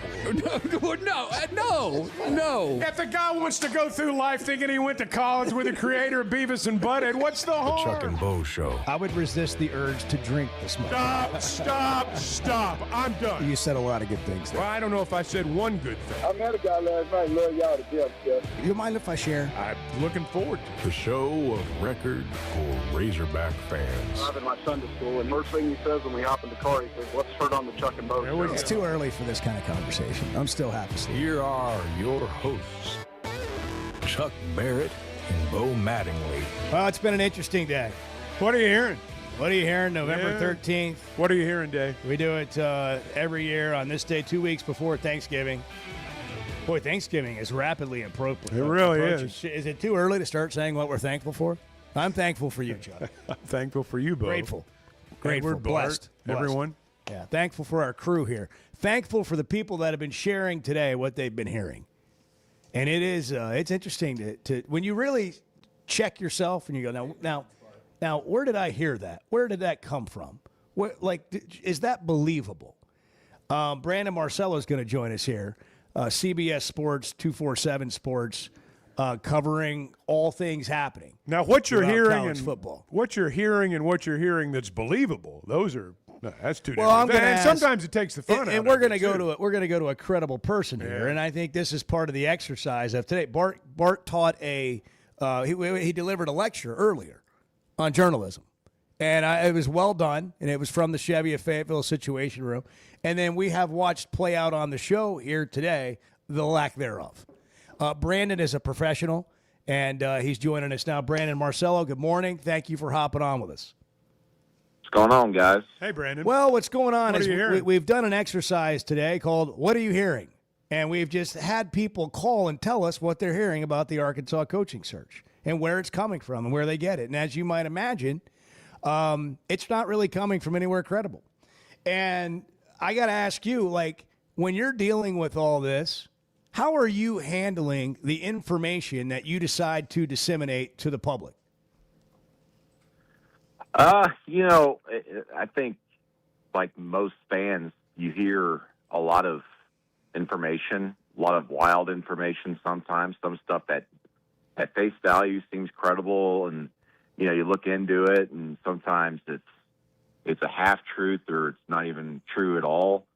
No. If the guy wants to go through life thinking he went to college with the creator of Beavis and Butthead, what's the harm? Chuck and Bo Show. I would resist the urge to drink this much. Stop. I'm done. You said a lot of good things there. Well, I don't know if I said one good thing. I met a guy last night, love y'all to death, Chuck. You mind if I share? I'm looking forward to it. The show of record for Razorback fans. I'm in my Sunday school, and first thing he says when we hop in the car, he says, "What's heard on the Chuck and Bo show?" It's too early for this kind of conversation. I'm still half asleep. Here are your hosts, Chuck Barrett and Bo Mattingly. Well, it's been an interesting day. What are you hearing? What are you hearing? November 13th. What are you hearing, Dave? We do it every year on this day, 2 weeks before Thanksgiving. Boy, Thanksgiving is rapidly appropriate. It really is. Is it too early to start saying what we're thankful for? I'm thankful for you, Chuck. I'm thankful for you, Bo. Grateful, Edward, blessed. everyone. Yeah, thankful for our crew here. Thankful for the people that have been sharing today what they've been hearing. And it is it's interesting to when you really check yourself and you go, now, where did I hear that? Where did that come from? Is that believable? Brandon Marcello is going to join us here. CBS Sports, 247 Sports, covering all things happening. Now, what you're hearing college and football. what you're hearing that's believable. That's two Well, I'm different going things. to And sometimes it takes the fun out and of we're it, going to go too. to we're going to go to a credible person here, and I think this is part of the exercise of today. Bart taught he delivered a lecture earlier on journalism, and it was well done, and it was from the Chevy of Fayetteville Situation Room, and then we have watched play out on the show here today the lack thereof. Brandon is a professional, and he's joining us now. Brandon Marcello, good morning. Thank you for hopping on with us. What's going on, guys? Hey, Brandon. Well, what's going on What is are you hearing? we've done an exercise today called What Are You Hearing? And we've just had people call and tell us what they're hearing about the Arkansas coaching search and where it's coming from and where they get it. And as you might imagine, it's not really coming from anywhere credible. And I got to ask you, when you're dealing with all this, how are you handling the information that you decide to disseminate to the public? I think like most fans, you hear a lot of information, a lot of wild information sometimes, some stuff that at face value seems credible, and you look into it and sometimes it's a half truth or it's not even true at all.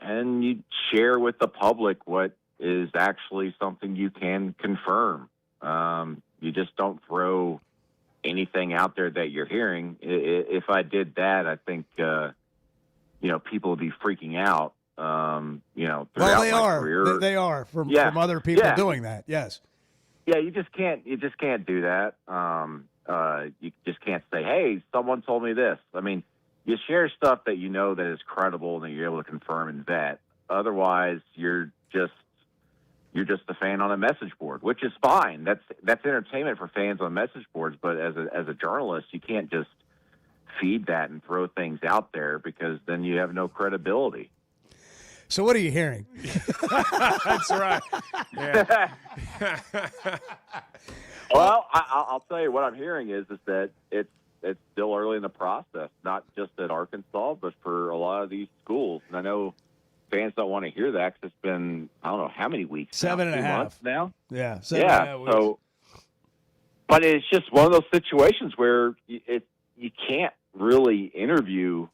And you share with the public what is actually something you can confirm. You just don't throw anything out there that you're hearing. If I did that, I think, people would be freaking out, throughout Well, my career. They are from other people doing that. Yes. Yeah, you just can't do that. You just can't say, hey, someone told me this. I mean, you share stuff that that is credible and that you're able to confirm and vet. Otherwise, you're just a fan on a message board, which is fine. That's entertainment for fans on message boards. But as a journalist, you can't just feed that and throw things out there because then you have no credibility. So what are you hearing? That's right. Yeah. Well, I'll tell you what I'm hearing is that it's still early in the process, not just at Arkansas, but for a lot of these schools. And I know fans don't want to hear that because it's been, I don't know how many weeks. 7.5 months now. Yeah. 7.5 weeks. So, but it's just one of those situations where you can't really interview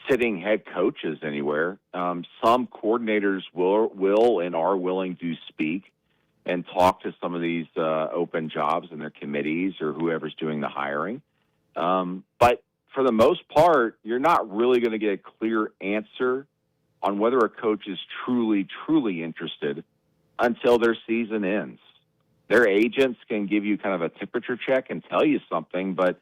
sitting head coaches anywhere. Some coordinators will and are willing to speak and talk to some of these open jobs in their committees or whoever's doing the hiring. But for the most part, you're not really going to get a clear answer on whether a coach is truly, truly interested until their season ends. Their agents can give you kind of a temperature check and tell you something, but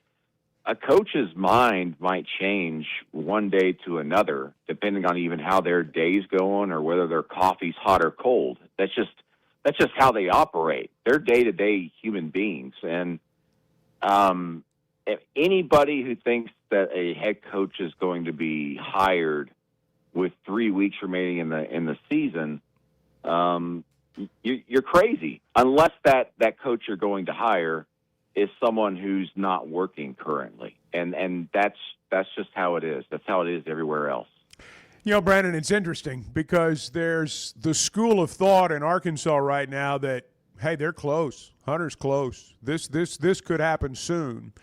a coach's mind might change one day to another, depending on even how their day's going or whether their coffee's hot or cold. That's just how they operate. They're day-to-day human beings. And if anybody who thinks that a head coach is going to be hired with 3 weeks remaining in the season, you're crazy. Unless that coach you're going to hire is someone who's not working currently, and that's just how it is. That's how it is everywhere else. You know, Brandon, it's interesting because there's the school of thought in Arkansas right now that, hey, they're close. Hunter's close. This could happen soon.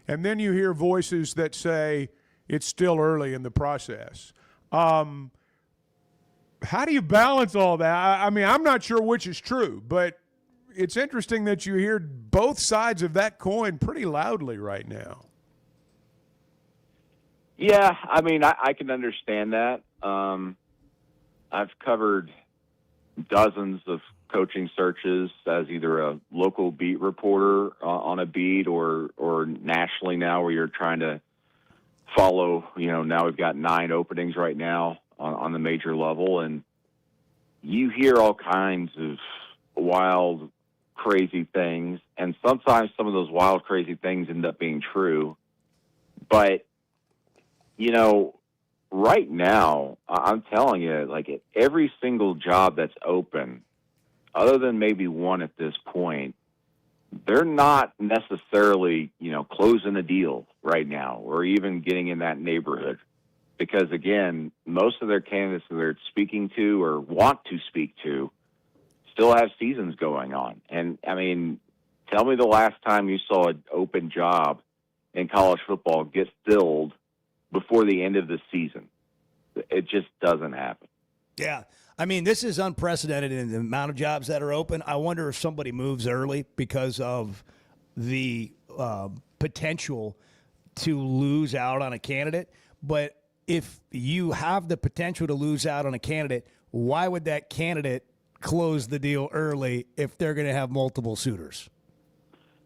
And then you hear voices that say it's still early in the process. How do you balance all that? I mean, I'm not sure which is true, but it's interesting that you hear both sides of that coin pretty loudly right now. Yeah, I mean, I can understand that. I've covered dozens of coaching searches as either a local beat reporter on a beat or nationally now, where you're trying to follow, now we've got 9 openings right now on the major level, and you hear all kinds of wild, crazy things, and sometimes some of those wild, crazy things end up being true. But, right now, I'm telling you, like, every single job that's open, other than maybe one at this point, they're not necessarily, closing a deal right now or even getting in that neighborhood. Because, again, most of their candidates that they're speaking to or want to speak to still have seasons going on. And, I mean, tell me the last time you saw an open job in college football get filled before the end of the season. It just doesn't happen. Yeah. I mean, this is unprecedented in the amount of jobs that are open. I wonder if somebody moves early because of the potential to lose out on a candidate. But if you have the potential to lose out on a candidate, why would that candidate close the deal early if they're going to have multiple suitors?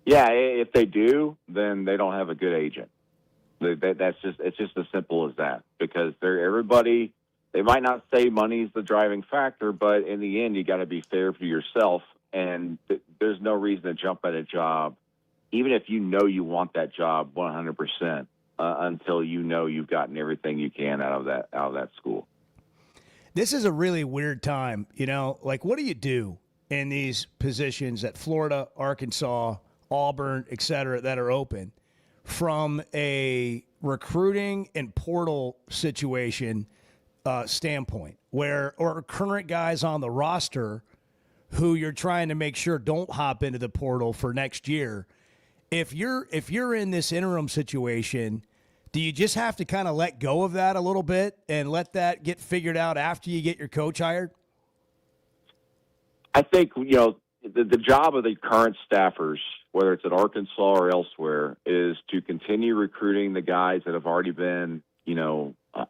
Yeah, if they do, then they don't have a good agent. It's just as simple as that, because they might not say money's the driving factor, but in the end, you got to be fair for yourself. And there's no reason to jump at a job, even if you know you want that job 100%, until you've gotten everything you can out of that school. This is a really weird time, like, what do you do in these positions at Florida, Arkansas, Auburn, et cetera, that are open from a recruiting and portal situation standpoint, or current guys on the roster who you're trying to make sure don't hop into the portal for next year? If you're in this interim situation, do you just have to kind of let go of that a little bit and let that get figured out after you get your coach hired? I think, the job of the current staffers, whether it's at Arkansas or elsewhere, is to continue recruiting the guys that have already been,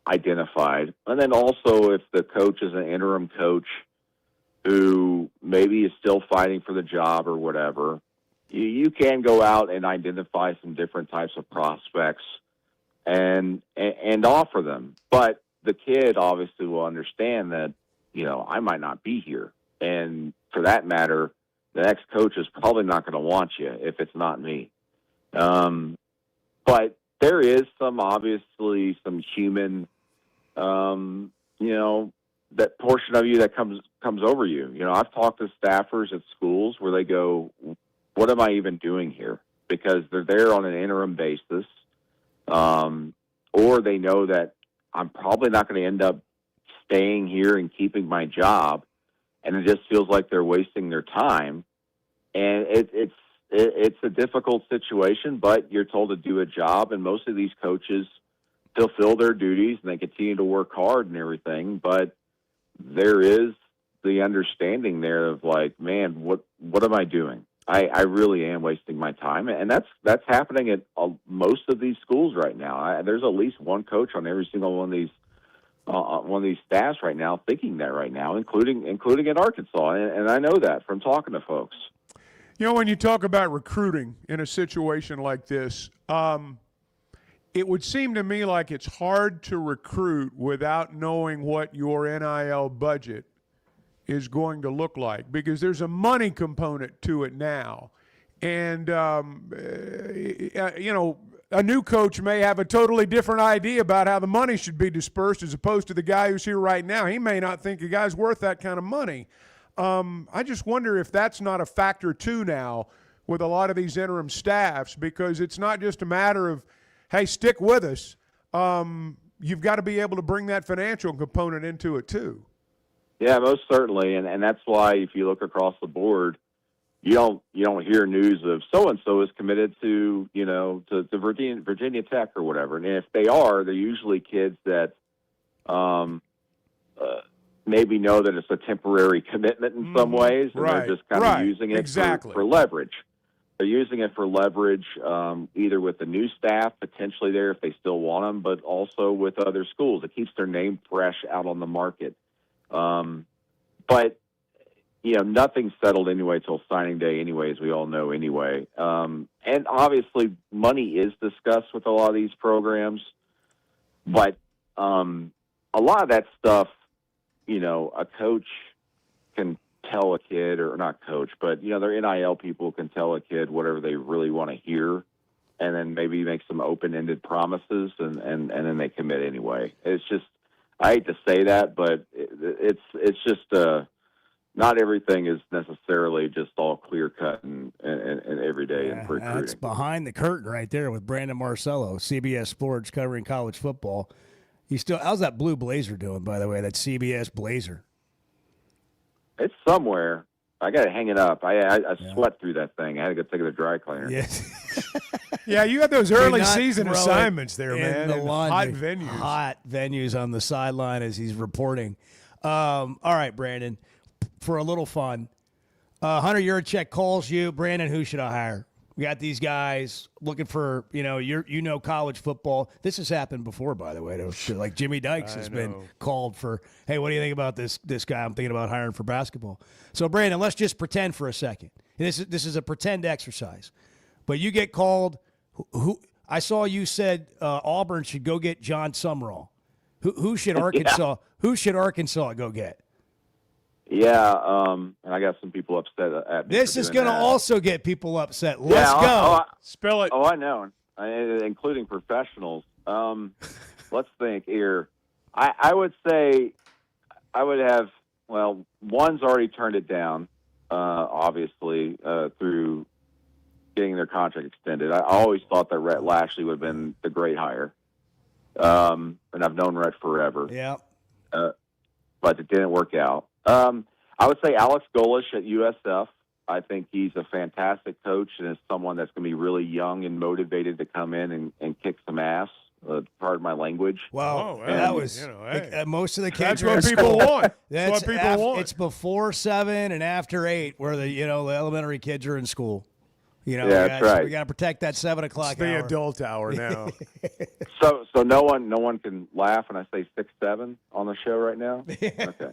identified. And then also, if the coach is an interim coach who maybe is still fighting for the job or whatever, you can go out and identify some different types of prospects and offer them. But the kid obviously will understand that, I might not be here. And for that matter, the next coach is probably not going to want you if it's not me. But there is obviously some human, that portion of you that comes over you. I've talked to staffers at schools where they go, what am I even doing here? Because they're there on an interim basis, or they know that I'm probably not going to end up staying here and keeping my job, and it just feels like they're wasting their time. And it's a difficult situation, but you're told to do a job, and most of these coaches fulfill their duties and they continue to work hard and everything. But there is the understanding there of like, man, what am I doing? I really am wasting my time, and that's happening at most of these schools right now. There's at least one coach on every single one of these staffs right now thinking that right now, including in Arkansas, and I know that from talking to folks. When you talk about recruiting in a situation like this, it would seem to me like it's hard to recruit without knowing what your NIL budget is going to look like, because there's a money component to it now. And, a new coach may have a totally different idea about how the money should be dispersed as opposed to the guy who's here right now. He may not think a guy's worth that kind of money. I just wonder if that's not a factor too now with a lot of these interim staffs, because it's not just a matter of, hey, stick with us. You've got to be able to bring that financial component into it too. Yeah, most certainly, and that's why if you look across the board, you don't hear news of so and so is committed to to Virginia Tech or whatever. And if they are, they're usually kids that maybe know that it's a temporary commitment in some ways, and they're just kind of using it for leverage. They're using it for leverage, either with the new staff potentially there if they still want them, but also with other schools. It keeps their name fresh out on the market. But nothing's settled anyway till signing day anyway, as we all know anyway. And obviously money is discussed with a lot of these programs, but a lot of that stuff, a coach can tell a kid, or not coach, but, their NIL people can tell a kid whatever they really want to hear, and then maybe make some open-ended promises, and then they commit anyway. It's just, I hate to say that, but it's just not everything is necessarily just all clear-cut and every day in recruiting. That's behind the curtain right there with Brandon Marcello, CBS Sports, covering college football. How's that blue blazer doing, by the way, that CBS blazer? It's somewhere. I got to hang it up. I sweat through that thing. I had to go take it to the dry cleaner. Yes. Yeah, you got those early season assignments there, man. The hot venues. Hot venues on the sideline as he's reporting. All right, Brandon, for a little fun. Hunter Yurachek calls you. Brandon, who should I hire? We got these guys looking for, college football. This has happened before, by the way. Like Jimmy Dykes has been called for, hey, what do you think about this guy I'm thinking about hiring for basketball? So, Brandon, let's just pretend for a second. This is a pretend exercise. But you get called. Who I saw you said Auburn should go get John Sumrall. Who should Arkansas? Who should Arkansas go get? Yeah, and I got some people upset at me. This is going to also get people upset. Let's go. Spill it. Oh, I know, including professionals. Let's think here. I would say I would have, one's already turned it down, obviously, through getting their contract extended. I always thought that Rhett Lashley would have been the great hire. And I've known Rhett forever. Yeah. But it didn't work out. I would say Alex Golesh at USF. I think he's a fantastic coach and is someone that's going to be really young and motivated to come in and kick some ass. Pardon my language. Well, that was most of the kids. That's what people want. That's what people want. It's before 7 and after 8, where the elementary kids are in school. That's right. We got to protect that 7 o'clock it's the hour. adult hour now. So no one can laugh when I say 6'7" on the show right now. Okay.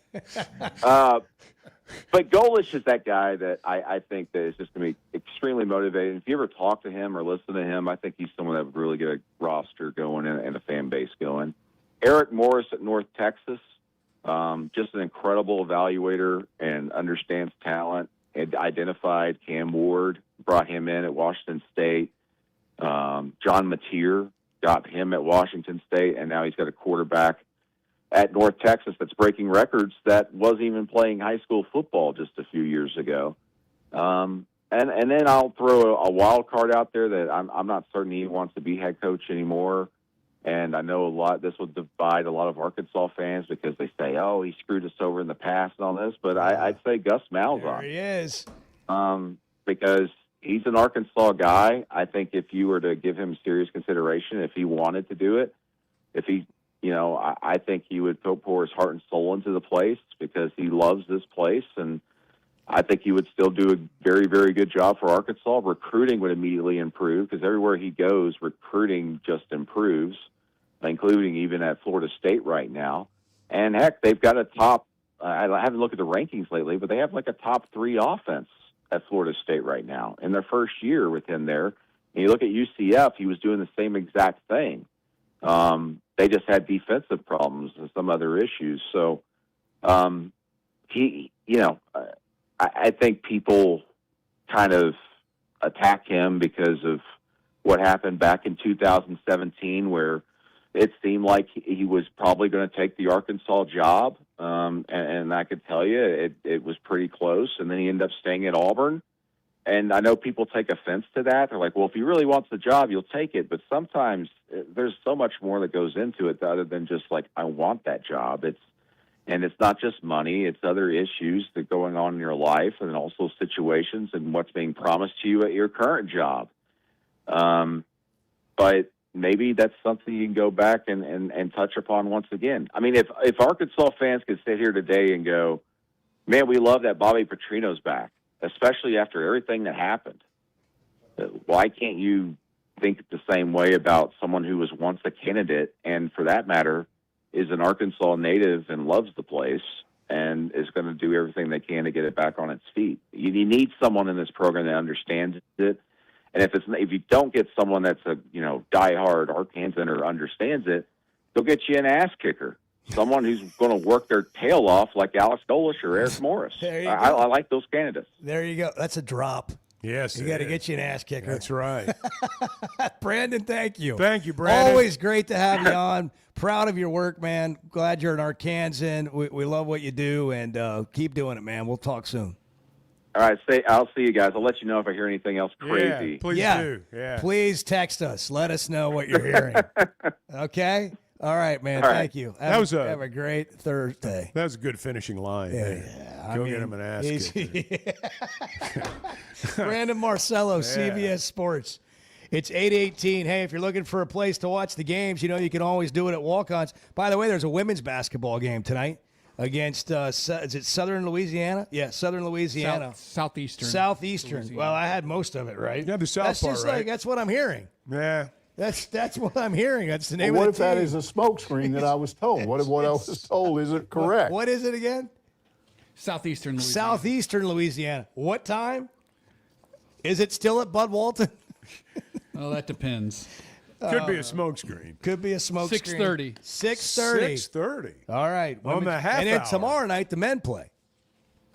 But Golesh is that guy that I think that is just going to be extremely motivated. If you ever talk to him or listen to him, I think he's someone that would really get a roster going and a fan base going. Eric Morris at North Texas, just an incredible evaluator and understands talent. And identified Cam Ward, brought him in at Washington State. John Mateer got him at Washington State, and now he's got a quarterback at North Texas that's breaking records that wasn't even playing high school football just a few years ago. And then I'll throw a wild card out there that I'm not certain he wants to be head coach anymore. And I know this will divide a lot of Arkansas fans because they say, oh, he screwed us over in the past and all this. But I'd say Gus Malzahn. There he is. Because he's an Arkansas guy. I think if you were to give him serious consideration, if he wanted to do it, I think he would pour his heart and soul into the place because he loves this place. And I think he would still do a very, very good job for Arkansas. Recruiting would immediately improve because everywhere he goes, recruiting just improves, including even at Florida State right now. And, heck, they've got a top I haven't looked at the rankings lately, but they have like a top 3 offense at Florida State right now in their first year with him there. And you look at UCF, he was doing the same exact thing. They just had defensive problems and some other issues. So I think people kind of attack him because of what happened back in 2017, where it seemed like he was probably going to take the Arkansas job. And I could tell you it was pretty close. And then he ended up staying at Auburn. And I know people take offense to that. They're like, well, if he really wants the job, you'll take it. But sometimes there's so much more that goes into it other than just like, I want that job. And it's not just money. It's other issues that are going on in your life and also situations and what's being promised to you at your current job. But maybe that's something you can go back and touch upon once again. I mean, if Arkansas fans could sit here today and go, man, we love that Bobby Petrino's back, especially after everything that happened. Why can't you think the same way about someone who was once a candidate and, for that matter, is an Arkansas native and loves the place and is going to do everything they can to get it back on its feet? You need someone in this program that understands it. And if you don't get someone that's a diehard Arkansan or understands it, they'll get you an ass kicker. Someone who's going to work their tail off like Alex Golesh or Eric Morris. I like those candidates. There you go. That's a drop. Yes, you got to get you an ass kicker. That's right. Brandon, thank you. Thank you, Brandon. Always great to have you on. Proud of your work, man. Glad you're an Arkansan. We love what you do, and keep doing it, man. We'll talk soon. All right, I'll see you guys. I'll let you know if I hear anything else crazy. Yeah, please do. Yeah. Please text us. Let us know what you're hearing. Okay? All right, man. All right. Thank you. Have a great Thursday. That was a good finishing line. Yeah. Go get him an ass kicker. Brandon Marcello, CBS Sports. It's 8:18. Hey, if you're looking for a place to watch the games, you can always do it at Walk-Ons. By the way, there's a women's basketball game tonight against, is it Southern Louisiana? Yeah, Southern Louisiana. Southeastern. Louisiana. Well, I had most of it right. Yeah, the South that's part, just right? Like, that's what I'm hearing. Yeah. That's what I'm hearing. That's the name What of the if team. that is a smokescreen that I was told? What if what I was told isn't correct? What is it again? Southeastern Louisiana. Southeastern Louisiana. What time? Is it still at Bud Walton? Oh, that depends. Could be a smokescreen. Could be a smokescreen. 6:30. 6:30. 6:30. All right. On the half And then hour. tomorrow night, the men play.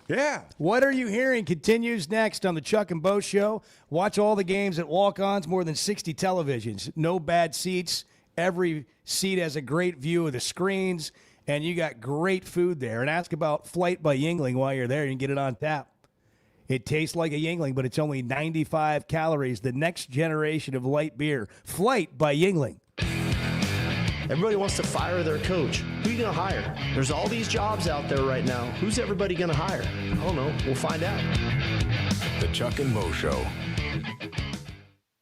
Yeah. What Are You Hearing continues next on the Chuck and Bo Show. Watch all the games at Walk-Ons, more than 60 televisions. No bad seats. Every seat has a great view of the screens, and you got great food there. And ask about Flight by Yingling while you're there. You can get it on tap. It tastes like a Yingling, but it's only 95 calories. The next generation of light beer. Flight by Yingling. Everybody wants to fire their coach. Who are you going to hire? There's all these jobs out there right now. Who's everybody going to hire? I don't know. We'll find out. The Chuck and Mo Show.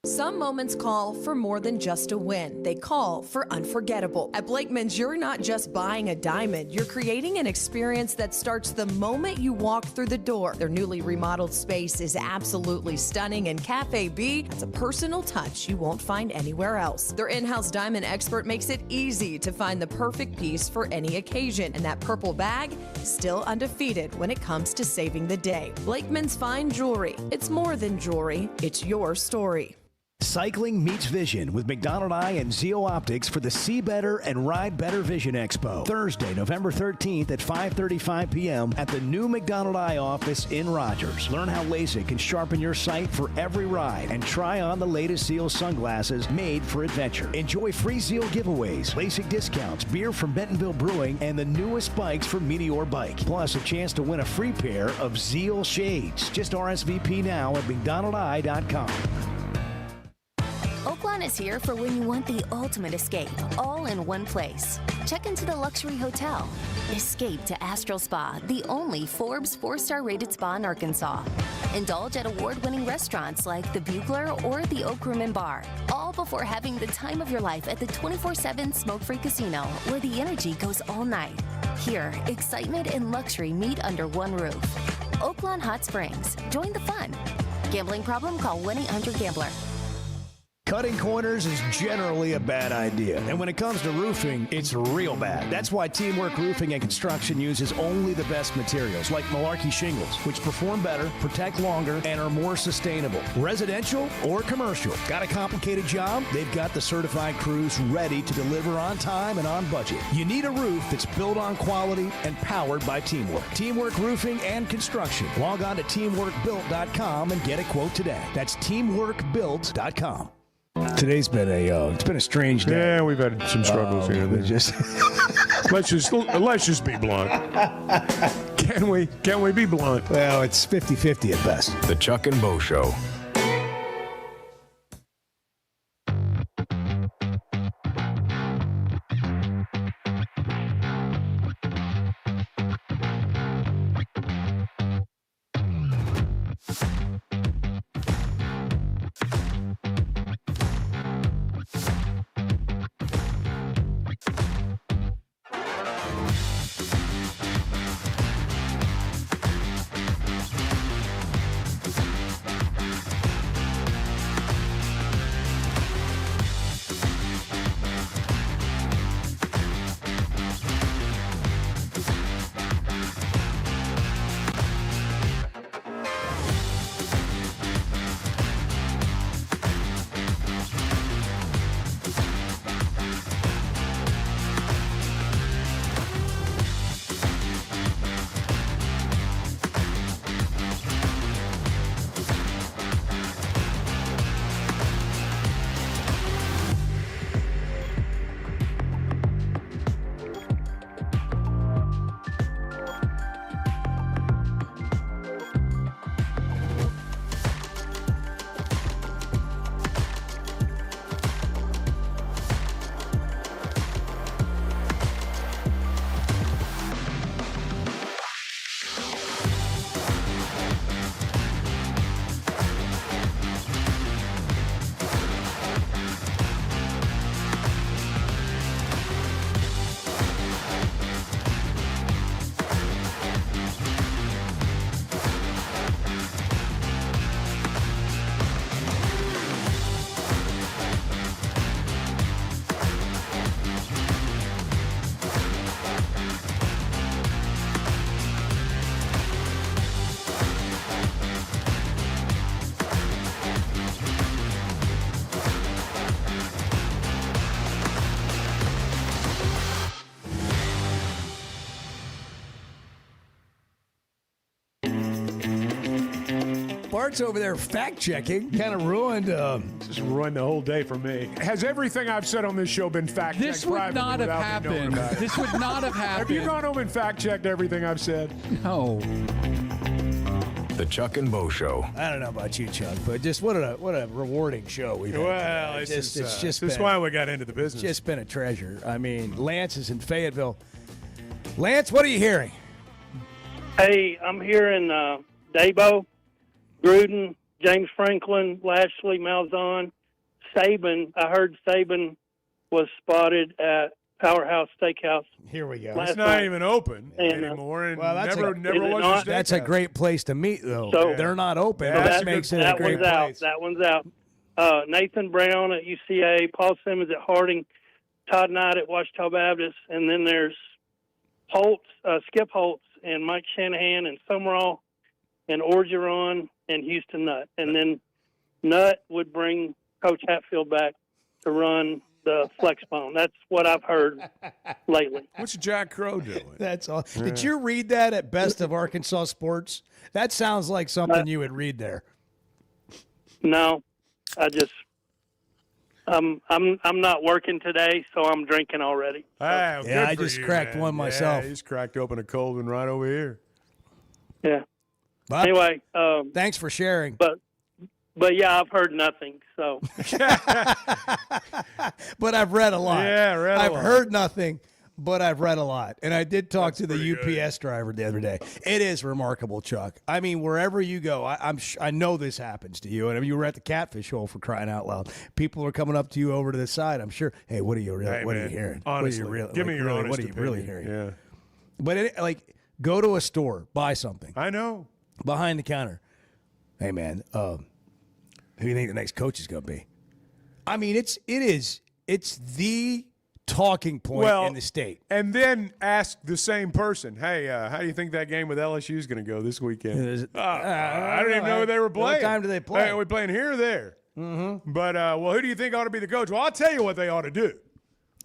Some moments call for more than just a win. They call for unforgettable. At Blakeman's, you're not just buying a diamond. You're creating an experience that starts the moment you walk through the door. Their newly remodeled space is absolutely stunning, and Cafe B has a personal touch you won't find anywhere else. Their in-house diamond expert makes it easy to find the perfect piece for any occasion, and that purple bag is still undefeated when it comes to saving the day. Blakeman's Fine Jewelry. It's more than jewelry. It's your story. Cycling meets vision with McDonald Eye and Zeo Optics for the See Better and Ride Better Vision Expo. Thursday, November 13th at 5:35 p.m. at the new McDonald Eye office in Rogers. Learn how LASIK can sharpen your sight for every ride and try on the latest Zeo sunglasses made for adventure. Enjoy free Zeo giveaways, LASIK discounts, beer from Bentonville Brewing, and the newest bikes from Meteor Bike. Plus a chance to win a free pair of Zeo shades. Just RSVP now at McDonaldEye.com. Oaklawn is here for when you want the ultimate escape, all in one place. Check into the luxury hotel. Escape to Astral Spa, the only Forbes 4-star rated spa in Arkansas. Indulge at award-winning restaurants like the Bugler or the Oak Room and Bar, all before having the time of your life at the 24/7 smoke-free casino, where the energy goes all night. Here, excitement and luxury meet under one roof. Oaklawn Hot Springs. Join the fun. Gambling problem? Call 1-800-GAMBLER. Cutting corners is generally a bad idea. And when it comes to roofing, it's real bad. That's why Teamwork Roofing and Construction uses only the best materials, like Malarkey shingles, which perform better, protect longer, and are more sustainable. Residential or commercial. Got a complicated job? They've got the certified crews ready to deliver on time and on budget. You need a roof that's built on quality and powered by Teamwork. Teamwork Roofing and Construction. Log on to teamworkbuilt.com and get a quote today. That's teamworkbuilt.com. Today's been a strange day. Yeah, we've had some struggles here. And there. let's just be blunt. Can we be blunt? Well, it's 50-50 at best. The Chuck and Bo Show. Bart's over there fact checking. Kind of ruined. Just ruined the whole day for me. Has everything I've said on this show been fact checked? This would not have happened. This would not have happened. Have you gone home and fact checked everything I've said? No. The Chuck and Bo Show. I don't know about you, Chuck, but just what a rewarding show we've had. Well, it's just this been, is why we got into the business. Just been a treasure. I mean, Lance is in Fayetteville. Lance, what are you hearing? Hey, I'm hearing Dabo, Gruden, James Franklin, Lashley, Malzahn, Saban. I heard Saban was spotted at Powerhouse Steakhouse. Here we go. It's not even open anymore, and well, never was. That's a great place to meet, though. So, they're not open. So that makes it a great place. That one's out. Nathan Brown at UCA, Paul Simmons at Harding, Todd Knight at Ouachita Baptist, and then there's Holtz, Skip Holtz, and Mike Shanahan, and Summerall, and Orgeron, and Houston Nutt. And then Nutt would bring Coach Hatfield back to run the flex bone. That's what I've heard lately. What's Jack Crow doing? That's all. Yeah. Did you read that at Best of Arkansas Sports? That sounds like something you would read there. No, I'm not working today, so I'm drinking already. Ah, yeah, I just cracked one myself. Yeah, he's cracked open a cold one right over here. Yeah. But anyway, thanks for sharing. But yeah, I've heard nothing. So, but I've read a lot. Yeah, I've heard nothing, but I've read a lot. And I did talk to the UPS driver the other day. It is remarkable, Chuck. I mean, wherever you go, I know this happens to you. And I mean, you were at the Catfish Hole, for crying out loud. People are coming up to you over to the side. I'm sure. Hey, what are you really? What are you hearing? Honestly, give me your honest What are you opinion. really hearing? Yeah. But go to a store, buy something. I know. Behind the counter. Hey, man. Who do you think the next coach is going to be? I mean, it's the talking point in the state. And then ask the same person, hey, how do you think that game with LSU is going to go this weekend? I don't even know who they were playing. What time do they play? Hey, are we playing here or there? Mm-hmm. But, who do you think ought to be the coach? Well, I'll tell you what they ought to do.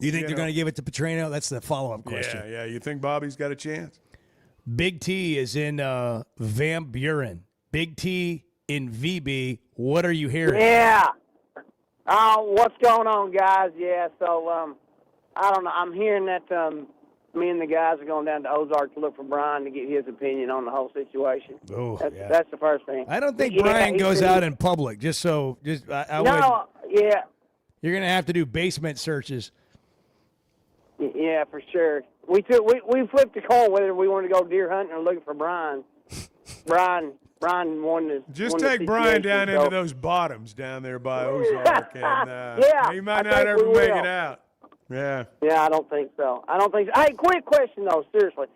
You think they're going to give it to Petrino? That's the follow-up question. Yeah. You think Bobby's got a chance? Big T is in Van Buren. Big T in VB. What are you hearing? Yeah. What's going on, guys? Yeah, so I don't know. I'm hearing that me and the guys are going down to Ozark to look for Brian to get his opinion on the whole situation. Oh, That's the first thing. I don't think Brian goes out in public. You're going to have to do basement searches. Yeah, for sure. We flipped a coin whether we wanted to go deer hunting or looking for Brian. Brian won this. Just won the take Brian situation, down so- into those bottoms down there by Ozark, and Yeah, he might I not think ever we make will. it out. Yeah. Yeah, I don't think so. Hey, quick question though, seriously.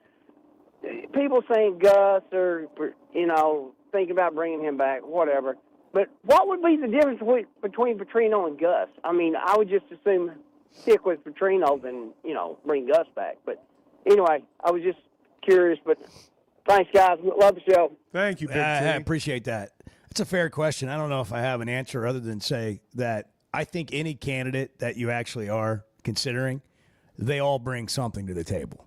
People saying Gus or thinking about bringing him back, whatever. But what would be the difference between Petrino and Gus? I mean, I would just assume stick with Petrino than bring Gus back. But anyway, I was just curious. But thanks, guys. Love the show. Thank you, Big I T. appreciate that. It's a fair question. I don't know if I have an answer other than say that I think any candidate that you actually are considering, they all bring something to the table.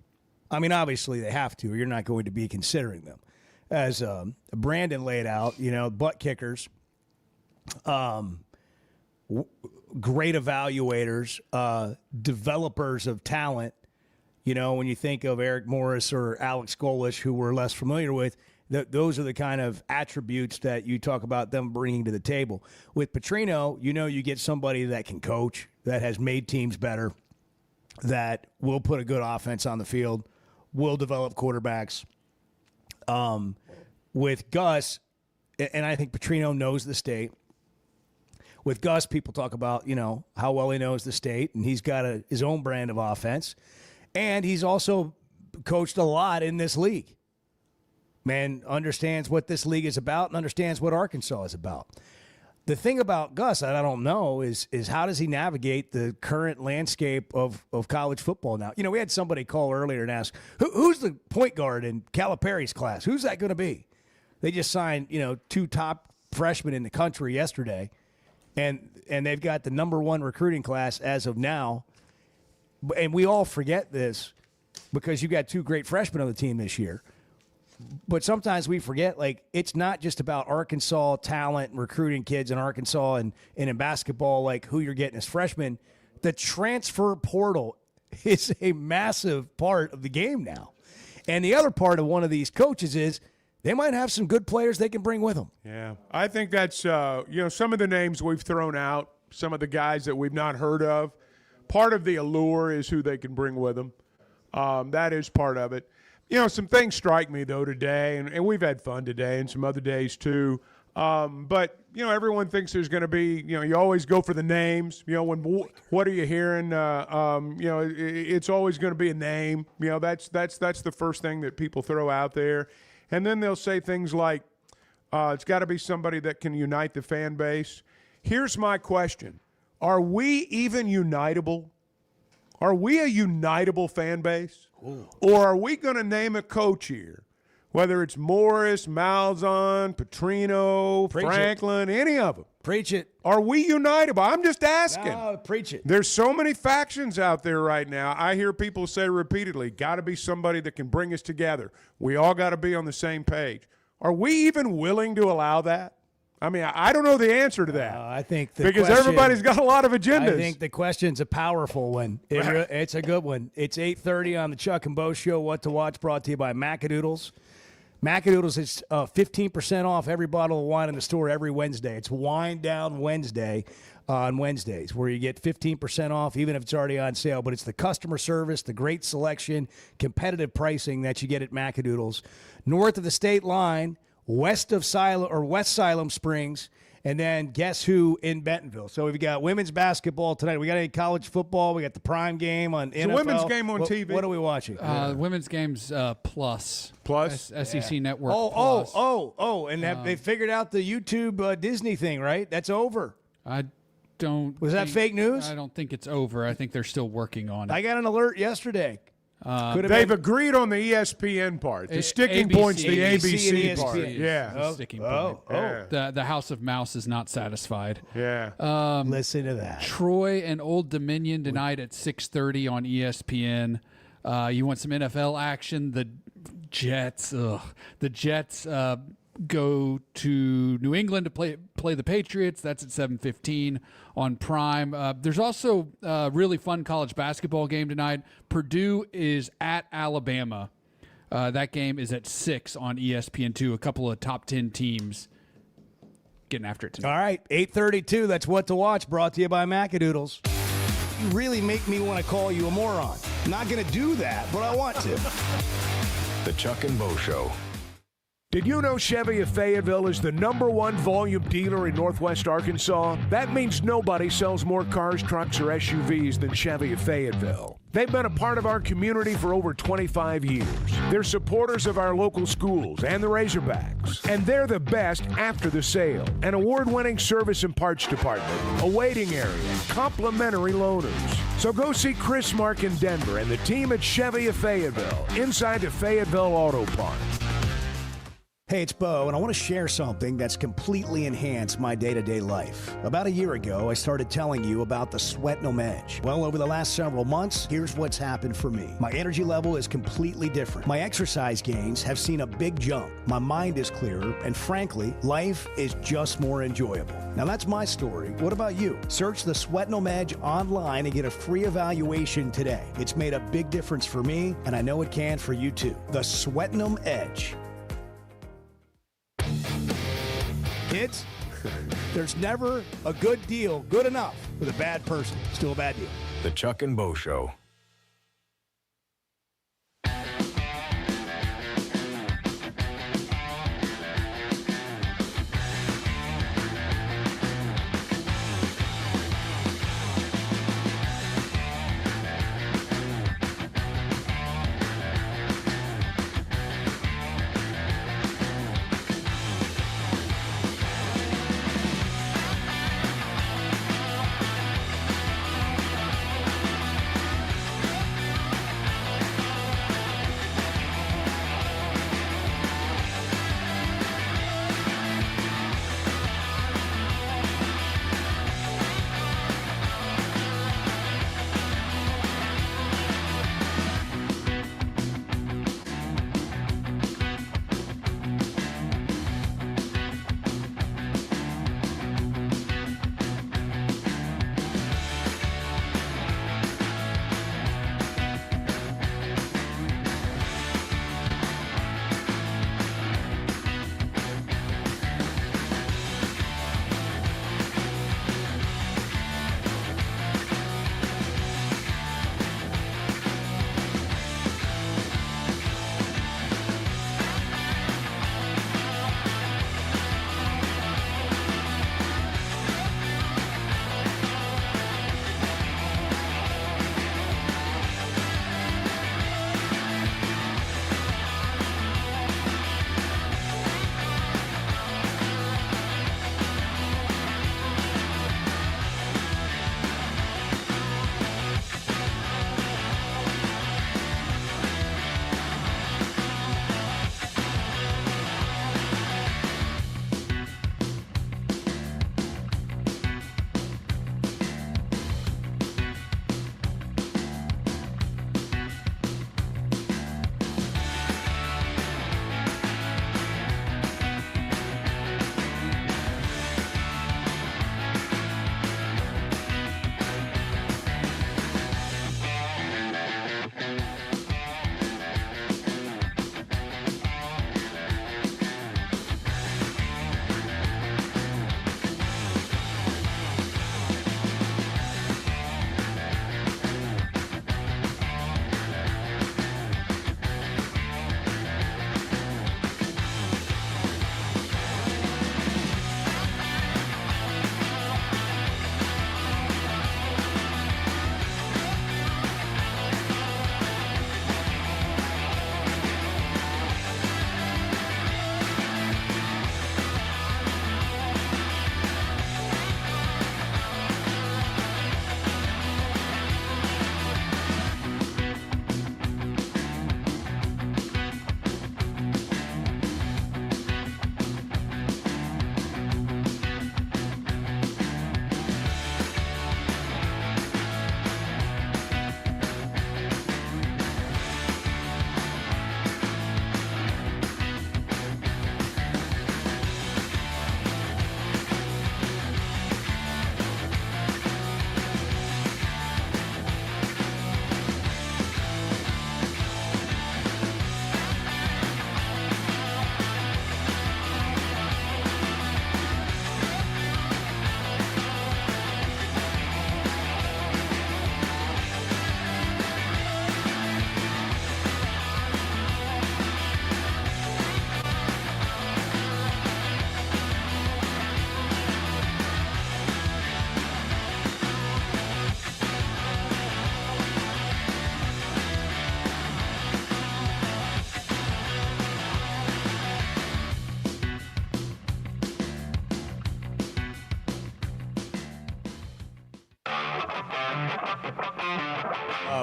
I mean, obviously they have to, or you're not going to be considering them. As Brandon laid out, butt kickers, great evaluators, developers of talent. When you think of Eric Morris or Alex Golish, who we're less familiar with, those are the kind of attributes that you talk about them bringing to the table. With Petrino, you get somebody that can coach, that has made teams better, that will put a good offense on the field, will develop quarterbacks. With Gus, and I think Petrino knows the state. With Gus, people talk about, how well he knows the state, and he's got his own brand of offense. And he's also coached a lot in this league. Man understands what this league is about and understands what Arkansas is about. The thing about Gus, I don't know, is how does he navigate the current landscape of college football now? We had somebody call earlier and ask, who's the point guard in Calipari's class? Who's that going to be? They just signed, 2 top freshmen in the country yesterday, and they've got the number 1 recruiting class as of now. And we all forget this because you got 2 great freshmen on the team this year. But sometimes we forget, it's not just about Arkansas talent and recruiting kids in Arkansas and in basketball, who you're getting as freshmen. The transfer portal is a massive part of the game now. And the other part of one of these coaches is they might have some good players they can bring with them. Yeah, I think that's, some of the names we've thrown out, some of the guys that we've not heard of. Part of the allure is who they can bring with them. That is part of it. Some things strike me, though, today, and we've had fun today and some other days, too. But, everyone thinks there's going to be, you always go for the names. What are you hearing? It's always going to be a name. That's the first thing that people throw out there. And then they'll say things like, it's got to be somebody that can unite the fan base. Here's my question. Are we even unitable? Are we a unitable fan base? Ooh. Or are we going to name a coach here, whether it's Morris, Malzahn, Petrino, Franklin, any of them? Preach it. Are we unitable? I'm just asking. No, preach it. There's so many factions out there right now. I hear people say repeatedly, got to be somebody that can bring us together. We all got to be on the same page. Are we even willing to allow that? I mean, I don't know the answer to that. I think because everybody's got a lot of agendas. I think the question's a powerful one. It's a good one. It's 8:30 on the Chuck and Bo Show. What to watch? Brought to you by Macadoodles. Macadoodles is 15% off every bottle of wine in the store every Wednesday. It's Wine Down Wednesday on Wednesdays, where you get 15% off, even if it's already on sale. But it's the customer service, the great selection, competitive pricing that you get at Macadoodles. North of the state line, west of West Siloam Springs, and then guess who in Bentonville. So we've got women's basketball tonight. We got any college football. We got the prime game on NFL. The women's game on TV. What are we watching? Women's game's Plus. SEC Network. And they figured out the YouTube Disney thing, right? That's over. Was that fake news? I don't think it's over. I think they're still working on it. I got an alert yesterday. They've agreed on the ESPN part. The sticking point's the ABC part. Yeah. Sticking point. The House of Mouse is not satisfied. Yeah. Listen to that. Troy and Old Dominion tonight at 6:30 on ESPN. You want some NFL action? The Jets go to New England to play the Patriots. That's at 7:15 on Prime. There's also a really fun college basketball game tonight. Purdue is at Alabama. That game is at 6 on ESPN2. A couple of top 10 teams getting after it tonight. All right, 8:32. That's What to Watch, brought to you by Macadoodles. You really make me want to call you a moron. I'm not going to do that, but I want to. The Chuck and Bo Show. Did you know Chevy of Fayetteville is the #1 volume dealer in Northwest Arkansas? That means nobody sells more cars, trucks, or SUVs than Chevy of Fayetteville. They've been a part of our community for over 25 years. They're supporters of our local schools and the Razorbacks. And they're the best after the sale. An award-winning service and parts department, a waiting area, complimentary loaners. So go see Chris Mark in Denver and the team at Chevy of Fayetteville, inside the Fayetteville Auto Park. Hey, it's Bo, and I want to share something that's completely enhanced my day-to-day life. About a year ago, I started telling you about the Sweatnum Edge. Well, over the last several months, here's what's happened for me. My energy level is completely different. My exercise gains have seen a big jump. My mind is clearer, and frankly, life is just more enjoyable. Now, that's my story. What about you? Search the Sweatnum Edge online and get a free evaluation today. It's made a big difference for me, and I know it can for you too. The Sweatnum Edge. Kids, there's never a good deal good enough with a bad person. Still a bad deal. The Chuck and Bo Show.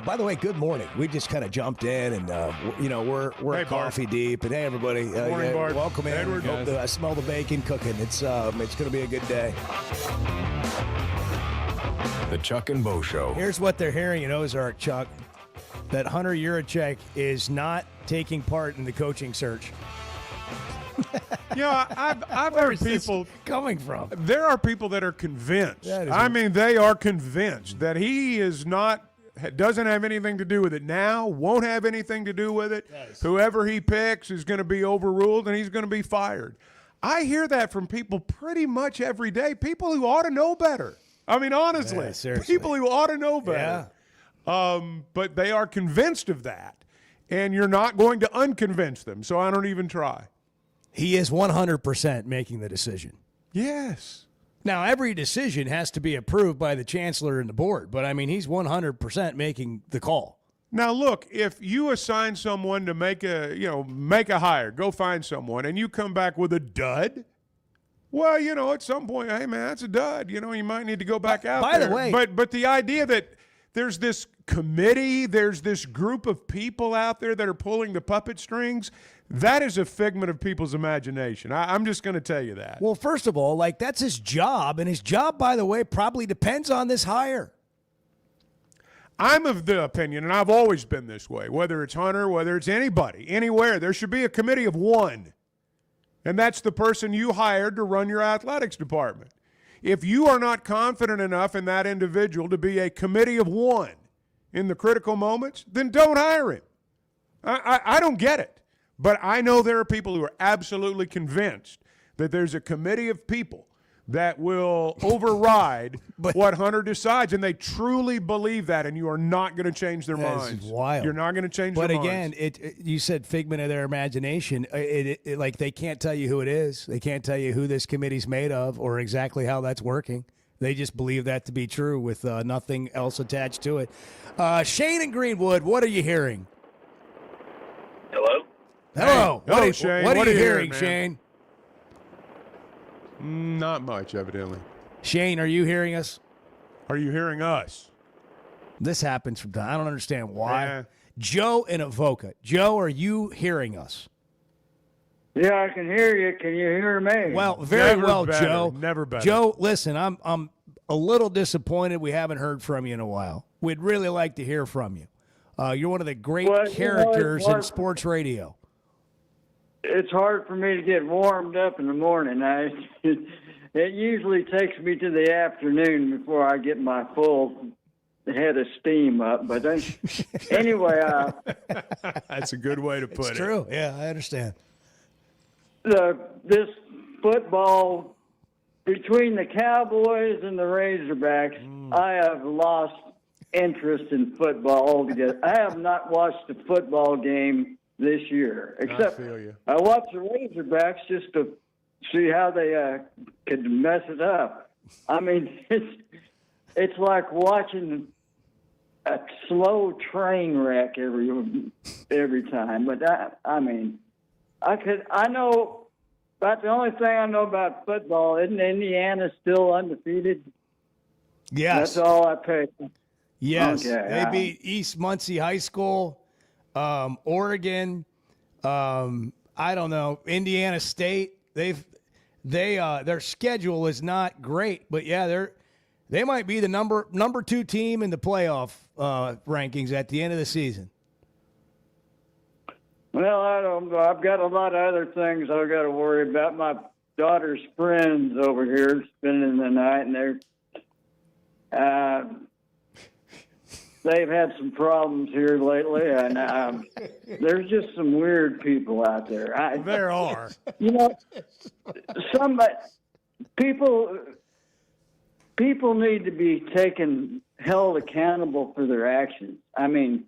By the way, good morning. We just kind of jumped in, and we're coffee deep. And hey, everybody, Morning, Bart. welcome in. Edward. I smell the bacon cooking. It's going to be a good day. The Chuck and Bo Show. Here's what they're hearing in Ozark, Chuck, that Hunter Yurachek is not taking part in the coaching search. I've heard people coming from. There are people that are convinced. They are convinced that he doesn't have anything to do with it now, won't have anything to do with it. Yes. Whoever he picks is going to be overruled and he's going to be fired. I hear that from people pretty much every day, people who ought to know better. I mean, honestly, people who ought to know better. Yeah. But they are convinced of that, and you're not going to unconvince them, so I don't even try. He is 100% making the decision. Yes. Now, every decision has to be approved by the chancellor and the board, but, I mean, he's 100% making the call. Now, look, if you assign someone to make a hire, go find someone, and you come back with a dud, well, at some point, hey, man, that's a dud. You might need to go back out there. By the way. But the idea that there's this committee, there's this group of people out there that are pulling the puppet strings, that is a figment of people's imagination. I'm just going to tell you that. Well, first of all, that's his job, and his job, by the way, probably depends on this hire. I'm of the opinion, and I've always been this way, whether it's Hunter, whether it's anybody, anywhere, there should be a committee of one. And that's the person you hired to run your athletics department. If you are not confident enough in that individual to be a committee of one in the critical moments, then don't hire him. I don't get it. But I know there are people who are absolutely convinced that there's a committee of people that will override what Hunter decides, and they truly believe that, and you are not going to change their minds. Is wild. You're not going to change their minds. But again, you said figment of their imagination. They can't tell you who it is. They can't tell you who this committee's made of or exactly how that's working. They just believe that to be true with nothing else attached to it. Shane in Greenwood, what are you hearing? Hello? Hello. Hello, Shane. What are you hearing, man? Shane? Not much, evidently. Shane, are you hearing us? Are you hearing us? This happens from time. I don't understand why. Yeah. Joe in Avoca. Joe, are you hearing us? Yeah, I can hear you. Can you hear me? Well, very Never well, better. Joe. Never better. Joe, listen, I'm a little disappointed we haven't heard from you in a while. We'd really like to hear from you. You're one of the great characters in sports radio. It's hard for me to get warmed up in the morning. It usually takes me to the afternoon before I get my full head of steam up. But anyway, that's a good way to put it. It's true. Yeah, I understand. This football between the Cowboys and the Razorbacks, I have lost interest in football altogether. I have not watched a football game this year, except I watched the Razorbacks just to see how they could mess it up. I mean, it's like watching a slow train wreck every time. But I know about the only thing I know about football. Isn't Indiana still undefeated? Yes, that's all I pay. Yes, okay, they beat East Muncie High School. Oregon, I don't know, Indiana State. Their schedule is not great, but yeah, they might be the number 2 team in the playoff rankings at the end of the season. Well, I don't know. I've got a lot of other things I've got to worry about. My daughter's friends over here spending the night, and they've had some problems here lately, and there's just some weird people out there. There are. People need to be held accountable for their actions. I mean,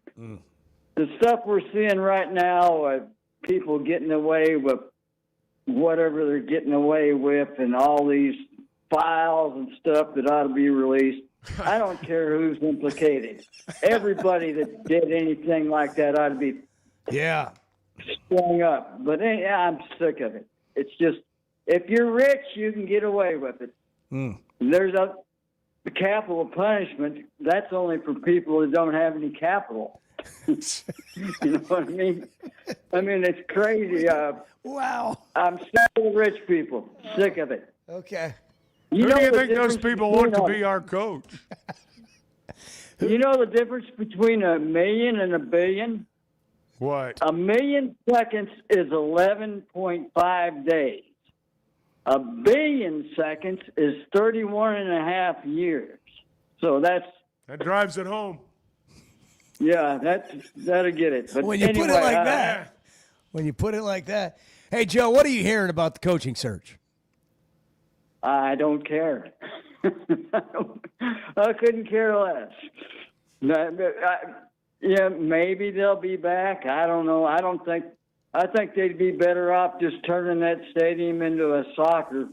the stuff we're seeing right now, people getting away with whatever they're getting away with, and all these files and stuff that ought to be released. I don't care who's implicated. Everybody that did anything like that ought to be strung up. But I'm sick of it. It's just, if you're rich, you can get away with it. There's the capital punishment, that's only for people that don't have any capital. You know what I mean? I mean, it's crazy. Wow. I'm sick of the rich people. Sick of it. Okay. Who do you the think those difference people want to between be our coach? You know the difference between a million and a billion? What? A million seconds is 11.5 days. A billion seconds is 31 and a half years. So that drives it home. Yeah, that'll get it. But When you put it like that. Hey, Joe, what are you hearing about the coaching search? I don't care. I couldn't care less. Yeah, maybe they'll be back. I don't know. I think they'd be better off just turning that stadium into a soccer.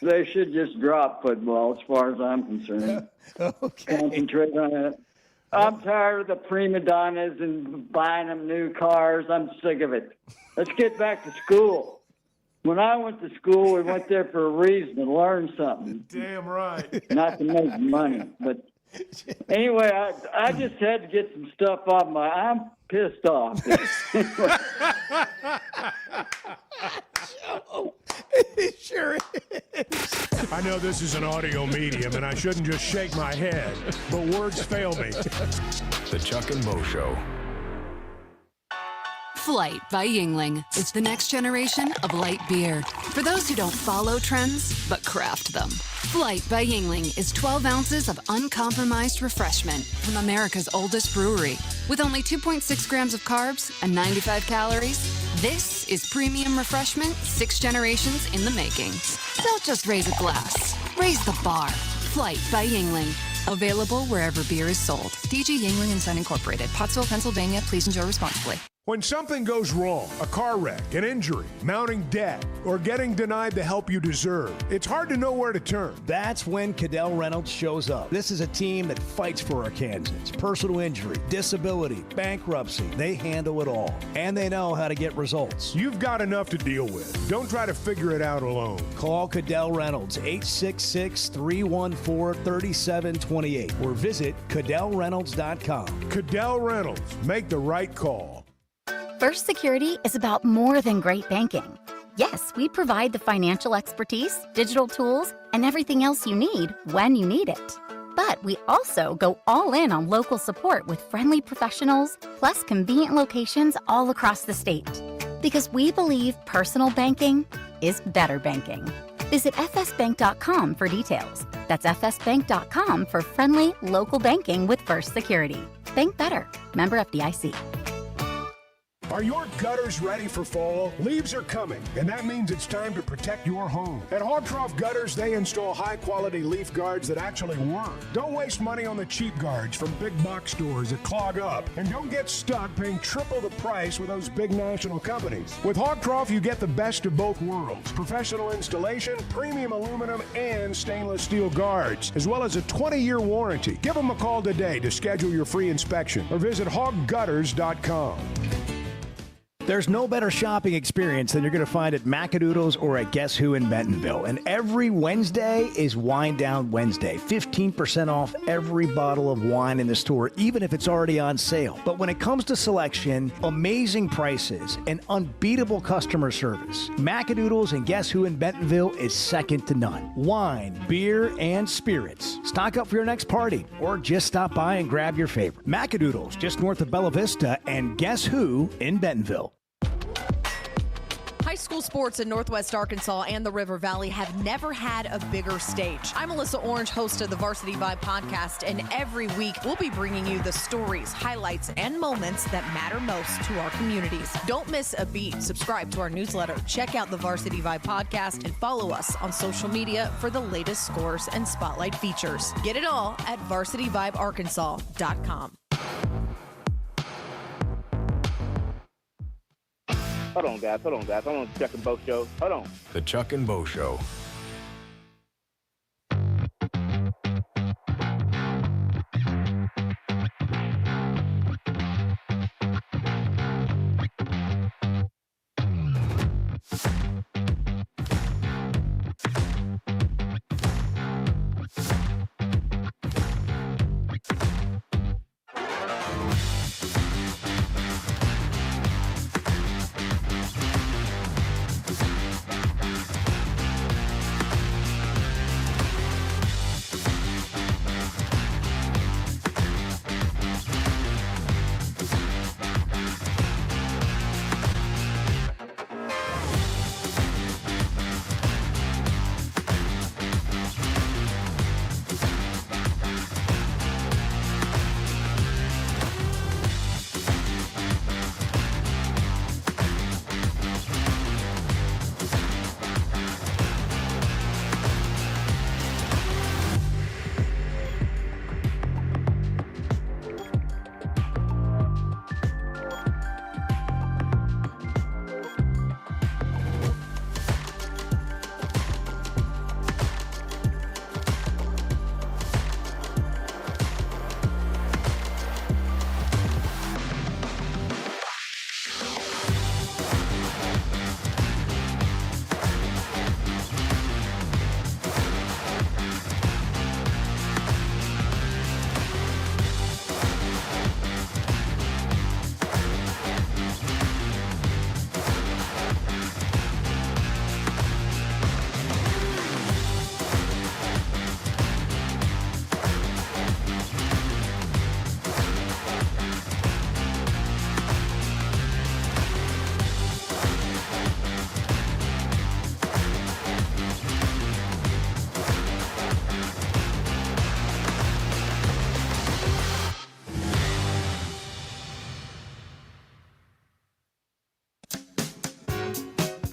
They should just drop football, as far as I'm concerned. Okay. Concentrate on it. I'm tired of the prima donnas and buying them new cars. I'm sick of it. Let's get back to school. When I went to school, we went there for a reason, to learn something. Damn right. Not to make money. But anyway, I just had to get some stuff off I'm pissed off. It sure is. I know this is an audio medium, and I shouldn't just shake my head, but words fail me. The Chuck and Bo Show. Flight by Yuengling is the next generation of light beer. For those who don't follow trends, but craft them. Flight by Yuengling is 12 ounces of uncompromised refreshment from America's oldest brewery. With only 2.6 grams of carbs and 95 calories, this is premium refreshment 6 generations in the making. Don't just raise a glass, raise the bar. Flight by Yuengling. Available wherever beer is sold. DG Yuengling & Son Incorporated, Pottsville, Pennsylvania. Please enjoy responsibly. When something goes wrong, a car wreck, an injury, mounting debt, or getting denied the help you deserve, it's hard to know where to turn. That's when Cadell Reynolds shows up. This is a team that fights for Arkansans. Personal injury, disability, bankruptcy, they handle it all. And they know how to get results. You've got enough to deal with. Don't try to figure it out alone. Call Cadell Reynolds, 866-314-3728, or visit CadellReynolds.com. Cadell Reynolds. Make the right call. First Security is about more than great banking. Yes, we provide the financial expertise, digital tools, and everything else you need when you need it. But we also go all in on local support with friendly professionals, plus convenient locations all across the state. Because we believe personal banking is better banking. Visit fsbank.com for details. That's fsbank.com for friendly, local banking with First Security. Bank better. Member FDIC. Are your gutters ready for fall? Leaves are coming, and that means it's time to protect your home. At Hogtroff Gutters, they install high-quality leaf guards that actually work. Don't waste money on the cheap guards from big box stores that clog up, and don't get stuck paying triple the price with those big national companies. With Hogtroff, you get the best of both worlds: professional installation, premium aluminum, and stainless steel guards, as well as a 20-year warranty. Give them a call today to schedule your free inspection, or visit hoggutters.com. There's no better shopping experience than you're going to find at Macadoodles or at Guess Who in Bentonville. And every Wednesday is Wine Down Wednesday. 15% off every bottle of wine in the store, even if it's already on sale. But when it comes to selection, amazing prices, and unbeatable customer service, Macadoodles and Guess Who in Bentonville is second to none. Wine, beer, and spirits. Stock up for your next party, or just stop by and grab your favorite. Macadoodles, just north of Bella Vista, and Guess Who in Bentonville. High school sports in Northwest Arkansas and the River Valley have never had a bigger stage. I'm Melissa Orange, host of the Varsity Vibe podcast, and every week we'll be bringing you the stories, highlights, and moments that matter most to our communities. Don't miss a beat. Subscribe to our newsletter, check out the Varsity Vibe podcast, and follow us on social media for the latest scores and spotlight features. Get it all at varsityvibearkansas.com. Hold on, guys. I'm on the Chuck and Bo Show. Hold on. The Chuck and Bo Show.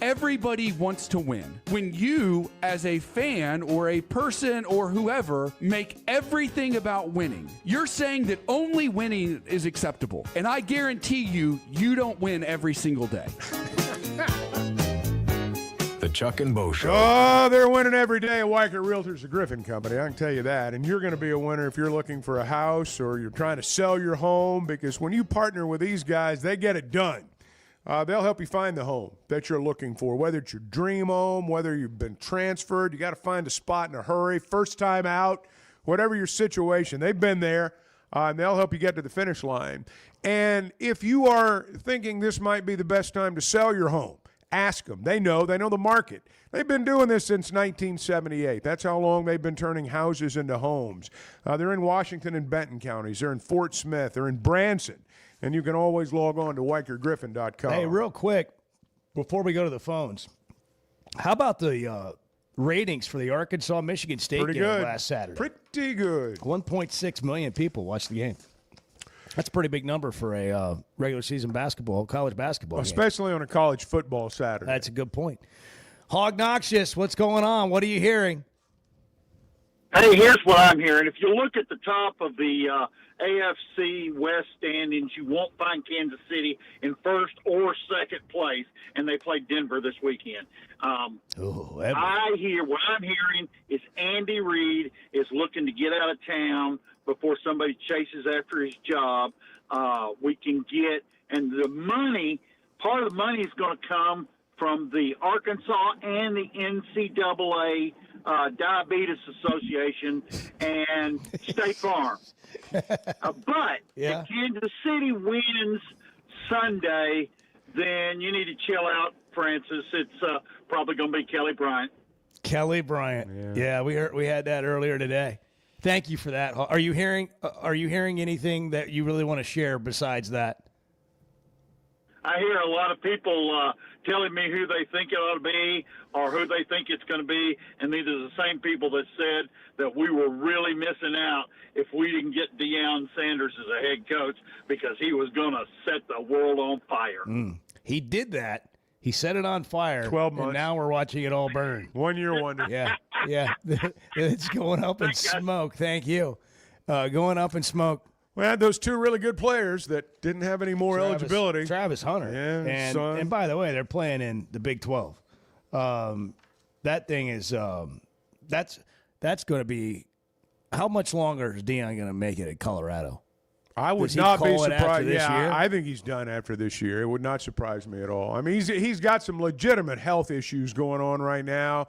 everybody wants to win. When you, as a fan or a person or whoever, make everything about winning, you're saying that only winning is acceptable. And I guarantee you, you don't win every single day. The Chuck and Bo Show. Oh, they're winning every day at Weichert Realtors, the Griffin Company. I can tell you that. And you're going to be a winner if you're looking for a house or you're trying to sell your home, because when you partner with these guys, they get it done. They'll help you find the home that you're looking for, whether it's your dream home, whether you've been transferred, you got to find a spot in a hurry, first time out, whatever your situation. They've been there, and they'll help you get to the finish line. And if you are thinking this might be the best time to sell your home, ask them. They know the market. They've been doing this since 1978. That's how long they've been turning houses into homes. They're in Washington and Benton counties. They're in Fort Smith. They're in Branson. And you can always log on to WeichertGriffin.com. Hey, real quick, before we go to the phones, how about the ratings for the Arkansas-Michigan State Pretty game good. last Saturday? Pretty good. 1.6 million people watched the game. That's a pretty big number for a regular season college basketball game. Especially on a college football Saturday. That's a good point. Hog Noxious, what's going on? What are you hearing? Hey, here's what I'm hearing. If you look at the top of the AFC West standings, you won't find Kansas City in first or second place, and they play Denver this weekend. What I'm hearing is Andy Reid is looking to get out of town before somebody chases after his job. We can get, and the money, part of the money is going to come from the Arkansas and the NCAA Diabetes Association and State Farm. But if Kansas City wins Sunday, then you need to chill out, Francis. It's probably going to be Kelly Bryant. Kelly Bryant. Yeah, we had that earlier today. Thank you for that. Are you hearing anything that you really want to share besides that? I hear a lot of people telling me who they think it ought to be or who they think it's going to be, and these are the same people that said that we were really missing out if we didn't get Deion Sanders as a head coach because he was going to set the world on fire. He did that. He set it on fire. 12 months. And now we're watching it all burn. 1 year wonder. Yeah. It's going up in smoke. Thank you. Going up in smoke. We had those two really good players that didn't have any more eligibility. Travis Hunter. And by the way, they're playing in the Big 12. That thing is that's going to be – how much longer is Deion going to make it at Colorado? I would not be surprised. I think he's done after this year. It would not surprise me at all. I mean, he's got some legitimate health issues going on right now.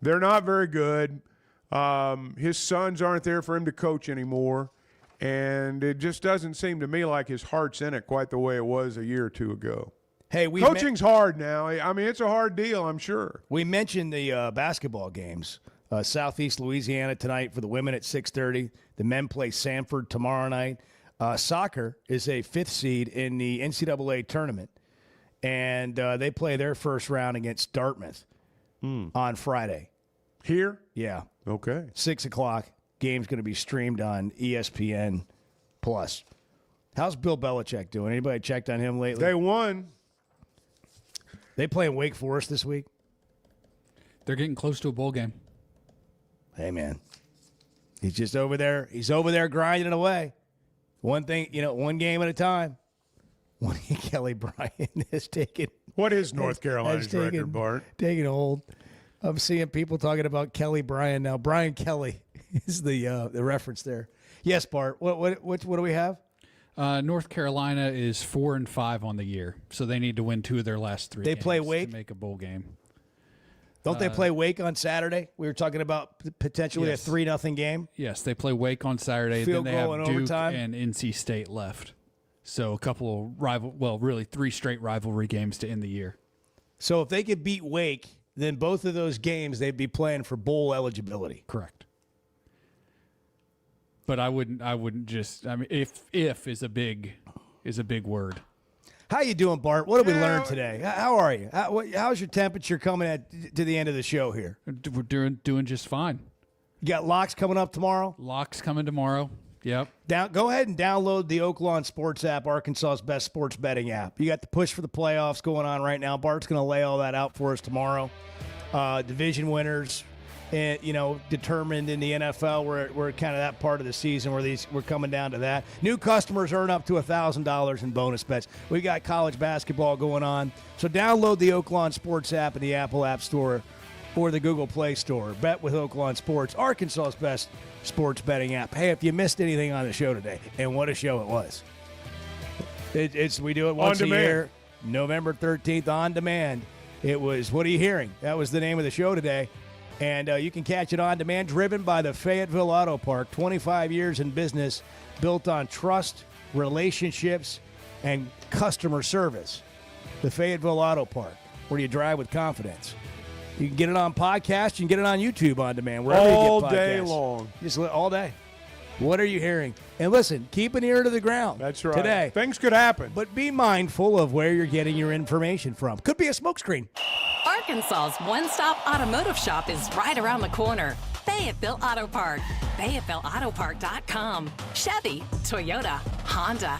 They're not very good. His sons aren't there for him to coach anymore. And it just doesn't seem to me like his heart's in it quite the way it was a year or two ago. Hey, coaching's hard now. I mean, it's a hard deal, I'm sure. We mentioned the basketball games. Southeast Louisiana tonight for the women at 6:30. The men play Samford tomorrow night. Soccer is a 5th seed in the NCAA tournament, and they play their first round against Dartmouth on Friday. Here? Yeah. Okay. 6 o'clock. Game's going to be streamed on ESPN+. How's Bill Belichick doing? Anybody checked on him lately? They won. They playing Wake Forest this week? They're getting close to a bowl game. Hey, man. He's just over there. He's over there grinding away. One thing, one game at a time. Kelly Bryant is taking. What is North Carolina's record, Bart? Taking hold. I'm seeing people talking about Kelly Bryant now. Brian Kelly is the reference there. Yes, Bart. What do we have? North Carolina is 4-5 on the year, so they need to win 2 of their last 3. They play Wake to make a bowl game. Don't they play Wake on Saturday? We were talking about potentially a 3-0 game. Yes, they play Wake on Saturday. Field then they goal have in Duke overtime? and NC State left. So a couple of really 3 straight rivalry games to end the year. So if they could beat Wake, then both of those games they'd be playing for bowl eligibility. Correct. But I wouldn't just. I mean, if is a big word. How you doing, Bart? What did we learn today? How are you? How's your temperature coming to the end of the show here? We're doing just fine. You got locks coming up tomorrow? Locks coming tomorrow. Yep. Go ahead and download the Oaklawn Sports app, Arkansas's best sports betting app. You got the push for the playoffs going on right now. Bart's going to lay all that out for us tomorrow. Division winners, determined in the NFL. We're kind of that part of the season where we're coming down to that. New customers earn up to $1,000 in bonus bets. We got college basketball going on. So download the Oaklawn Sports app in the Apple App Store or the Google Play Store. Bet with Oaklawn Sports, Arkansas's best sports betting app. Hey, if you missed anything on the show today, and what a show it was. We do it once a year, November 13th, on demand. It was What Are You Hearing? That was the name of the show today. And you can catch it on demand, driven by the Fayetteville Auto Park. 25 years in business, built on trust, relationships, and customer service. The Fayetteville Auto Park, where you drive with confidence. You can get it on podcast. You can get it on YouTube on demand. Wherever you get podcasts. All day long. Just all day. What are you hearing? And listen, keep an ear to the ground. That's right. Today. Things could happen. But be mindful of where you're getting your information from. Could be a smokescreen. Arkansas's one-stop automotive shop is right around the corner. Fayetteville Auto Park. FayettevilleAutoPark.com. Chevy, Toyota, Honda,